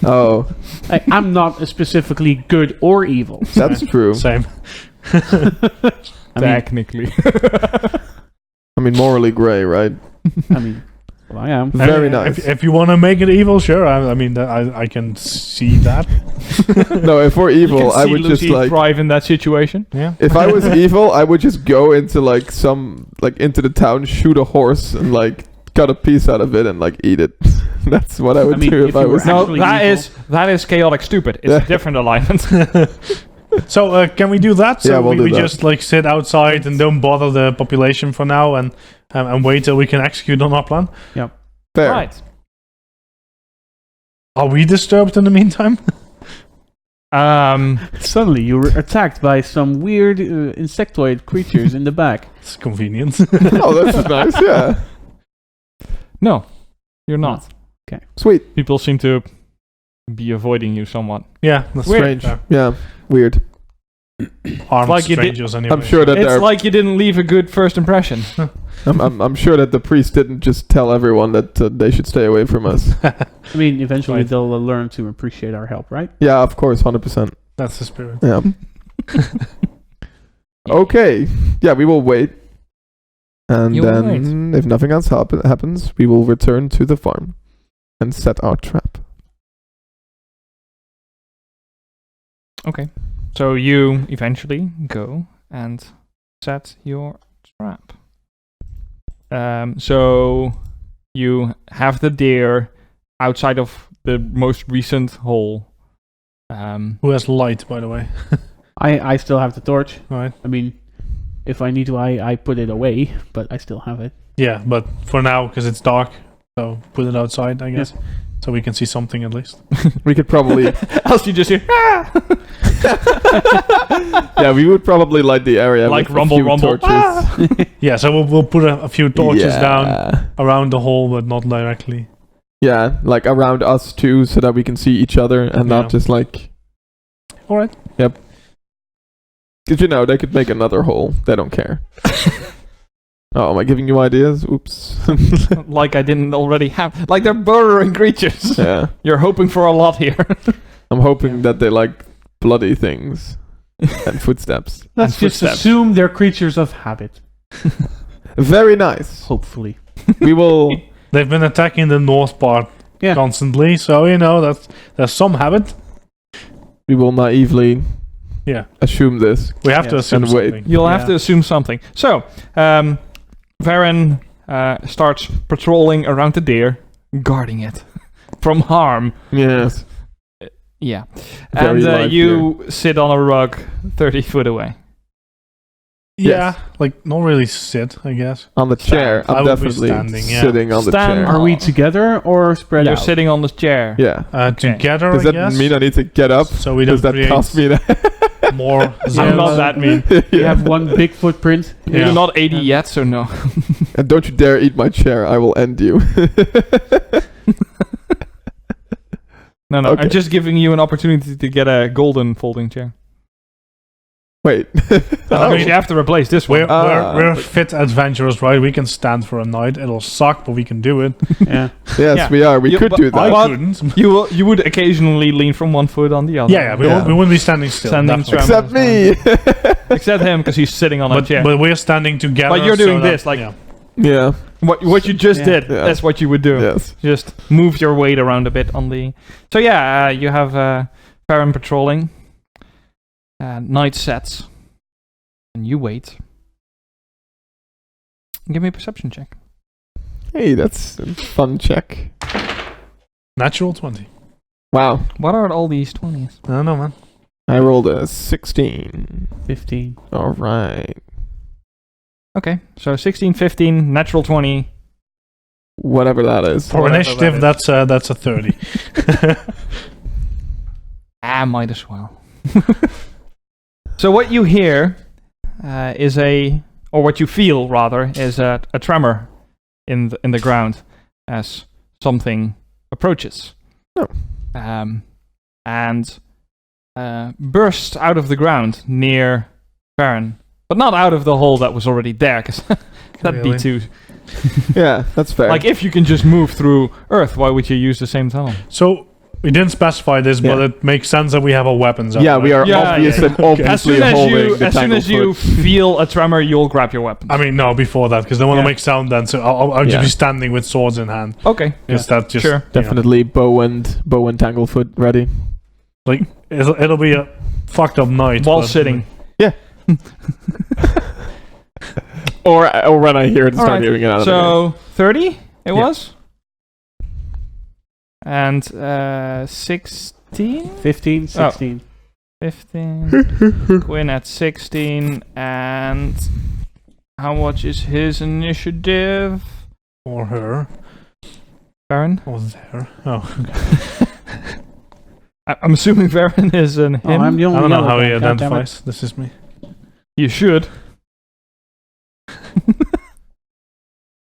Oh, I'm not specifically good or evil. that's true. Same. I mean, Technically. I mean, morally gray, right? well, I am. Very And nice. If you want to make it evil, sure. I mean, I can see that. No, if we're You evil, can I see would just Lucy like. thrive in that situation. Yeah. If I was evil, I would just go into into the town, shoot a horse, and like cut a piece out of it and like eat it. That's what I would I mean, do if if I you were was. No, Actually that is chaotic stupid. It's Yeah. a different alignment. So can we do that? So Yeah, we'll do we that. just like sit outside and don't bother the population for now, and wait till we can execute on our plan. Fair. Right. Are we disturbed in the meantime? Suddenly, you were attacked by some weird insectoid creatures in the back. It's convenient. Oh, that's nice. Yeah. No, you're not. Sweet. People seem to be avoiding you somewhat. Yeah, that's Strange. fair. Yeah. Weird. Armed Like you did- strangers anyway. I'm sure that It's they're. like you didn't leave a good first impression. I'm sure that the priest didn't just tell everyone that they should stay away from us. I mean, eventually Right. they'll learn to appreciate our help, right? Yeah, of course, 100%. That's the spirit. Yeah. Okay. Yeah, we will wait. And You will then, if nothing else happens, we will return to the farm and set our trap. Okay. So you eventually go and set your trap. So you have the deer outside of the most recent hole. Who has light, by the way? I still have the torch. Right. I mean, if I need to, I put it away, but I still have it. Yeah, but for now, because it's dark, so put it outside, I guess, so we can see something at least. We could probably. Else you just hear Yeah, we would probably light the area Like with rumble, a few rumble. torches. Yeah, so we'll put a few torches down Yeah. around the hole, but not directly. Yeah, like around us too, so that we can see each other and Yeah. not just like. All right. Because they could make another hole. They don't care. Oh, am I giving you ideas? Oops. like I didn't already have. Like they're burrowing creatures. Yeah. You're hoping for a lot here. I'm hoping that they like bloody things and footsteps. Let's just footsteps. assume they're creatures of habit. Very nice. Hopefully. We will. They've been attacking the north part Yeah. constantly, so there's some habit. We will naively. Yeah. Assume this. We have to Yes. assume And wait. something. You'll have Yeah. to assume something. So, Varen starts patrolling around the deer, guarding it from harm. Yes. Yeah. Very And live you sit on a rug 30 foot away. Yeah, like not really sit, I guess. On the chair. I I'm would be definitely standing, yeah. sitting on the Stand. chair. Are we together or spread You're out? sitting on the chair. Yeah. Okay. Together, Does I that guess. mean I need to get up? So we don't Does that create cost me that? more I'm zones. not that mean. We Yeah. have one big footprint. You're Yeah. not 80 yet, so no. And don't you dare eat my chair. I will end you. No. Okay. I'm just giving you an opportunity to get a golden folding chair. Wait. I Because mean, you have to replace this one. We're fit adventurers, right? We can stand for a night. It'll suck, but we can do it. Yeah. Yes, Yeah. we are. We Yeah, could but do that. I What? couldn't. You would occasionally lean from one foot on the other. Yeah, we Yeah. wouldn't be standing still. Standing definitely. straight. Except me. Except him, because he's sitting on a But, chair. but we're standing together. But you're doing so that- this, like- yeah. Yeah. What you just Yeah. did, Yeah. that's what you would do. Yes. Just move your weight around a bit on the... So yeah, you have Baron patrolling. Night sets. And you wait. Give me a perception check. Hey, that's a fun check. Natural 20. Wow. What are all these 20s? I don't know, man. I rolled a 16. 15. All right. Okay, so 16, 15, natural 20. Whatever that is. For Whatever initiative, that that's a 30. Might as well. So what you hear is or what you feel rather, is a tremor in the ground as something approaches. Oh. And bursts out of the ground near Baron. But not out of the hole that was already there, because that'd Really? be too... Yeah, that's fair. Like, if you can just move through Earth, why would you use the same tunnel? So, we didn't specify this, but Yeah. it makes sense that we have our weapons out. yeah, we are Yeah, obviously, yeah. obviously As soon as holding you, the as soon as you tanglefoot. feel a tremor, you'll grab your weapon. I mean, no, before that, because they want to Yeah. make sound then, so I'll just Yeah. be standing with swords in hand. Okay. Because that just... Sure. you know, Definitely bow and Tanglefoot ready. it'll be a fucked up night. While but- sitting. Or when I hear it, start Alright, hearing it out of So 30 it Yeah. was, and 16, 15, 16. 15. Quinn at 16, and how much is his initiative? Or her. Baron. Or there. Oh, okay. I'm assuming Baron is an him. Oh, I'm the only I don't know yellow how he guy, God damn it. identifies. This is me. You should.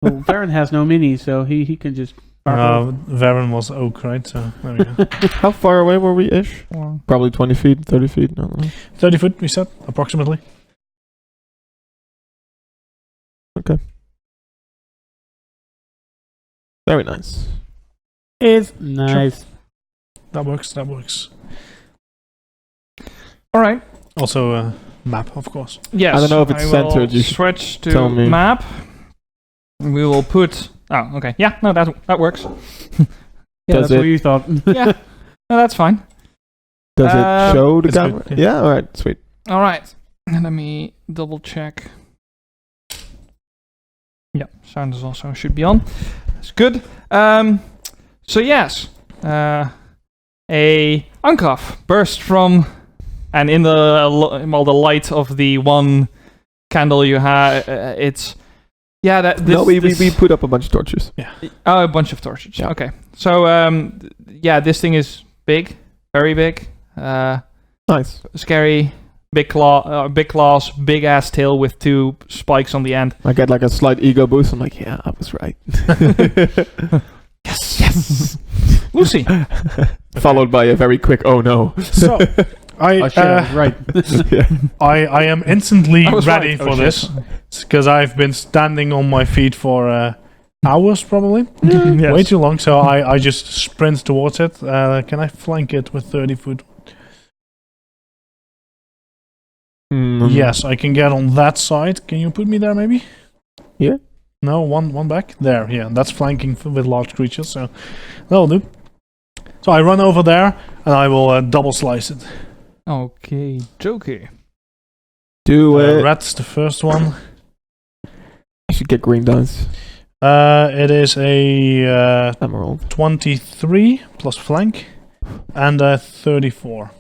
Well, Baron has no mini, so he can just... bark off. Varen was oak, right? So, there we go. How far away were we ish? Or- Probably 20 feet, 30 feet. I don't know. 30 foot, we said, approximately. Very nice. It's nice. That works. All right. Also, map, of course. Yes. I don't know if it's I centered, will you should switch to tell me. map. We will put. Oh, okay. Yeah. No, that works. Yeah, Does that's what it- you thought. Yeah. No, that's fine. Does it show the it's camera? good, yeah. Yeah, alright, sweet. All right. Let me double check. Yeah, sound is also should be on. That's good. So yes, a Ankaf burst from, and in the light of the one candle you have, it's that. This, No, we this- put up a bunch of torches. Oh, a bunch of torches. Yeah. Okay. So this thing is big, very big. Nice. Scary, big claws, big ass tail with two spikes on the end. I get like a slight ego boost. I'm like, yeah, I was right. Yes. Lucy. Followed by a very quick, oh no. So, Oh shit, I was right. Yeah. I am instantly I was ready right. for Oh, this, shit. because I've been standing on my feet for hours, probably. Yes. Way too long, so I just sprint towards it. Can I flank it with 30 foot? Yes, I can get on that side. Can you put me there, maybe? Here? No, one back. There, yeah. That's flanking with large creatures, so that'll do. So I run over there, and I will double slice it. Okay, jokey. Do it. Red's the first one. I should get green dice. It is a Emerald. 23 plus flank, and a 34.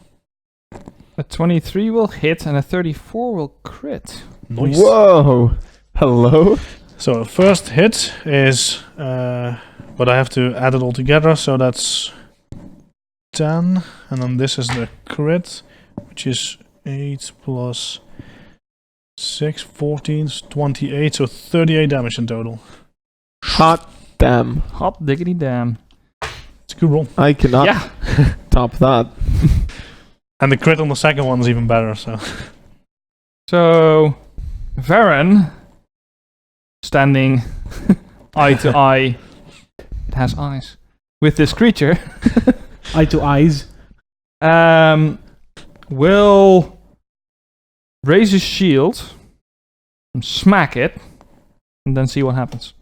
A 23 will hit and a 34 will crit. Nice. Whoa. Hello? So first hit is, but I have to add it all together, so that's 10, and then this is the crit, which is 8 plus 6, 14, 28, so 38 damage in total. Hot damn. Hot diggity damn. It's a good roll. I cannot Yeah. top that. And the crit on the second one is even better, so. So, Varen, standing eye to eye, it has eyes, with this creature, Eye to eyes. will raise his shield, and smack it, and then see what happens.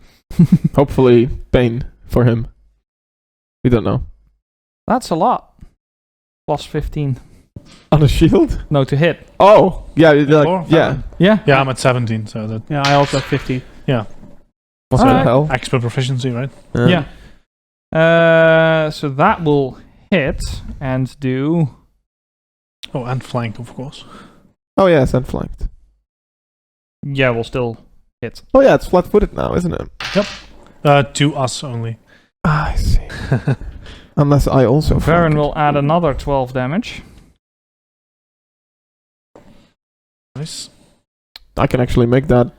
Hopefully, Bane for him. We don't know. That's a lot. Plus 15. On a shield? No, to hit. Oh, yeah, Four? yeah. Yeah. Yeah, I'm at 17, so that Yeah, I also have 15. What's Alright. that hell? expert proficiency, right? Yeah. So that will hit and do. Oh, and flank, of course. Oh yes, and flanked. Yeah, will still hit. Oh yeah, it's flat-footed now, isn't it? To us only. Ah, I see. Unless I also Varen flank. will add another 12 damage. Nice. I can actually make that.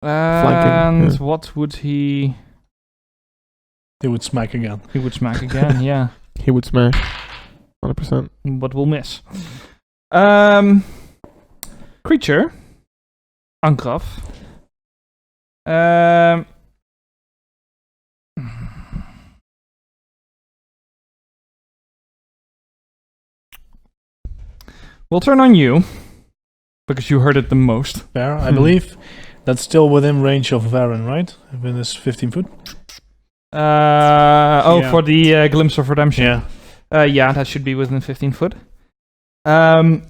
And yeah. what would he? They would smack again. He would smack again. Yeah, He would smash. 100%. but will miss. Creature. Angraf. We'll turn on you because you heard it the most. Fair. I believe that's still within range of Varen, right? Within this 15 foot? Yeah. For the Glimpse of Redemption. Yeah. Yeah, that should be within 15 foot. And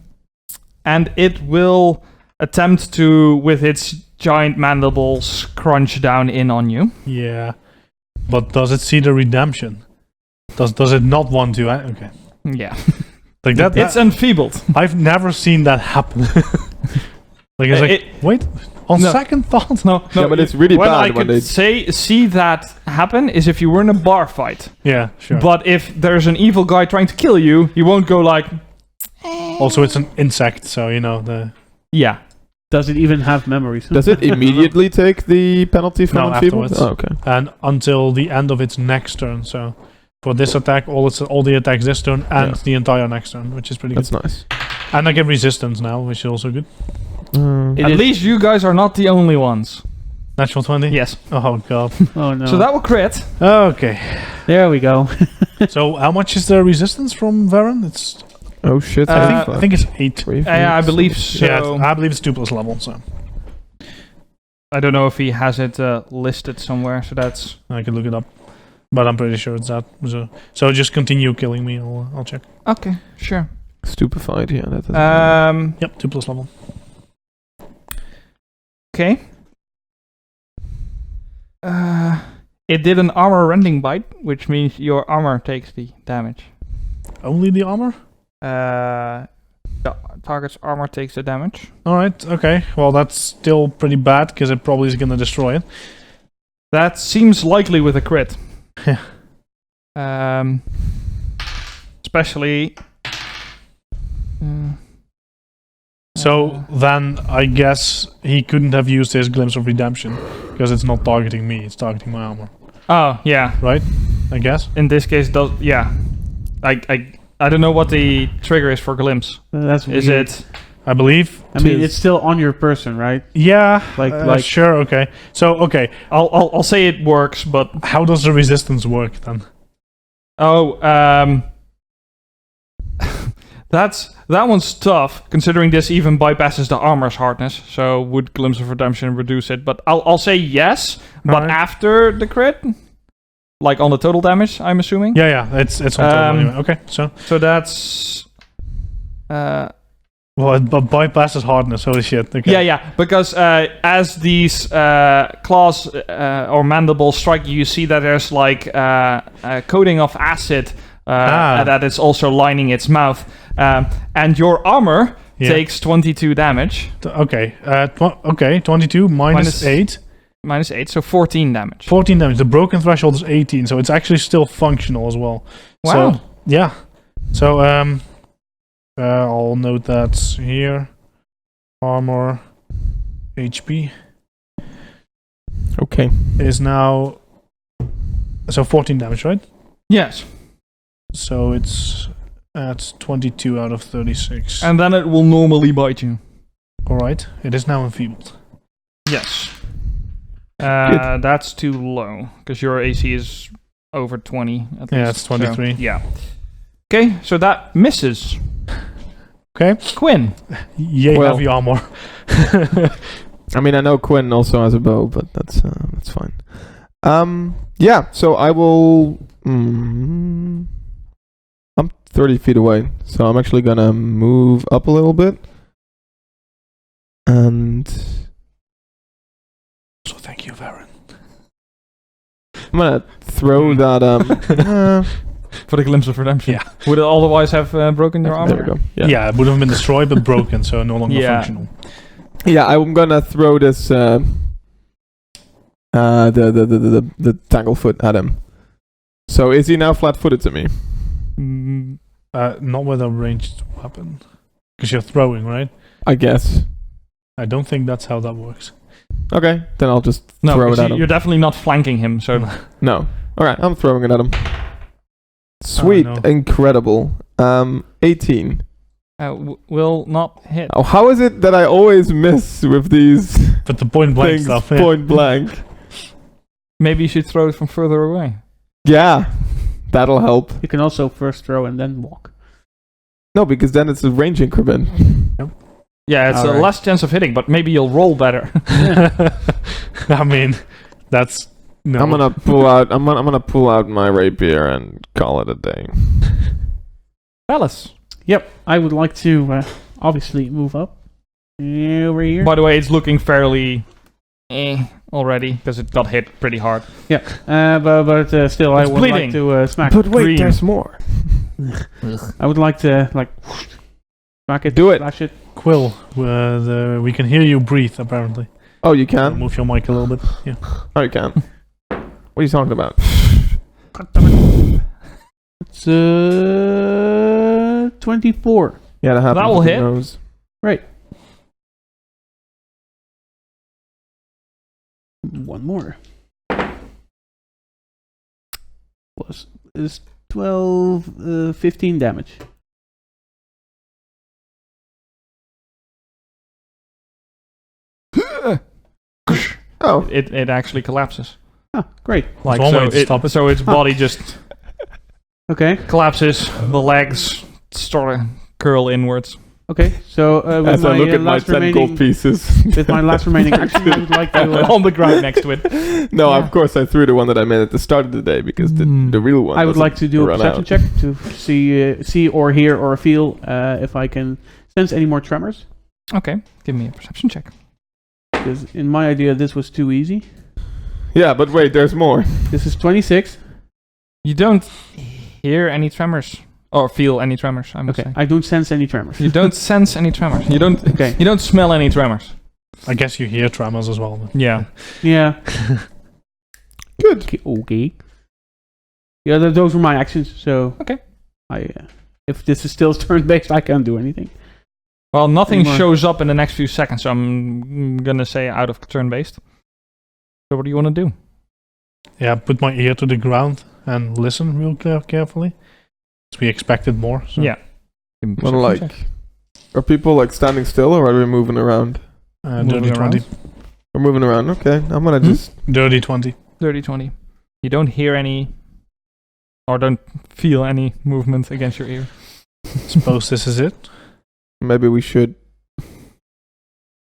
it will attempt to, with its giant mandibles, crunch down in on you. Yeah. But does it see the redemption? Does it not want to? Okay. Yeah. Like that. It's enfeebled. I've never seen that happen. Like it's like, wait. On No. second thought. No, Yeah, but it's really when bad I when could they... see that happen is if you were in a bar fight. Yeah, sure. But if there's an evil guy trying to kill you, you won't go like, Also, it's an insect, so you know the. yeah. Does it even have memories? Does it immediately take the penalty from No, enfeeblement? afterwards. Oh, okay. And until the end of its next turn. So for this attack, all the attacks this turn and Yeah. the entire next turn, which is pretty That's good. nice. And I get resistance now, which is also good. It At is- least you guys are not the only ones. Natural 20. Yes. Oh god. Oh no. So that will crit. Okay. There we go. So how much is the resistance from Varen? It's Oh shit. I think it's 8. 3, Yeah, I believe so. Yeah, I believe it's 2+ level. So I don't know if he has it listed somewhere, so that's... I can look it up, but I'm pretty sure it's that. So just continue killing me. I'll check. Okay, sure. Stupefied, yeah. That doesn't Yep, 2+ level. Okay. It did an armor rending bite, which means your armor takes the damage. Only the armor? The target's armor takes the damage. All right. Okay. Well, that's still pretty bad because it probably is gonna destroy it. That seems likely with a crit. Yeah. Especially... So then I guess he couldn't have used his Glimpse of Redemption because it's not targeting me; it's targeting my armor, Oh, yeah. right? I guess. In this case, yeah. I don't know what the trigger is for Glimpse. That's Is weird. it... I believe. I mean, it's still on your person, right? Yeah. Like- sure. Okay. So okay, I'll say it works, but... how does the resistance work then? Oh, that one's tough, considering this even bypasses the armor's hardness. So would Glimpse of Redemption reduce it? But I'll say yes, but Alright. after the crit, like on the total damage, I'm assuming. Yeah. It's on top anyway. Okay. So that's Well, it bypasses hardness. Holy shit. Okay. yeah, because as these claws or mandibles strike you, you see that there's like a coating of acid that is also lining its mouth. And your armor takes 22 damage. Okay. 22 minus 8. Minus 8, so 14 damage. 14 damage. The broken threshold is 18, so it's actually still functional as well. Wow. So, yeah. So, I'll note that here. Armor HP Okay. is now... So 14 damage, right? Yes. So it's at 22 out of 36. And then it will normally bite you. Alright. It is now enfeebled. Yes. That's too low, because your AC is over 20 at least. Yeah, it's 23. So, yeah. Okay, so that misses. Okay. Quinn. Yay, Well- heavy armor. I mean, I know Quinn also has a bow, but that's fine. Yeah, so I will... I'm 30 feet away. So I'm actually gonna move up a little bit. And So thank you, Varen. I'm gonna throw that For the glimpse of redemption. Yeah. Would it otherwise have broken your armor? there we go. Yeah. It would have been destroyed but broken, so no longer Yeah. functional. Yeah, I'm gonna throw this the tanglefoot at him. So is he now flat-footed to me? Mm, Not with a ranged weapon. Because you're throwing, right? I guess. I don't think that's how that works. Okay, then I'll just no, throw it 'cause at him. you're definitely not flanking him, so... No. Alright, I'm throwing it at him. Sweet, no. incredible. 18. will not hit. Oh, how is it that I always miss with these But the point blank things stuff, yeah. point blank? Maybe you should throw it from further away. Yeah, that'll help. You can also first throw and then walk. No, because then it's a range increment. Yeah, it's a Alright. less chance of hitting, but maybe you'll roll better. I mean, that's... No. I'm gonna pull out. I'm gonna pull out my rapier and call it a day. Alice. Yep, I would like to obviously move up. Over here. By the way, it's looking fairly already, because it got hit pretty hard. But still, I It's would bleeding. like to smack But wait, green. there's more. I would like to, smack it. Do it. Slash it. Quill, we can hear you breathe, apparently. Oh, you So can. move your mic a little bit. Yeah. Oh, you can. What are you talking about? It's 24. Yeah, that happens. That will with the hit. nose. One more. Plus is 12, 15 damage. Oh, It actually collapses. Ah, great. Like, one way to stop it. So its body just Okay. collapses, the legs sort of curl inwards. Okay. So with as I my look at my last 10 remaining, gold pieces. with my last remaining action, I would like to. On the ground next to it. No, Yeah. of course I threw the one that I made at the start of the day because the real one. I would doesn't like to do a run perception out. check to see or hear or feel if I can sense any more tremors. Okay, give me a perception check. Because in my idea, this was too easy. Yeah, but wait, there's more. This is 26. You don't hear any tremors or feel any tremors. I must Okay. say. I don't sense any tremors. You don't sense any tremors. You don't. Okay. You don't smell any tremors. I guess you hear tremors as well. But Yeah. Yeah. Good. Okay. Yeah, those were my actions. So Okay. If this is still turn-based, I can't do anything. Well, nothing Anymore. shows up in the next few seconds, so I'm gonna say out of turn-based. So what do you want to do? yeah, put my ear to the ground and listen real carefully. 'Cause we expected more. So. Yeah. Give me a Well, perception like, check. are people like standing still or are we moving around? Dirty Moving 20. around. We're moving around. Okay, I'm gonna just. Dirty 20. 30-20. You don't hear any, or don't feel any movement against your ear. Suppose this is it. Maybe we should.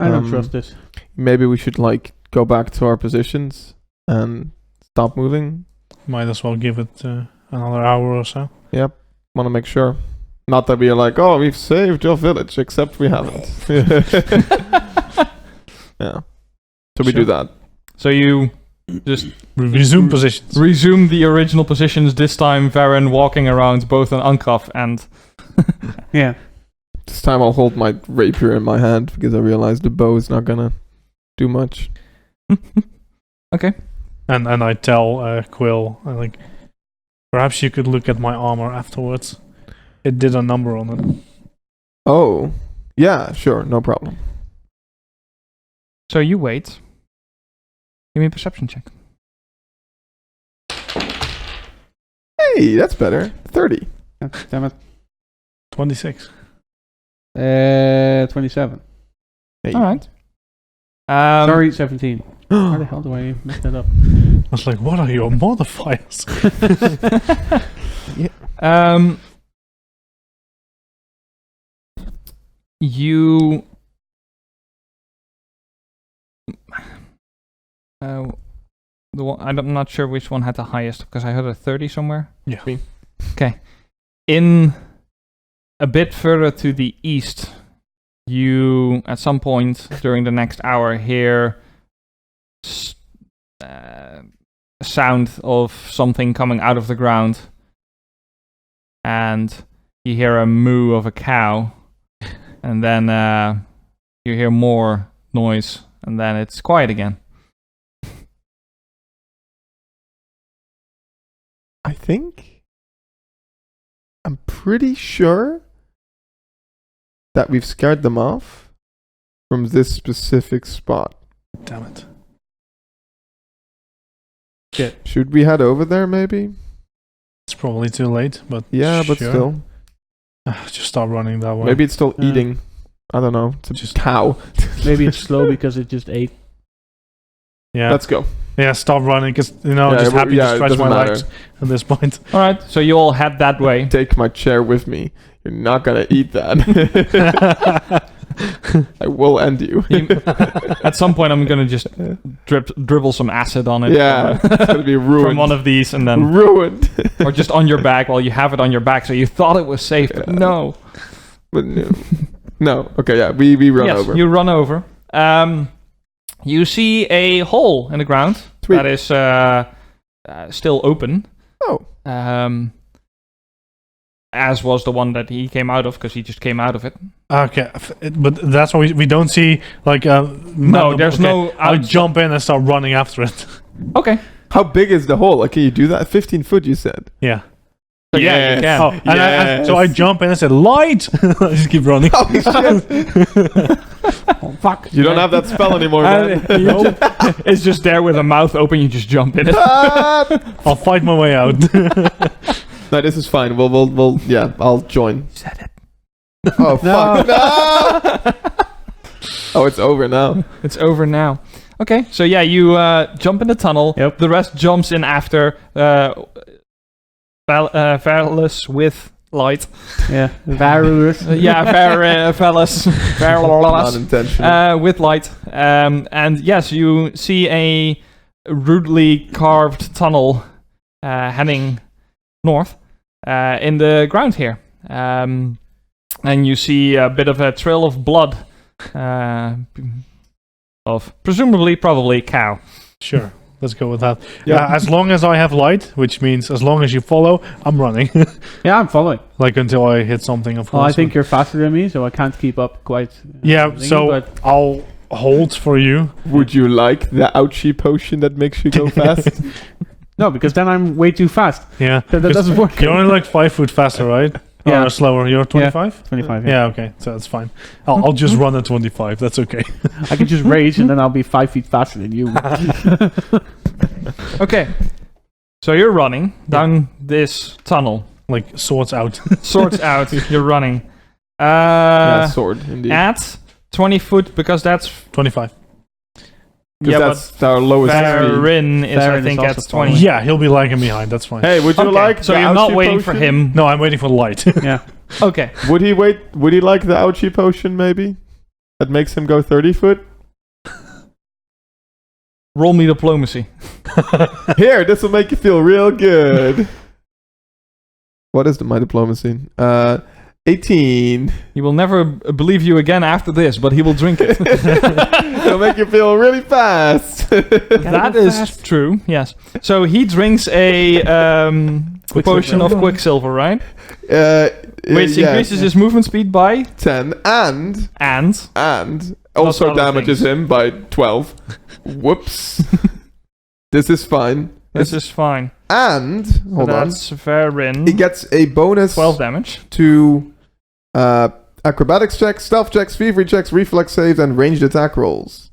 I don't Um, trust this. Maybe we should like go back to our positions and stop moving. Might as well give it another hour or so. Yep. Want to make sure. Not that we are like, oh, we've saved your village, except we haven't. Yeah. So we do Sure. that. So you just Resume positions. resume the original positions. This time, Varen walking around both an Ankaf and Yeah. This time I'll hold my rapier in my hand because I realize the bow is not gonna do much. Okay. And I tell Quill, like, perhaps you could look at my armor afterwards. It did a number on it. Oh, yeah, sure, no problem. So you wait. Give me a perception check. Hey, that's better. 30. God damn it. 26. 27. Hey. All right. Sorry, 17. How the hell do I mess that up? I was like, what are your modifiers? You. The one, I'm not sure which one had the highest because I heard a 30 somewhere. Yeah. Me. Okay. In a bit further to the east, you at some point during the next hour hear a sound of something coming out of the ground, and you hear a moo of a cow, and then you hear more noise, and then it's quiet again. I'm pretty sure that we've scared them off from this specific spot. Damn it. Should we head over there maybe? It's probably too late, but Yeah, but sure. still. Just stop running that way. Maybe it's still Yeah. eating. I don't know. It's Just- a cow. Maybe it's slow because it just ate. Yeah. Let's go. Yeah, stop running, because, I'm Yeah, just happy yeah, to it stretch doesn't my matter. legs at this point. All right, so you all head that way. Take my chair with me. You're not gonna eat that. I will end you. At some point, I'm gonna just dribble some acid on it. Yeah, it's gonna be ruined. From one of these, and then Ruined. or just on your back while you have it on your back, so you thought it was safe, but Yeah. no. But no. No. Okay, yeah, we run Yes, over. you run over. You see a hole in the ground Sweet. that is still open. Oh. As was the one that he came out of, because he just came out of it. Okay, but that's why we don't see, like, No, there's no I'll jump in and start running after it. Okay. How big is the hole? Like, can you do that? 15 foot, you said. Yeah. So yeah, you can. Oh, and so I jump in and said, light! I just keep running. Oh, shit. Oh, fuck. You don't have that spell anymore, man. It's just there with a mouth open, you just jump in it. I'll fight my way out. No, this is fine. We'll yeah, I'll join. You said it. Oh, fuck. No! Oh, it's over now. It's over now. Okay, so yeah, you jump in the tunnel. Yep. The rest jumps in after. Fearless with light. Yeah. Varus. Fearless. Not Fearless. intentional. With light. And yes, you see a rudely carved tunnel heading north in the ground here. And you see a bit of a trail of blood of presumably probably cow. Sure, let's go with that. Yeah. As long as I have light, which means as long as you follow, I'm running. Yeah, I'm following. Like until I hit something, of course. Well, I think you're faster than me, so I can't keep up quite. Yeah, thingy, so but I'll hold for you. Would you like the ouchie potion that makes you go fast? no, because then I'm way too fast. Yeah. That 'cause doesn't work. You're only like 5 foot faster, right? Yeah. Or slower. You're 25? 25. Yeah, okay. So that's fine. I'll just run at 25. That's okay. I can just rage and then I'll be 5 feet faster than you. Okay. So you're running down this tunnel. Like, swords out. Swords out. You're running. Yeah, sword, indeed. At 20 foot, because that's 25. Because that's our lowest speed. Farron is, I Farron think, is at also 20. Yeah, he'll be lagging behind. That's fine. Hey, would you Okay, like so the you're not ouchie waiting for potion? him. No, I'm waiting for light. yeah. Okay. Would he like the ouchie potion, maybe? That makes him go 30 foot? Roll me diplomacy. Here, this will make you feel real good. What is my diplomacy? 18. He will never believe you again after this, but he will drink it. It'll make you feel really fast. That is true, yes. So he drinks a potion of Quicksilver, right? Which increases his movement speed by 10 and Lots also of other damages things. him by 12. Whoops. This is fine. this is fine. And So hold on. that's Farron. He gets a bonus 12 damage. to acrobatics checks, stealth checks, thievery checks, reflex saves, and ranged attack rolls,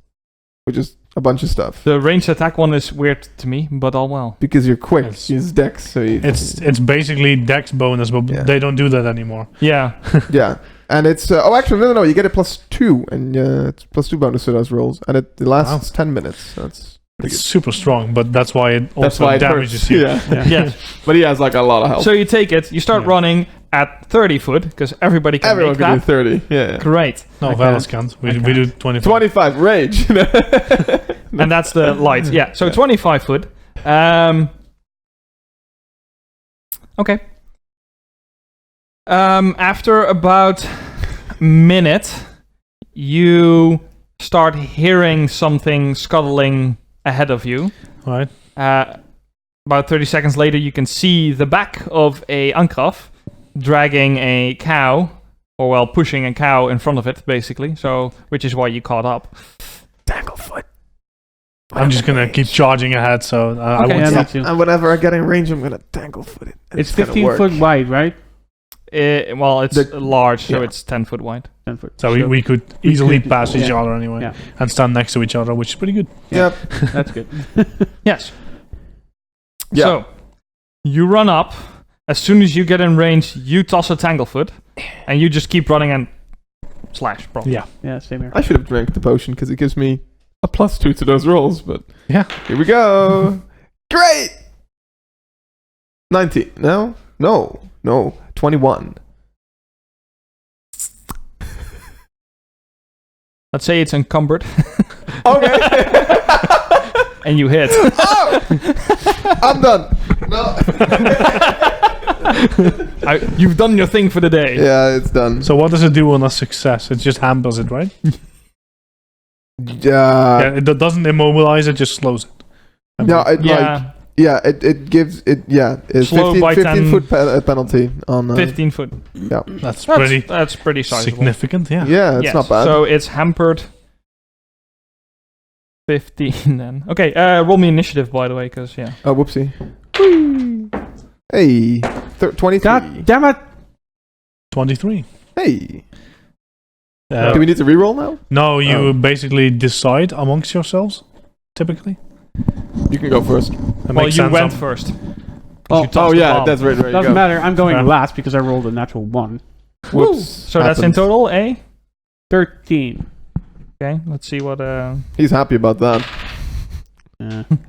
which is a bunch of stuff. The ranged attack one is weird to me, but all well. Because you're quick, It's- use dex, so you, It's basically dex bonus, but Yeah. they don't do that anymore. Yeah. yeah. And it's actually no, you get a +2, and it's +2 bonus to those rolls, and it lasts 10 minutes. That's pretty It's good. super strong, but that's why it also That's why it damages hurts. you. Yeah. Yes. But he has like a lot of health. So you take it, you start Yeah. running at 30 foot, because everybody can Everyone make can do that. 30. Yeah. Great. No, I Valis can't. can't. We I do 25. 25 rage. And that's the light. Yeah, so 25 foot. Okay. After about a minute, you start hearing something scuttling ahead of you. Right. About 30 seconds later, you can see the back of a Ankraf dragging a cow, or well, pushing a cow in front of it, basically. So, which is why you caught up. Tanglefoot. I'm just gonna keep charging ahead, so I Okay, won't yeah, stop. me too. And whenever I get in range, I'm gonna tanglefoot it. And It's gonna 15 work. foot wide, right? Well, it's The- large, so yeah. it's 10 foot wide. 10 foot. So we could easily could- pass each yeah. other anyway, Yeah. and stand next to each other, which is pretty good. Yep. That's good. Yes. Yeah. So, you run up. As soon as you get in range, you toss a Tanglefoot, and you just keep running and slash, probably. Yeah. Yeah, same here. I should have drank the potion because it gives me a +2 to those rolls, but Yeah. here we go. Great! 19. No? No. 21. Let's say it's encumbered, Okay. and you hit. Oh! I'm done. No. You've done your thing for the day. Yeah, it's done. So what does it do on a success? It just hampers it, right? Yeah. It doesn't immobilize it, just slows it. No, it Yeah, it gives it. Yeah, it's Slow 15, by 15 10. foot penalty on. 15 foot. that's pretty That's pretty sizable. significant. Yeah. Yeah, it's Yes, not bad. So it's hampered. 15 then. Okay, roll me initiative, by the way, because, yeah. Oh, whoopsie. Hey, 23. God damn it! 23. Hey, Uh, do we need to reroll now? no, you Oh. basically decide amongst yourselves, typically. You can go first. That Well, makes you sense. went first. Oh, You tossed the bomb. that's right. There you Doesn't go. matter. I'm going Yeah. last because I rolled a natural 1. Whoops. So that's in Happens. total, eh? 13. Okay, let's see what... He's happy about that.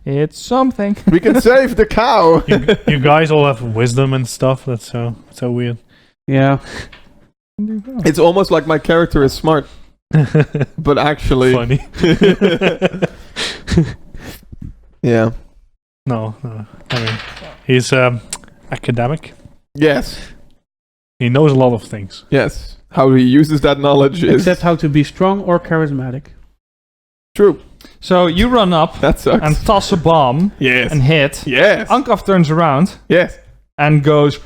It's something. We can save the cow. You guys all have wisdom and stuff. That's so weird. Yeah. It's almost like my character is smart, but actually, Funny. yeah. No. I mean, he's academic. Yes. He knows a lot of things. Yes. How he uses that knowledge is Except how to be strong or charismatic. true. So you run up That sucks. and toss a bomb yes. and hit. Yes. Ankraf turns around Yes. and goes...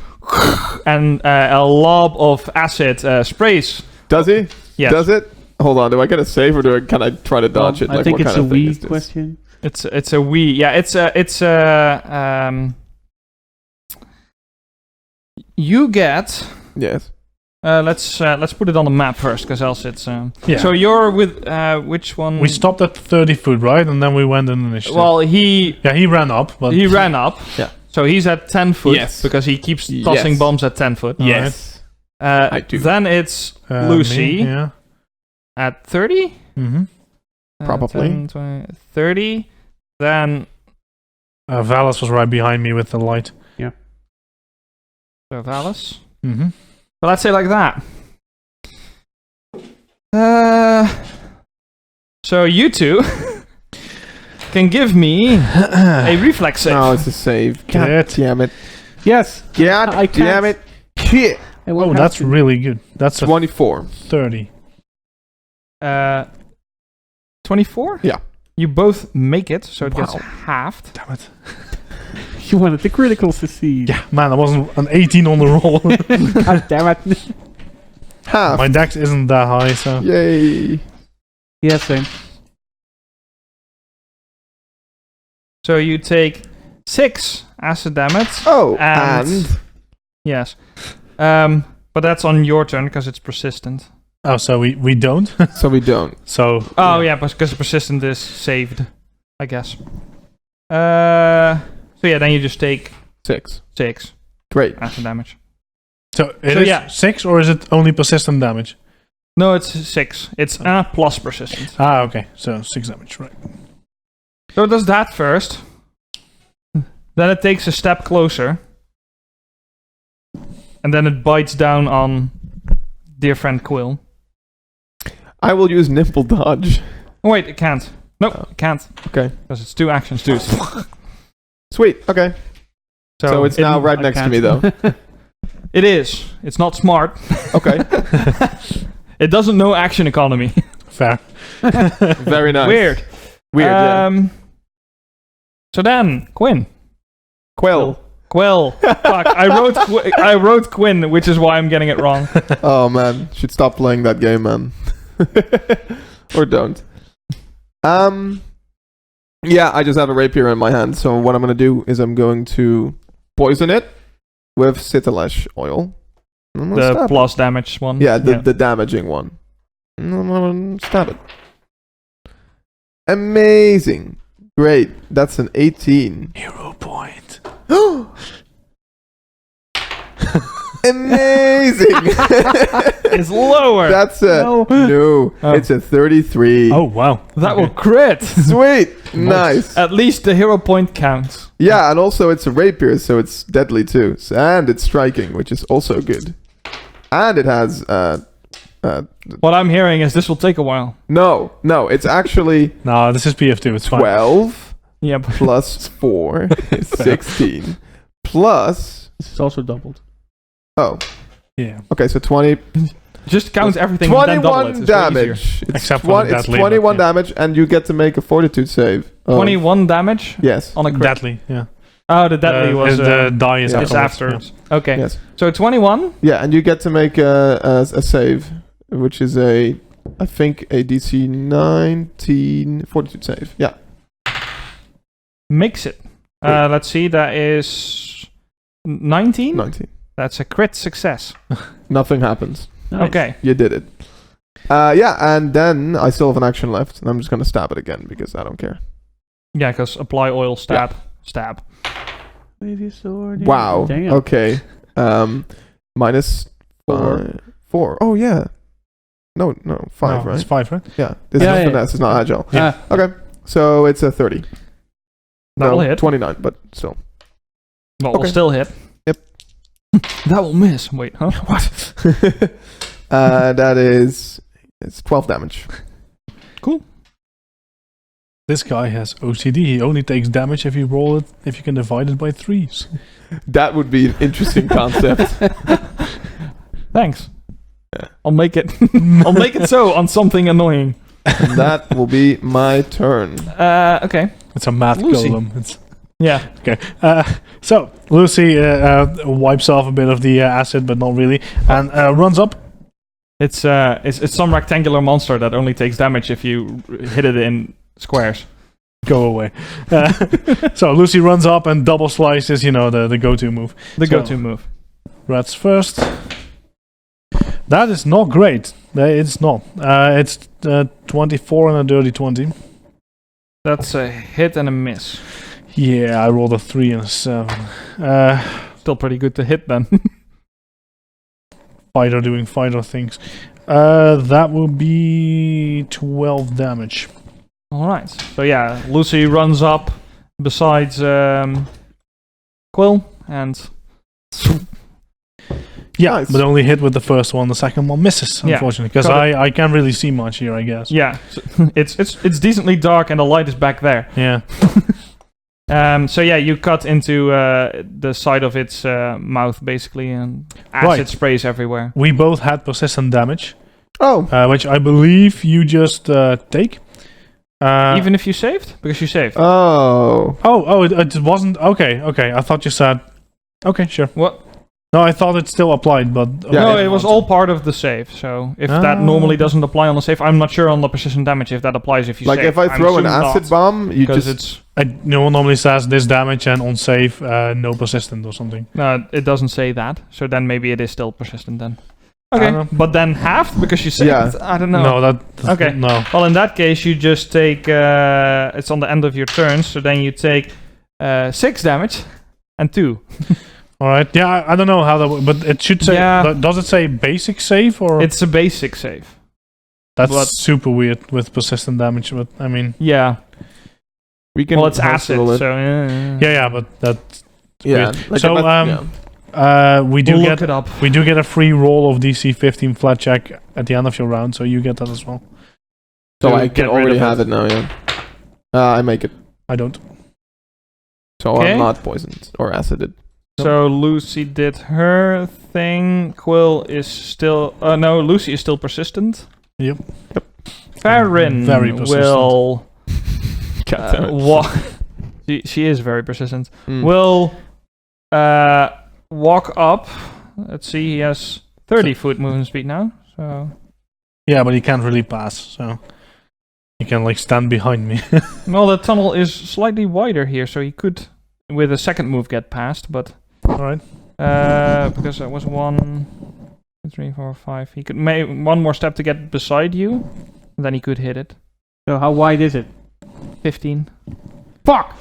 and a lob of acid sprays. Does he? Yes. Does it? Hold on. Do I get a save or can I try to dodge it? I Like, think what it's kind a of thing we is this? question. It's a we. Yeah, it's a you get... Yes. let's put it on the map first, because else it's... Yeah. So you're with... which one? We stopped at 30 foot, right? And then we went in initiative. Well, he ran up, but he ran up. Yeah. So he's at 10 foot. Yes. Because he keeps tossing Yes. bombs at 10 foot. Yes. I do. Then it's Lucy me, yeah. at 30? Mm-hmm. Probably. 10, 20, 30. Then... Valis was right behind me with the light. So Valis. Mm-hmm. So let's say like that. So you two can give me a reflex save. No, it's a save. God Good. damn it. Yes. God I can't. damn it. Shit. I will Oh, have that's to. really good. That's a 24. 30. 24? Yeah. You both make it, so it gets Wow. halved. Damn it. You wanted the critical succeed. Yeah, man, that wasn't an 18 on the roll. God damn it. Half. My dex isn't that high, so... Yay. Yeah, same. So you take 6 acid damage. Oh, And- and Yes. But that's on your turn, because it's persistent. Oh, so we don't? so we don't. So... Oh, yeah, because the persistent is saved, I guess. So yeah, then you just take 6. 6 Great. acid damage. So it So is yeah. 6, or is it only persistent damage? No, it's 6. It's plus persistent. Ah, okay. So 6 damage, right. So it does that first. Then it takes a step closer. And then it bites down on dear friend Quill. I will use Nimble Dodge. Oh wait, it can't. No, it can't. Okay. Because it's 2 actions too. Sweet. Okay. So it's now right I next to can't. me, though. It is. It's not smart. Okay. It doesn't know action economy. Fair. Very nice. Weird. Yeah. So then, Quinn. Quill. Fuck. I wrote Quinn, which is why I'm getting it wrong. Oh man, should stop playing that game, man. Or don't. Yeah, I just have a rapier in my hand, so what I'm gonna do is I'm going to poison it with Citalash oil. I'm gonna The stab plus damage one. it. Yeah, the damaging one. And I'm gonna stab it. Amazing. Great. That's an 18. Hero point. Amazing. It's lower. That's a No. no. Oh. It's a 33. Oh wow. That Okay. will crit. Sweet. Nice. At least the hero point counts. Yeah, and also it's a rapier, so it's deadly too. And it's striking, which is also good. And it has What I'm hearing is this will take a while. no, it's actually No, this is PF2. It's fine. 12 Yep. plus 4 is 16 plus This is also doubled. Yeah. okay, so 20 Just count everything and then double it. 21 It's way easier. damage. It's Except for the it's deadly, 21 but yeah. damage and you get to make a fortitude save. 21 damage Yes. on a crit. Deadly. Yeah. Oh, the deadly was the die is yeah. it's afterwards, after. Okay. Yes. So 21. Yeah, and you get to make a save, which is I think a DC 19 fortitude save. Yeah. Makes it. Let's see. That is 19. 19. That's a crit success. Nothing happens. Nice. Okay. You did it. Yeah, and then I still have an action left, and I'm just gonna stab it again because I don't care. Yeah, because apply oil, stab. Wave your sword. Wow. Damn. Okay. Minus 4. Oh yeah. No, 5, No, right? It's 5, right? Yeah. This Yeah, is yeah. finesse. It's not agile. Yeah. Okay. So it's a 30. That will hit. 29, but still. Well, Okay. will still hit. Yep. That will miss. Wait, huh? What? That is it's 12 damage. This guy has OCD. He only takes damage if you roll it, if you can divide it by 3s. That would be an interesting concept. Thanks. Yeah. I'll make it. I'll make it so on something annoying. And that will be my turn. Okay. It's a math Lucy. golem. It's Yeah. okay. So Lucy wipes off a bit of the acid, but not really, and runs up. It's some rectangular monster that only takes damage if you hit it in squares. Go away. So Lucy runs up and double slices. You know, the go-to move. The So- go-to move. Rats first. That is not great. It's not. It's 24 and a dirty 20. That's a hit and a miss. Yeah, I rolled a 3 and a 7. Still pretty good to hit then. Fighter doing fighter things. That will be 12 damage. All right. So yeah, Lucy runs up besides Quill and Yeah, Nice. but only hit with the first one. The second one misses, Yeah. unfortunately, because Got I can't really see much here, I guess. yeah, so it's decently dark and the light is back there. Yeah. So yeah, you cut into the side of its mouth basically, and acid Right. sprays everywhere. We both had persistent damage, Oh, which I believe you just take. Even if you saved, because you saved. oh, it wasn't. Okay. I thought you said. Okay, sure. What? No, I thought it still applied, but Yeah, No, it was all part of the save. So if that normally doesn't apply on the save, I'm not sure on the persistent damage if that applies if you like save. if I throw an acid bomb, you because just it's No one normally says this damage and on save, no persistent or something. it doesn't say that. So then maybe it is still persistent then. I Okay, don't know. but then halved because you saved. Yeah. I don't know. No, that. Okay. No. Well, in that case, you just take. It's on the end of your turn, so then you take 6 damage and 2. All right. Yeah, I don't know how that. But it should say. Yeah. Does it say basic save or? It's a basic save. That's but- super weird with persistent damage. But I mean, Yeah. we can. Well, it's acid, hustle it. so yeah, but that. Yeah. Like So, we do we'll get look it up. we do get a free roll of DC 15 flat check at the end of your round, so you get that as well. so to I get can rid already of have it now. Yeah. I make it, I don't. so Okay. I'm not poisoned or acided. So Lucy did her thing. Quill is still... no, Lucy is still persistent. Yep. Farron Very persistent. will... God damn it. she is very persistent. Mm. Will walk up. Let's see, he has 30 foot movement speed now. So Yeah, but he can't really pass, so he can like stand behind me. well, the tunnel is slightly wider here, so he could, with a second move, get past. But Alright. because that was 1, 2, 3, 4, 5. He could make one more step to get beside you, and then he could hit it. So how wide is it? 15. Fuck!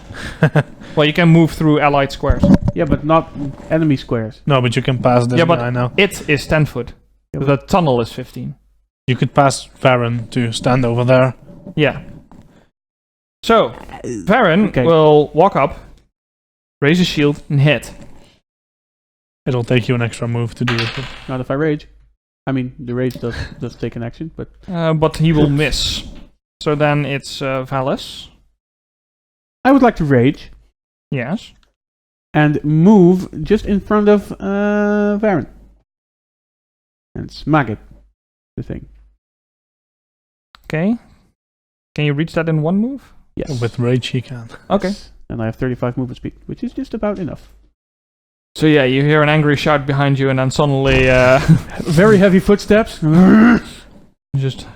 Well, you can move through allied squares. Yeah, but not enemy squares. No, but you can pass this Yeah, but- guy I know. It is 10 foot. Yeah, The tunnel is 15. You could pass Farron to stand over there. Yeah. So, Farron Okay. will walk up, raise his shield, and hit. It'll take you an extra move to do it. but- Not if I rage. I mean, the rage does take an action, but But he will miss. So then it's Valis. I would like to rage Yes. and move just in front of Varen. And smack it. The thing. Okay. Can you reach that in one move? Yes. With rage he can. Okay. Yes. And I have 35 movement speed, which is just about enough. So yeah, you hear an angry shout behind you, and then suddenly, Very heavy footsteps. just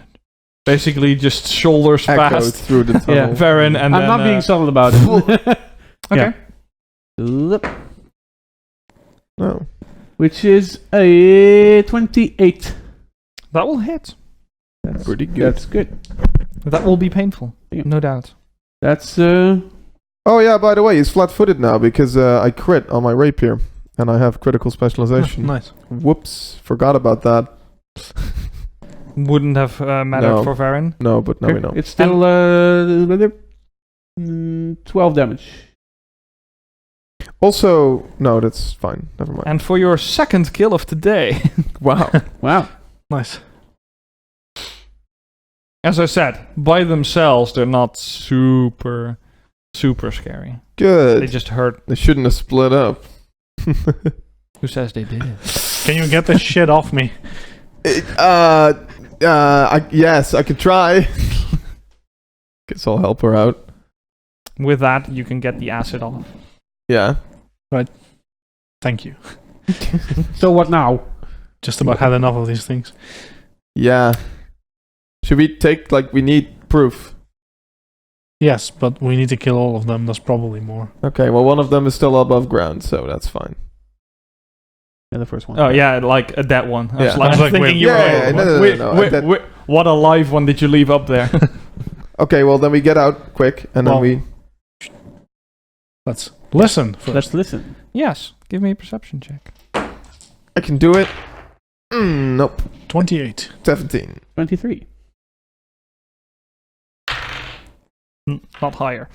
basically just shoulders Echoed fast. through the tunnel. Yeah, Varen, and I'm then, not being subtle about it. okay. Yep. No. Which is a 28. That will hit. That's Pretty good. That's good. That will be painful, Yeah. no doubt. That's Oh yeah, by the way, he's flat-footed now because I crit on my rapier and I have critical specialization. Nice. Whoops, forgot about that. Wouldn't have mattered No. for Varen. No, but now we know. It's still 12 damage. Also, no, that's fine. Never mind. And for your second kill of today, Wow. Wow. Nice. as I said, by themselves they're not super scary. Good. They just hurt. They shouldn't have split up. Who says they did? Can you get this shit off me? Yes, I could try. Guess I'll help her out. With that, you can get the acid off. Yeah. Thank you. So what now? Just about had enough of these things. Yeah. Should we take, we need proof? Yes, but we need to kill all of them. There's probably more. Okay, well, one of them is still above ground, so that's fine. Yeah, the first one. Oh yeah, like a dead one. I Yeah. was I was like, thinking wait, you were yeah, like, no, wait, no, wait, that- wait, what a live one did you leave up there? Okay, well, then we get out quick, and then Well, we... Let's listen first. Let's listen. Yes, give me a perception check. I can do it. Nope. 28. 17. 23. Not higher.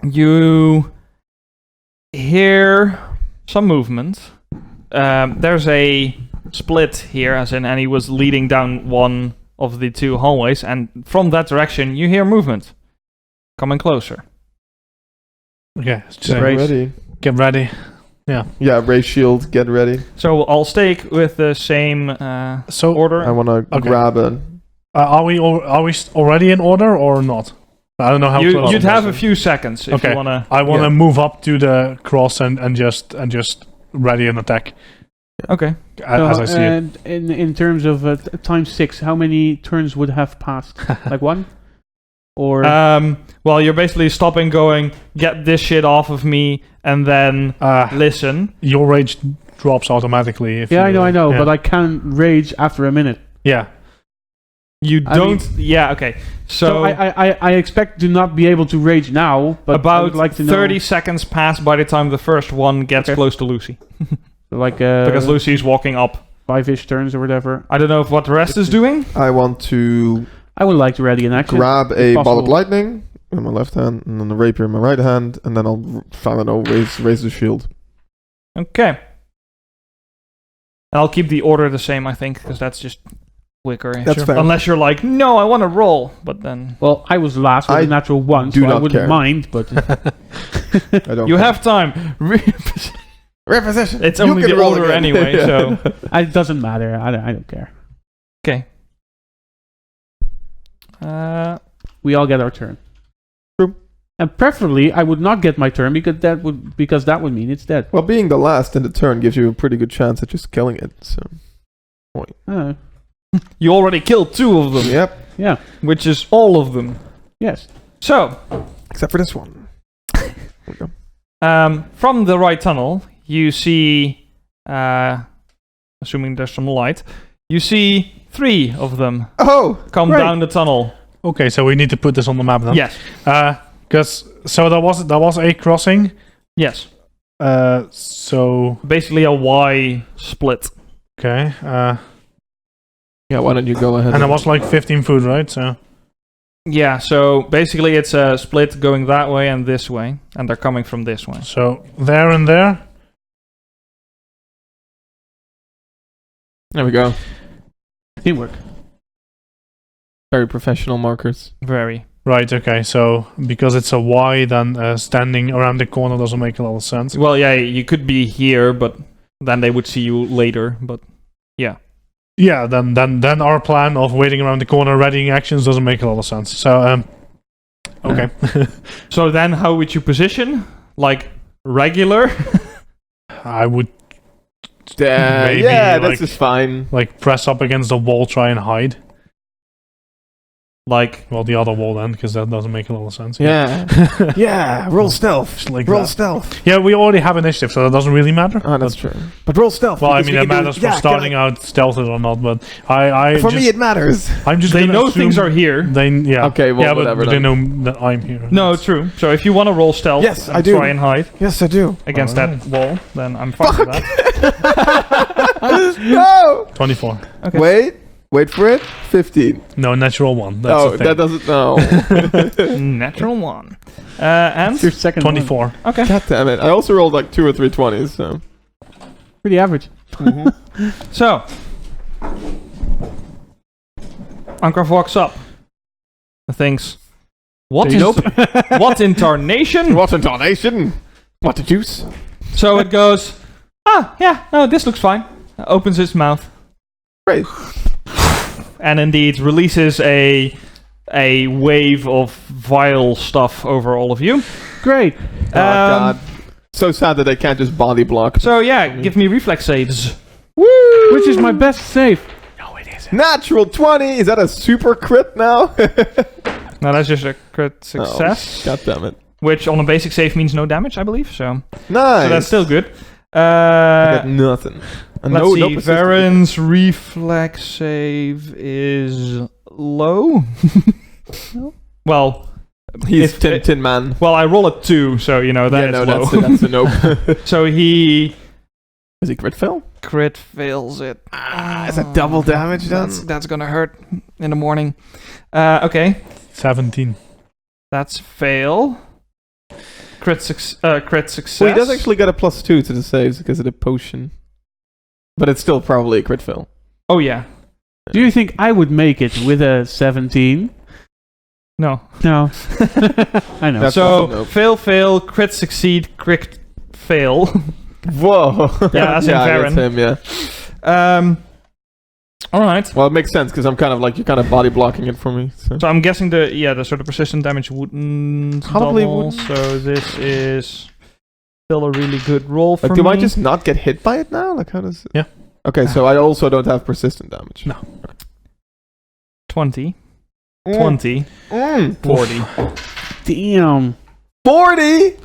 You hear some movement. There's a split here, as in, and he was leading down one of the two hallways, and from that direction you hear movement coming closer. Okay, Get so Race. ready. get ready. Yeah, ray shield, get ready. So I'll stake with the same So, order. I want to Okay. grab it. are we already in order or not? I don't know how close. You'd it have a is. few seconds if Okay. you wanna. I want to Yeah. move up to the cross and just ready an attack Okay. as I see it. And in terms of times 6, how many turns would have passed? Like one? Or Well, you're basically stopping, going, get this shit off of me, and then listen. Your rage drops automatically. If yeah, you, I know, yeah. but I can rage after a minute. Yeah. You I don't. Yeah. Okay. So I expect to not be able to rage now, but I about would like to know 30 seconds pass by the time the first one gets Okay. close to Lucy, like because Lucy's walking up. 5-ish turns or whatever. I don't know what the rest is doing. I want to I would like to ready an action. grab if a ball of possible. lightning in my left hand, and then a rapier in my right hand, and then I'll, I don't know, raise the shield. Okay. And I'll keep the order the same, I think, because that's just quicker. That's fair. Unless you're like, no, I want to roll, but then Well, I was last with I a natural 1, do so I not wouldn't care. mind, but I don't. You care. have time. reposition. It's You only can the roll order again. anyway, so... It doesn't matter. I don't care. Okay. We all get our turn. True. And preferably, I would not get my turn because that would mean it's dead. Well, being the last in the turn gives you a pretty good chance at just killing it. So. You already killed 2 of them, Yep. Yeah. which is all of them. Yes. So, Except for this one. There we go. from the right tunnel, you see, assuming there's some light, you see 3 of them Oh. come Right. down the tunnel. Okay, so we need to put this on the map then. Yes. Because so there was a crossing. Yes. So Basically a Y split. okay. Yeah. Why don't you go ahead? And it was like 15 foot, right? So Yeah, so basically it's a split going that way and this way, and they're coming from this way. so there and there. There we go. Teamwork. Very professional markers. Very. Right. Okay. So because it's a Y, then standing around the corner doesn't make a lot of sense. Well, yeah, you could be here, but then they would see you later, but yeah. Yeah. Then our plan of waiting around the corner, readying actions doesn't make a lot of sense. So okay. So then how would you position? Like regular? I would Yeah, Maybe, this is fine. like press up against the wall, try and hide. Like, Well, the other wall then, because that doesn't make a lot of sense. Yeah. Yeah. Roll stealth. Just like Roll that. stealth. Yeah, we already have initiative, so that doesn't really matter. Oh, that's true. But roll stealth. Well, I because mean, we it can do- matters yeah, for starting out stealthy or not, but For just, me, it matters. I'm just they gonna know assume things are here. They, yeah. Okay, well, yeah, whatever but they then. know that I'm here. No, true. So if you want to roll stealth Yes, and I do. try and hide Yes, I do. against Alright. that wall, then I'm fine with that. No. 24. Okay. Wait for it. 15. No, natural one. That's Oh, the thing. that doesn't. No. Natural 1. And? It's your second one. 24. Okay. God damn it! I also rolled like 2 or 3 20s. So. Pretty average. So, Ankraf walks up and thinks, what in, what in tarnation? What intonation? What the juice? So it goes, yeah, no, this looks fine. Opens its mouth. Great. And indeed releases a wave of vile stuff over all of you. Great. Oh God. So sad that they can't just body block. So yeah, give me reflex saves. Woo! Which is my best save. No, it isn't. Natural 20. Is that a super crit now? No, that's just a crit success. Oh, God damn it. Which on a basic save means no damage, I believe. So Nice. that's still good. I got nothing. Let's see, persistence. Varen's reflex save is low. Well, He's if- Tin Man. well, I roll a 2, so you know that Yeah, no, is low. that's a nope. So he Is he crit fail? crit fails it. Is that double damage then? That's gonna hurt in the morning. Okay, 17. that's fail. Crit success. Well, he does actually get a +2 to the saves because of the potion. But it's still probably a crit fail. Oh yeah. Do you think I would make it with a 17? No. No. I know. That's So also nope. fail, crit succeed, crit fail. Whoa. Yeah, that's in that's Varen. him, yeah. All right. Well, it makes sense because I'm kind of like, you're kind of body blocking it for me. So. So I'm guessing the sort of persistent damage wouldn't Probably double, wouldn't. so this is still a really good roll for Like, me. do I just not get hit by it now? Like, how does it... Yeah. Okay, so I also don't have persistent damage. No. 20, Mm. 20, Mm. 40. Damn. 40?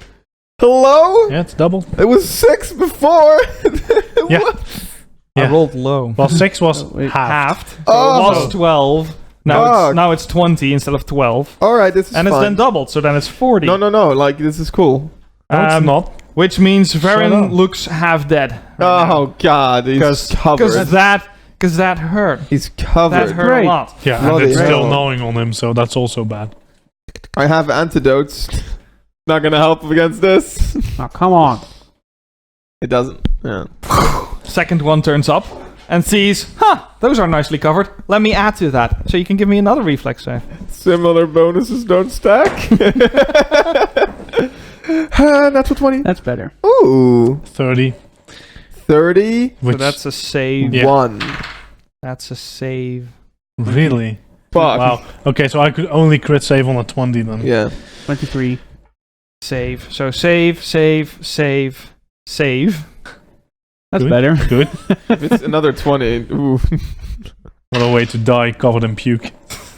Hello? Yeah, it's double. It was 6 before. Yeah. What? Yeah. I rolled low. Well, 6 was Oh, wait. halved. Halved. Oh. It was 12. Now it's 20 instead of 12. All right, this is And it's fine. then doubled, so then it's 40. No, like, this is cool. No, it's not. Which means up. Varen looks half dead. Oh, God, he's covered. Because that hurt. He's covered. That hurt Great. a lot. Yeah, and Bloody it's still hell. gnawing on him, so that's also bad. I have antidotes. Not gonna help against this. Oh, come on. It doesn't. Yeah. Second one turns up and sees, those are nicely covered. Let me add to that. So you can give me another reflex save. Similar bonuses don't stack. Natural 20. That's better. Ooh. 30. 30. So Which that's a save. Yeah. 1. That's a save. really? Fuck. Wow. Okay, so I could only crit save on a 20 then. Yeah. 23. Save. So save. That's Good. better. Good. If it's another 20. Ooh. What a way to die covered in puke.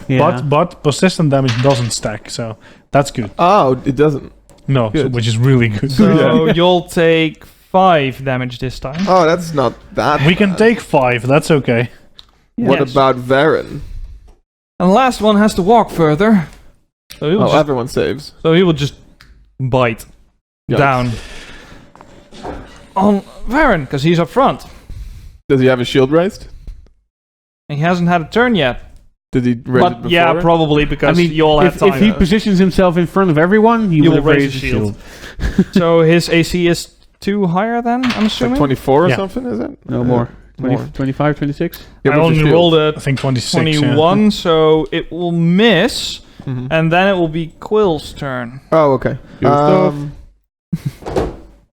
Yeah. But persistent damage doesn't stack, so that's good. Oh, it doesn't. No, so, Good. which is really good. So you'll take 5 damage this time. Oh, that's not that We can bad. take 5, that's okay. What Yes. about Varen? And the last one has to walk further. So he will, Oh, just, everyone saves. bite Yikes. down on Varen, because he's up front. Does he have his shield raised? And he hasn't had a turn yet. Did he raise it But before? yeah, probably, because you all have if time. he positions himself in front of everyone, he will raise his shield. So his AC is 2 higher then, I'm It's like assuming? 24 or Yeah. something, is it? No more. 20, More. 25, 26? Yeah, I what's only your shield? rolled a I think 26. 21, so it will miss, Mhm. and then it will be Quill's turn. Oh, okay.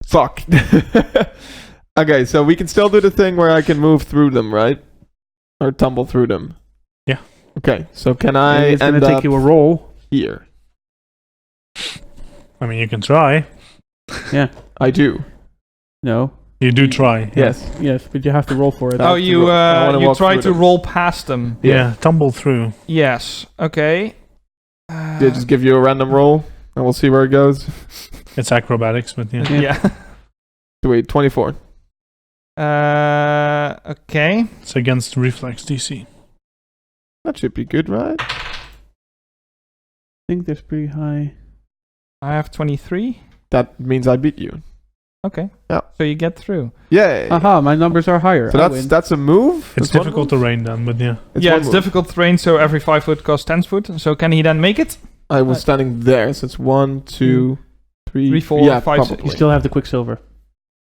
Fuck. Okay, so we can still do the thing where I can move through them, right? Or tumble through them. Yeah. Okay, so can I it's going end to take up you a roll. here? I mean, you can try. I do. No. You do try. Yeah. Yes. Yes, but you have to roll for it. I have Oh, to you I wanna you walk try through to them. roll past them. Yeah, tumble through. Yes. Okay. Did I just give you a random roll and we'll see where it goes? It's acrobatics, but yeah. yeah. Wait, 24. Okay. It's against reflex DC. That should be good, right? I think that's pretty high. I have 23. That means I beat you. Okay. Yeah. So you get through. Yay! Aha, my numbers are higher. So I that's win. that's a move? It's That's one difficult move? terrain then, but yeah. One It's move. difficult terrain, so every 5 foot costs 10 foot. So can he then make it? I was standing there, so it's 1, 2, 3, 3, 4, yeah, 5, 6. probably. You still have the Quicksilver.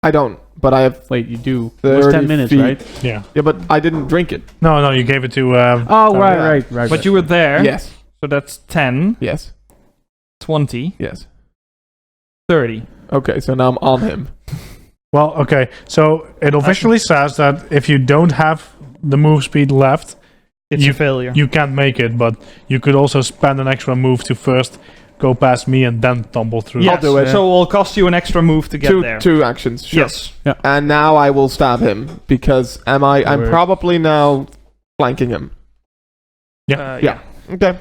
I don't, but I have. Wait, you do. It was 10 30 minutes, feet. right? Yeah. Yeah, but I didn't drink it. No, you gave it to. Oh, yeah. right. But you were there. Yes, So that's 10, yes, 20, yes. 30. Okay, so now I'm on him. Well, okay. So it officially says that if you don't have the move speed left, It's a failure. you can't make it. But you could also spend an extra move to first go past me and then tumble through. Yes, do it. So it will cost you an extra move to get there. Two actions. Sure. Yes. And now I will stab him because I'm Word. probably now flanking him. Yeah. Okay.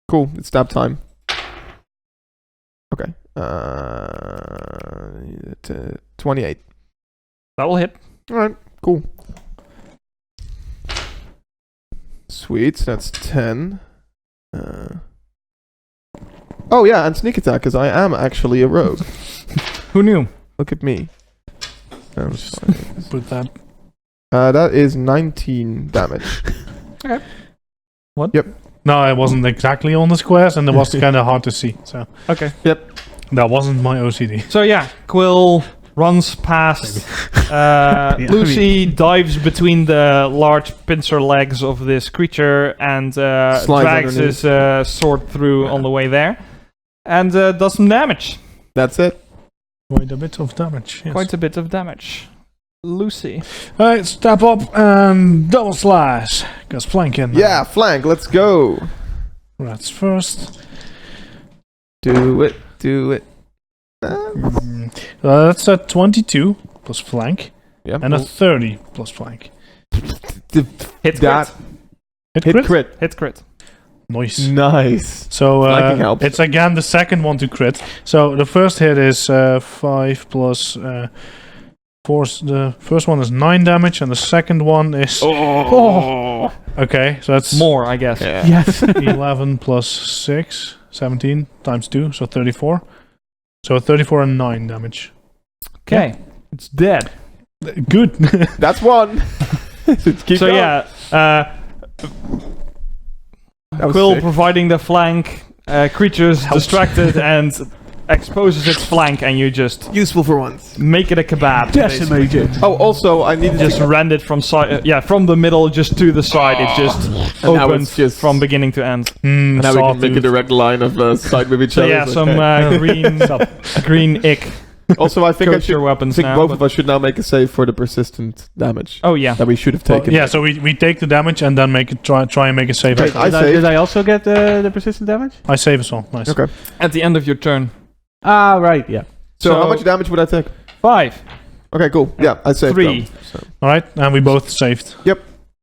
Cool. It's stab time. Okay. 28. That will hit. All right. Cool. Sweet. So that's 10. Oh yeah, and sneak attack because I am actually a rogue. Who knew? Look at me. Put that. That is 19 damage. No, it wasn't exactly on the squares, and it was kind of hard to see. So Okay. that wasn't my OCD. So yeah, Quill runs past. Lucy dives between the large pincer legs of this creature and Slides drags underneath. his sword through on the way there, and does some damage. That's it. Quite a bit of damage. Yes. Quite a bit of damage. Lucy. Alright, step up and double slash. Because flanking. Yeah, flank. Let's go. Rats first. Do it. That's a 22 plus flank. Yeah. And a 30 plus flank. Hit That crit. hit crit. Hit crit. Nice. Nice. So Flanking helps. it's again the second one to crit. So the first hit is 5 plus 4. The first one is 9 damage, and the second one is. Oh. Okay, so that's More, I guess. Yeah. Yes. 11 plus 6, 17 times 2, so 34. So 34 and 9 damage. Okay. It's dead. Good. That's one. Keep So going. yeah, That was Quill sick. providing the flank, creatures distracted and exposes its flank, and you just Useful for once. make it a kebab. basically. Decimated. Oh, also, I needed Just to... rend it from side, from the middle just to the side. It just And now opens it's just... from beginning to end. And now we can make a Sawtooth. direct line of side with each So other. yeah, It's some okay. green ick Also, I think I coats should... your I weapons think now. both but- of us should now make a save for the persistent damage Oh yeah. that we should have Well, taken. yeah, so we take the damage and then make it try and make a save. Okay, after. I Did saved. did I also get the persistent damage? I save as well. Nice. Okay. At the end of your turn. Ah, right, yeah. So how much damage would I take? 5. Okay, cool. Yeah, I saved 3. them, so. All right, and we both saved.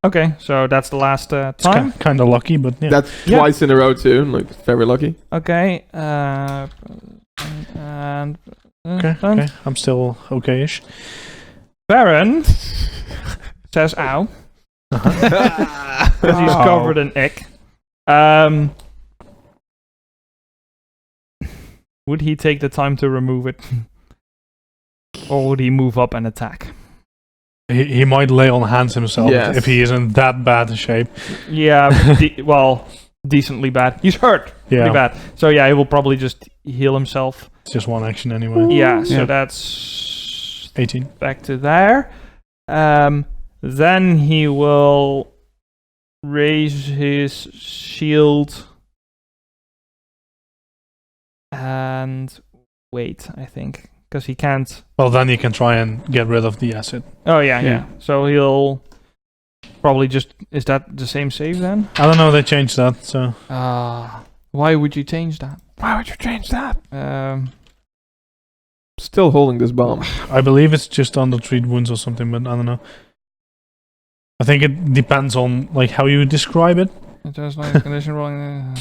Okay, so that's the last It's time. kind of lucky, but yeah. That's Yeah. twice in a row too. Like very lucky. Okay. And Okay, okay. I'm still okay-ish. Baron says ow. Because he's Ow. covered in ick. Would he take the time to remove it? Or would he move up and attack? He might lay on hands himself Yes. if he is in that bad a shape. Yeah, decently bad. He's hurt. Yeah, Pretty bad. So yeah, he will probably just heal himself. it's just one action anyway. Yeah, so Yeah. that's 18. back to there. Then he will raise his shield and wait, I think, because he can't. Well, then you can try and get rid of the acid. Oh yeah, Yeah. yeah. So he'll probably just. Is that the same save then? I don't know, they changed that, so... Why would you change that? Why would you change that? Still holding this bomb. I believe it's just on the treat wounds or something, but I don't know. I think it depends on like how you describe it. It does like condition rolling.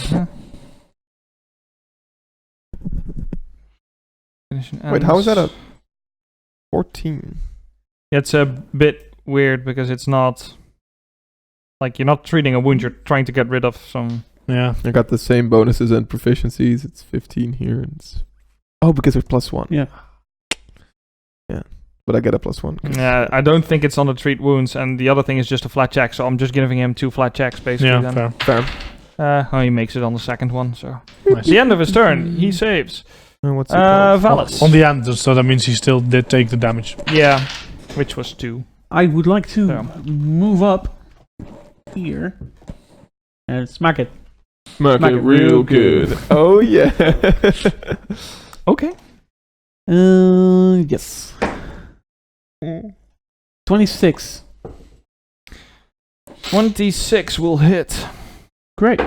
Wait, how is that a 14? It's a bit weird because it's not like you're not treating a wound. You're trying to get rid of some. Yeah. I got the same bonuses and proficiencies. It's 15 here. And it's... Oh, because it's +1. Yeah. Yeah. But I get a +1. Yeah, I don't think it's on the treat wounds, and the other thing is just a flat check. So I'm just giving him 2 flat checks basically. Yeah, then. fair. Fair. He makes it on the second one. So Nice. the end of his turn, he saves. What's it called? Valis. On the end, so that means he still did take the damage. Yeah, which was 2. I would like to Yeah. move up here and smack it. Smack Smack it it real real good. good. Oh, yeah. Okay. Yes. 26. 26 will hit. Great.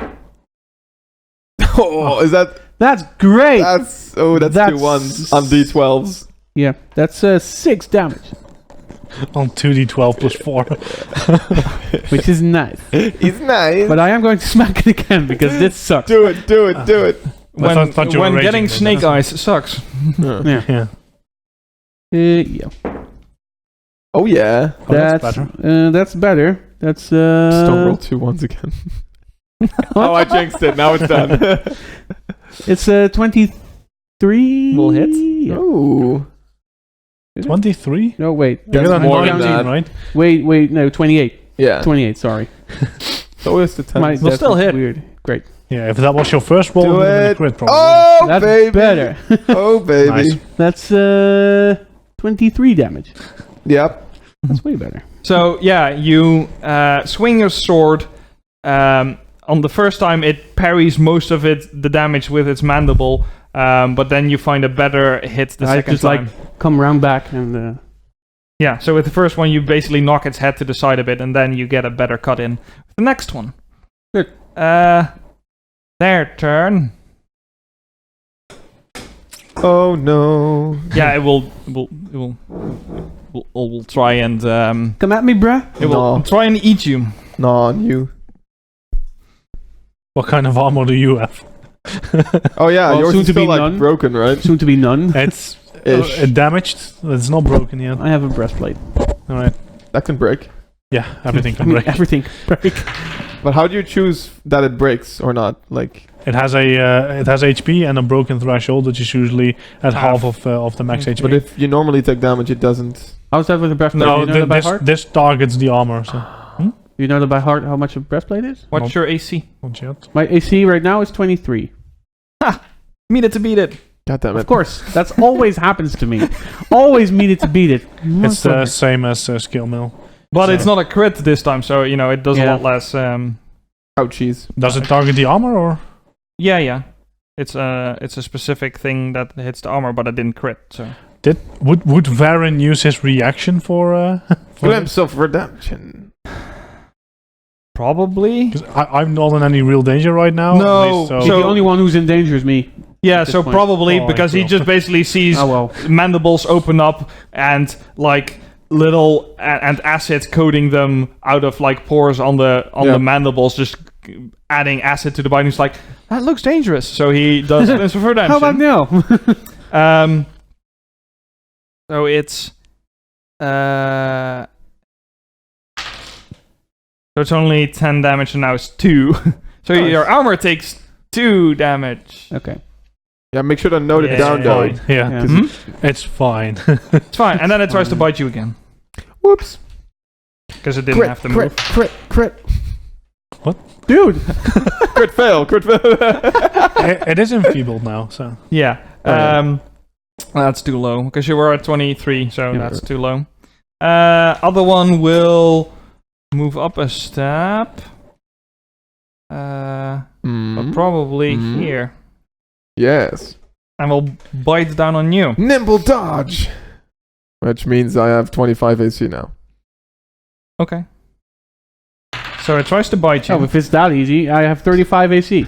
Oh, is that... That's great. That's 2 1s on D12s. Yeah, that's 6 damage, On 2d12 plus 4. which is nice. He's nice. But I am going to smack it again because this sucks. Do it. When, thought you were when raging, getting but snake that's- eyes sucks. Yeah. Yeah. Yeah. Yeah. Oh, yeah. Oh, that's better. That's better. That's Still roll 2 1s again. Oh, I jinxed it. Now it's done. It's 23. Will hit. Yeah. Oh. 23? No, wait. You're That's gonna more than 19, that. right? Wait, no, 28. Yeah. 28, sorry. So is the 10. Will That's still hit. Weird. Great. Yeah, if that was your first roll, it Do would have been a it. crit probably. Oh, That's baby. better. Oh, baby. Nice. That's 23 damage. Yep. That's way better. So yeah, you swing your sword. On the first time, it parries most of the damage with its mandible, but then you find a better hit the I second just time. come round back and Yeah, so with the first one, you basically knock its head to the side a bit, and then you get a better cut in. The next one. Good. Their turn. Oh, no. Yeah, it will try and come at me, bruh. it will No. try and eat you. No, on you. What kind of armor do you have? Oh, yeah. Well, Yours soon is to still be like none. broken, right? Soon to be none. It's Ish. damaged. It's not broken yet. I have a breastplate. All right. That can break. Yeah, everything I can mean, break. everything can break. But how do you choose that it breaks or not? Like, It has HP and a broken threshold, which is usually at half of the max HP. but if you normally take damage, it doesn't. How's that with the breastplate? no, you know that by this heart? this targets the armor. So You know that by heart how much a breastplate is? What's your AC? not yet. My AC right now is 23. Meet it to beat it. God damn it. Of course, that's always happens to me. Always needed to beat it. It's the same as skill mill. But So- it's not a crit this time, so it does a Yeah. lot less. Ouchies. Does it target the armor or? Yeah. It's a specific thing that hits the armor, but it didn't crit. So Would Varen use his reaction for Glimpse of redemption. probably. 'Cause I'm not in any real danger right now. No, at least, so so- the only one who's in danger is me. Yeah, this so point. probably Oh, because he cool. just basically sees Oh well. mandibles open up and like little and acid coating them out of like pores on the mandibles, just adding acid to the body. He's like, that looks dangerous. So he does this for redemption. How about now? So it's so it's only 10 damage and now it's 2. So Nice. your armor takes 2 damage. Okay. Yeah, make sure to note it Yeah, down, yeah, though. yeah, Yeah. Hmm? it's fine. It's fine. And then it tries to bite you again Whoops. because it didn't have to move. Crit. Dude! Crit fail. it is enfeebled now, so Yeah. Oh, yeah. That's too low because you were at 23, so Yeah. that's too low. Other one will move up a step. But probably Mhm. here. Yes. And will bite down on you. Nimble dodge. Which means I have 25 AC now. Okay. So it tries to bite you. Oh, if it's that easy, I have 35 AC.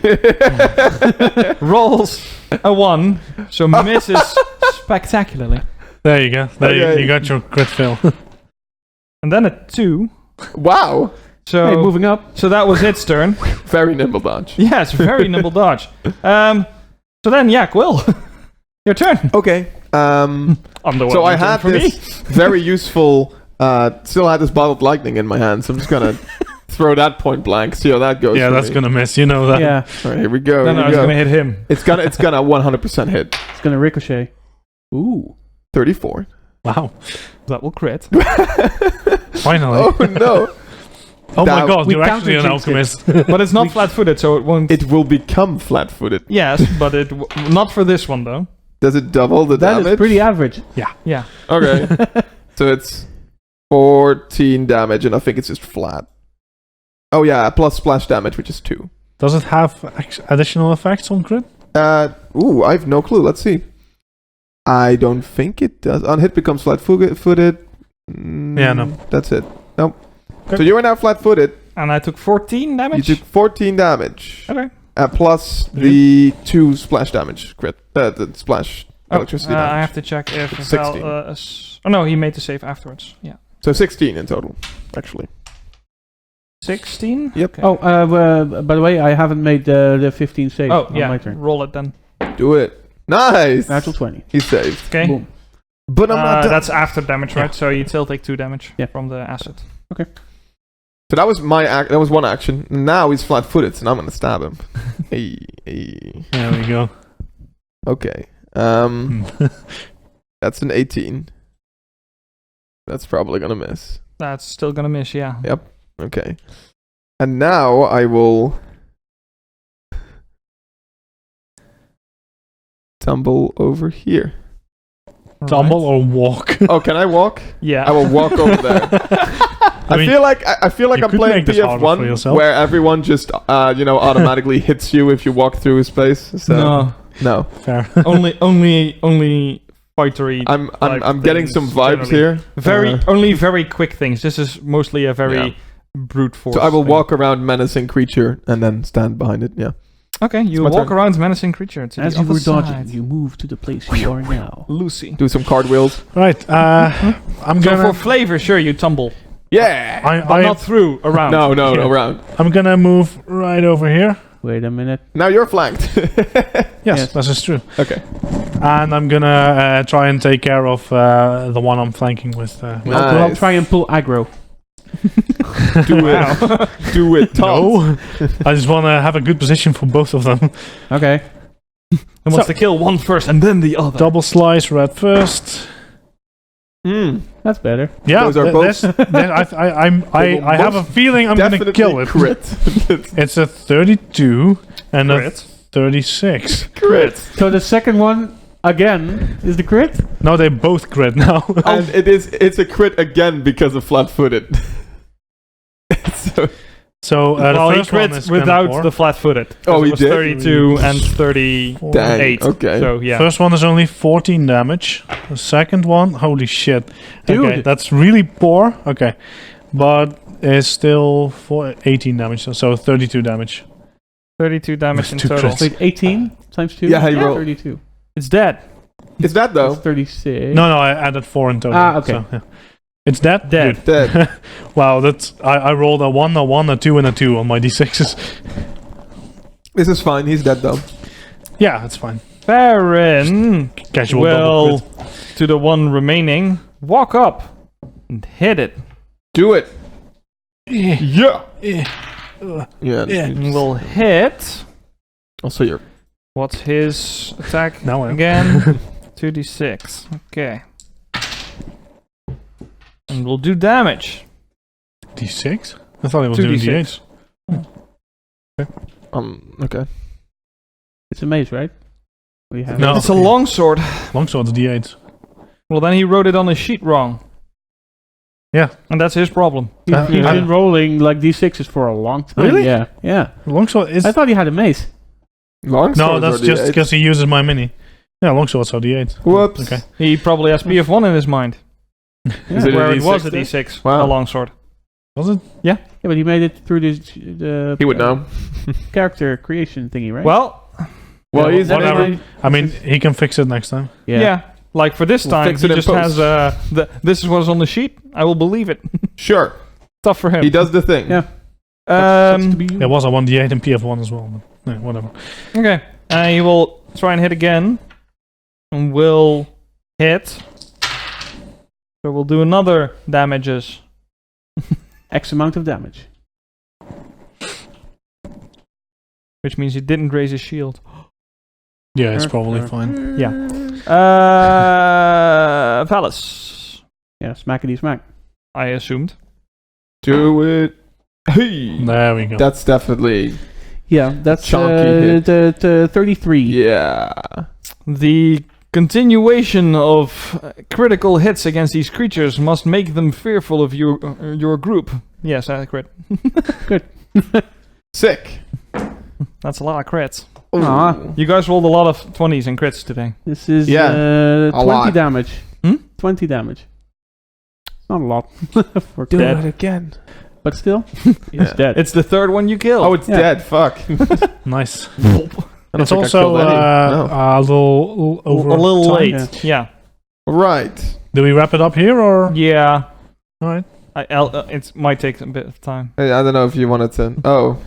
Rolls a 1, so misses spectacularly. there you go. Okay. You got your crit fail. And then a 2. Wow. So Hey, moving up. so that was its turn. Very nimble dodge. Yes, very nimble dodge. So then, Quill, your turn. Okay. Underwhelming So I turn had for me. this very useful. Still had this bottled lightning in my hand, so I'm just gonna throw that point blank. See how that goes. Yeah, for that's me. gonna miss. You know that. Yeah, All right, here we go. Then here I we was go. going to hit him. It's gonna 100% hit. it's gonna ricochet. Ooh. 34. Wow. That will crit. Finally. Oh no! Oh my Now, god, we you're actually an counter-jinxed alchemist. But it's not flat-footed, so it won't... It will become flat-footed. Yes, but not for this one, though. Does it double the That damage? is pretty average. Yeah. Okay. So it's 14 damage, and I think it's just flat. Oh yeah, plus splash damage, which is 2. Does it have additional effects on crit? I have no clue. Let's see. I don't think it does. On hit becomes flat-footed. Yeah, no. That's it. Nope. Okay. So you are now flat-footed. And I took 14 damage? You took 14 damage. Okay. Plus the 2 splash damage crit. The splash electricity I damage. have to check if... 16. Oh no, he made the save afterwards. Yeah. So 16 in total, actually. 16? Yep. Okay. Oh, by the way, I haven't made the 15 save Oh, on yeah. my turn. Roll it then. Do it. Nice! Natural 20. He saved. Okay. Boom. But I'm not done. That's after damage, right? Yeah. So you still take 2 damage Yeah. from the acid. So that was that was one action. Now he's flat-footed, and I'm gonna stab him. hey. There we go. Okay. That's an 18. That's probably gonna miss. That's still gonna miss, yeah. Yep. Okay. And now I will tumble over here. Tumble or walk? Oh, can I walk? Yeah. I will walk over there. I mean, I feel like you I'm could playing make this harder for PF1 yourself. where everyone just automatically hits you if you walk through a space. So no. Fair. only fightery. I'm getting things some vibes generally. here. Only very quick things. This is mostly a very brute force. So I will thing. walk around menacing creature and then stand behind it. Yeah. Okay, you my walk turn. around menacing creature to As the you other were dodging, side. you move to the place you are now. Lucy. Do some cartwheels. Right. I'm So gonna. for flavor, sure, you tumble, Yeah. but not through, around. No, Yeah. around. I'm gonna move right over here. Wait a minute. Now you're flanked. Yes, this is true. Okay. And I'm gonna try and take care of the one I'm flanking with. Nice. I'll try and pull aggro. Do it. Do it. No, I just want to have a good position for both of them. Okay. He wants to kill one first and then the other. Double slice red first. That's better. Yeah, Those are both- I have a feeling I'm gonna Definitely kill it. Crit. It's a 32 and Crit. a 36. Crit. So the second one again is the crit. No, they both crit now. And it's a crit again because of flat-footed. So, So the Well, he first one crit is without 24. the flat-footed. Oh, it he was did? 32 and 38. dang. Okay. So yeah. First one is only 14 damage. The second one, holy shit. Okay, Dude. that's really poor. Okay. But it's still 18 damage, so 32 damage. 32 damage With in two total. crits. Wait, 18 times 2? Yeah, he rolled. 32. It's dead. Is that though? That's 36. No, I added 4 in total. Ah, okay. So, yeah. It's dead? Dead. Dead. Good. Wow, that's I rolled a 1, a 1, a 2, and a 2 on my d6s. This is fine. He's dead though. Yeah, that's fine. Baron Casual will, double crit. to the one remaining, walk up and hit it. Do it. Yeah. Yeah. Yeah. And will hit. Also, you're. What's his attack Now I am. again? 2d6. Okay. And we'll do damage. D6? I thought it was 2d6. doing D8. Okay. It's a maze, right? We have No. It's a longsword. Longsword's D8. Well, then he wrote it on his sheet wrong. Yeah. And that's his problem. He's I- been rolling like d6s for a long time. Really? Yeah. Yeah. Longsword is. I thought he had a maze. Long No, that's just because he uses my mini. Yeah, longsword's are D8. Whoops. Okay. He probably has BF1 in his mind. Is it a where it D6 was a then? D6. Wow. A longsword. Was it? Yeah, but he made it through the He would know. character creation thingy, right? Well, Well, Yeah, he's whatever. I mean, he can fix it next time. yeah. Like for this We'll time, fix he it in just post. has this is what's on the sheet. I will believe it. Sure. Tough for him. He does the thing. Yeah. Sucks to be you. There was a 1d8 in PF1 as well. But, yeah, whatever. Okay. He will try and hit again. And will hit. So we'll do another damages. X amount of damage. Which means he didn't raise his shield. Yeah, it's probably fine. Yeah. Valis. Yeah, smackety smack. I assumed. Do it. Hey. There we go. That's definitely. Yeah, that's Chunky hit. the 33. Yeah. The continuation of critical hits against these creatures must make them fearful of your group. Yes, I crit. Sick. That's a lot of crits. Aw. Ooh. You guys rolled a lot of 20s and crits today. This is Yeah, 20 lot. damage. Hmm? 20 damage. Not a lot. For Do Dead. it again. But still, Yeah. he's dead. It's the third one you killed. Oh, it's Yeah. dead. Fuck. Nice. I don't It's think I also killed any. No. a little over a little time. late. Yeah. Right. Do we wrap it up here or? Yeah. All right. It might take a bit of time. I don't know if you wanted to. Oh.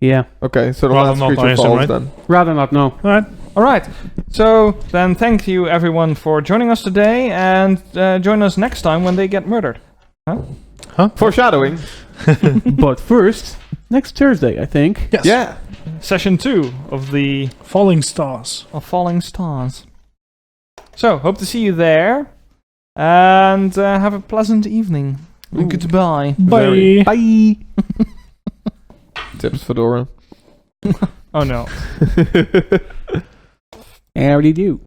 Yeah. Okay. So the Rather last not, creature I assume, falls right? then. Rather not, no. All right. All right. So then thank you everyone for joining us today and join us next time when they get murdered. Foreshadowing. But first, next Thursday, I think. Yes. Yeah. Session 2 of the Falling stars. of Falling Stars. So, hope to see you there. And have a pleasant evening. Ooh. Goodbye. Bye. Bye. Tips Fedora. Oh no. I already do.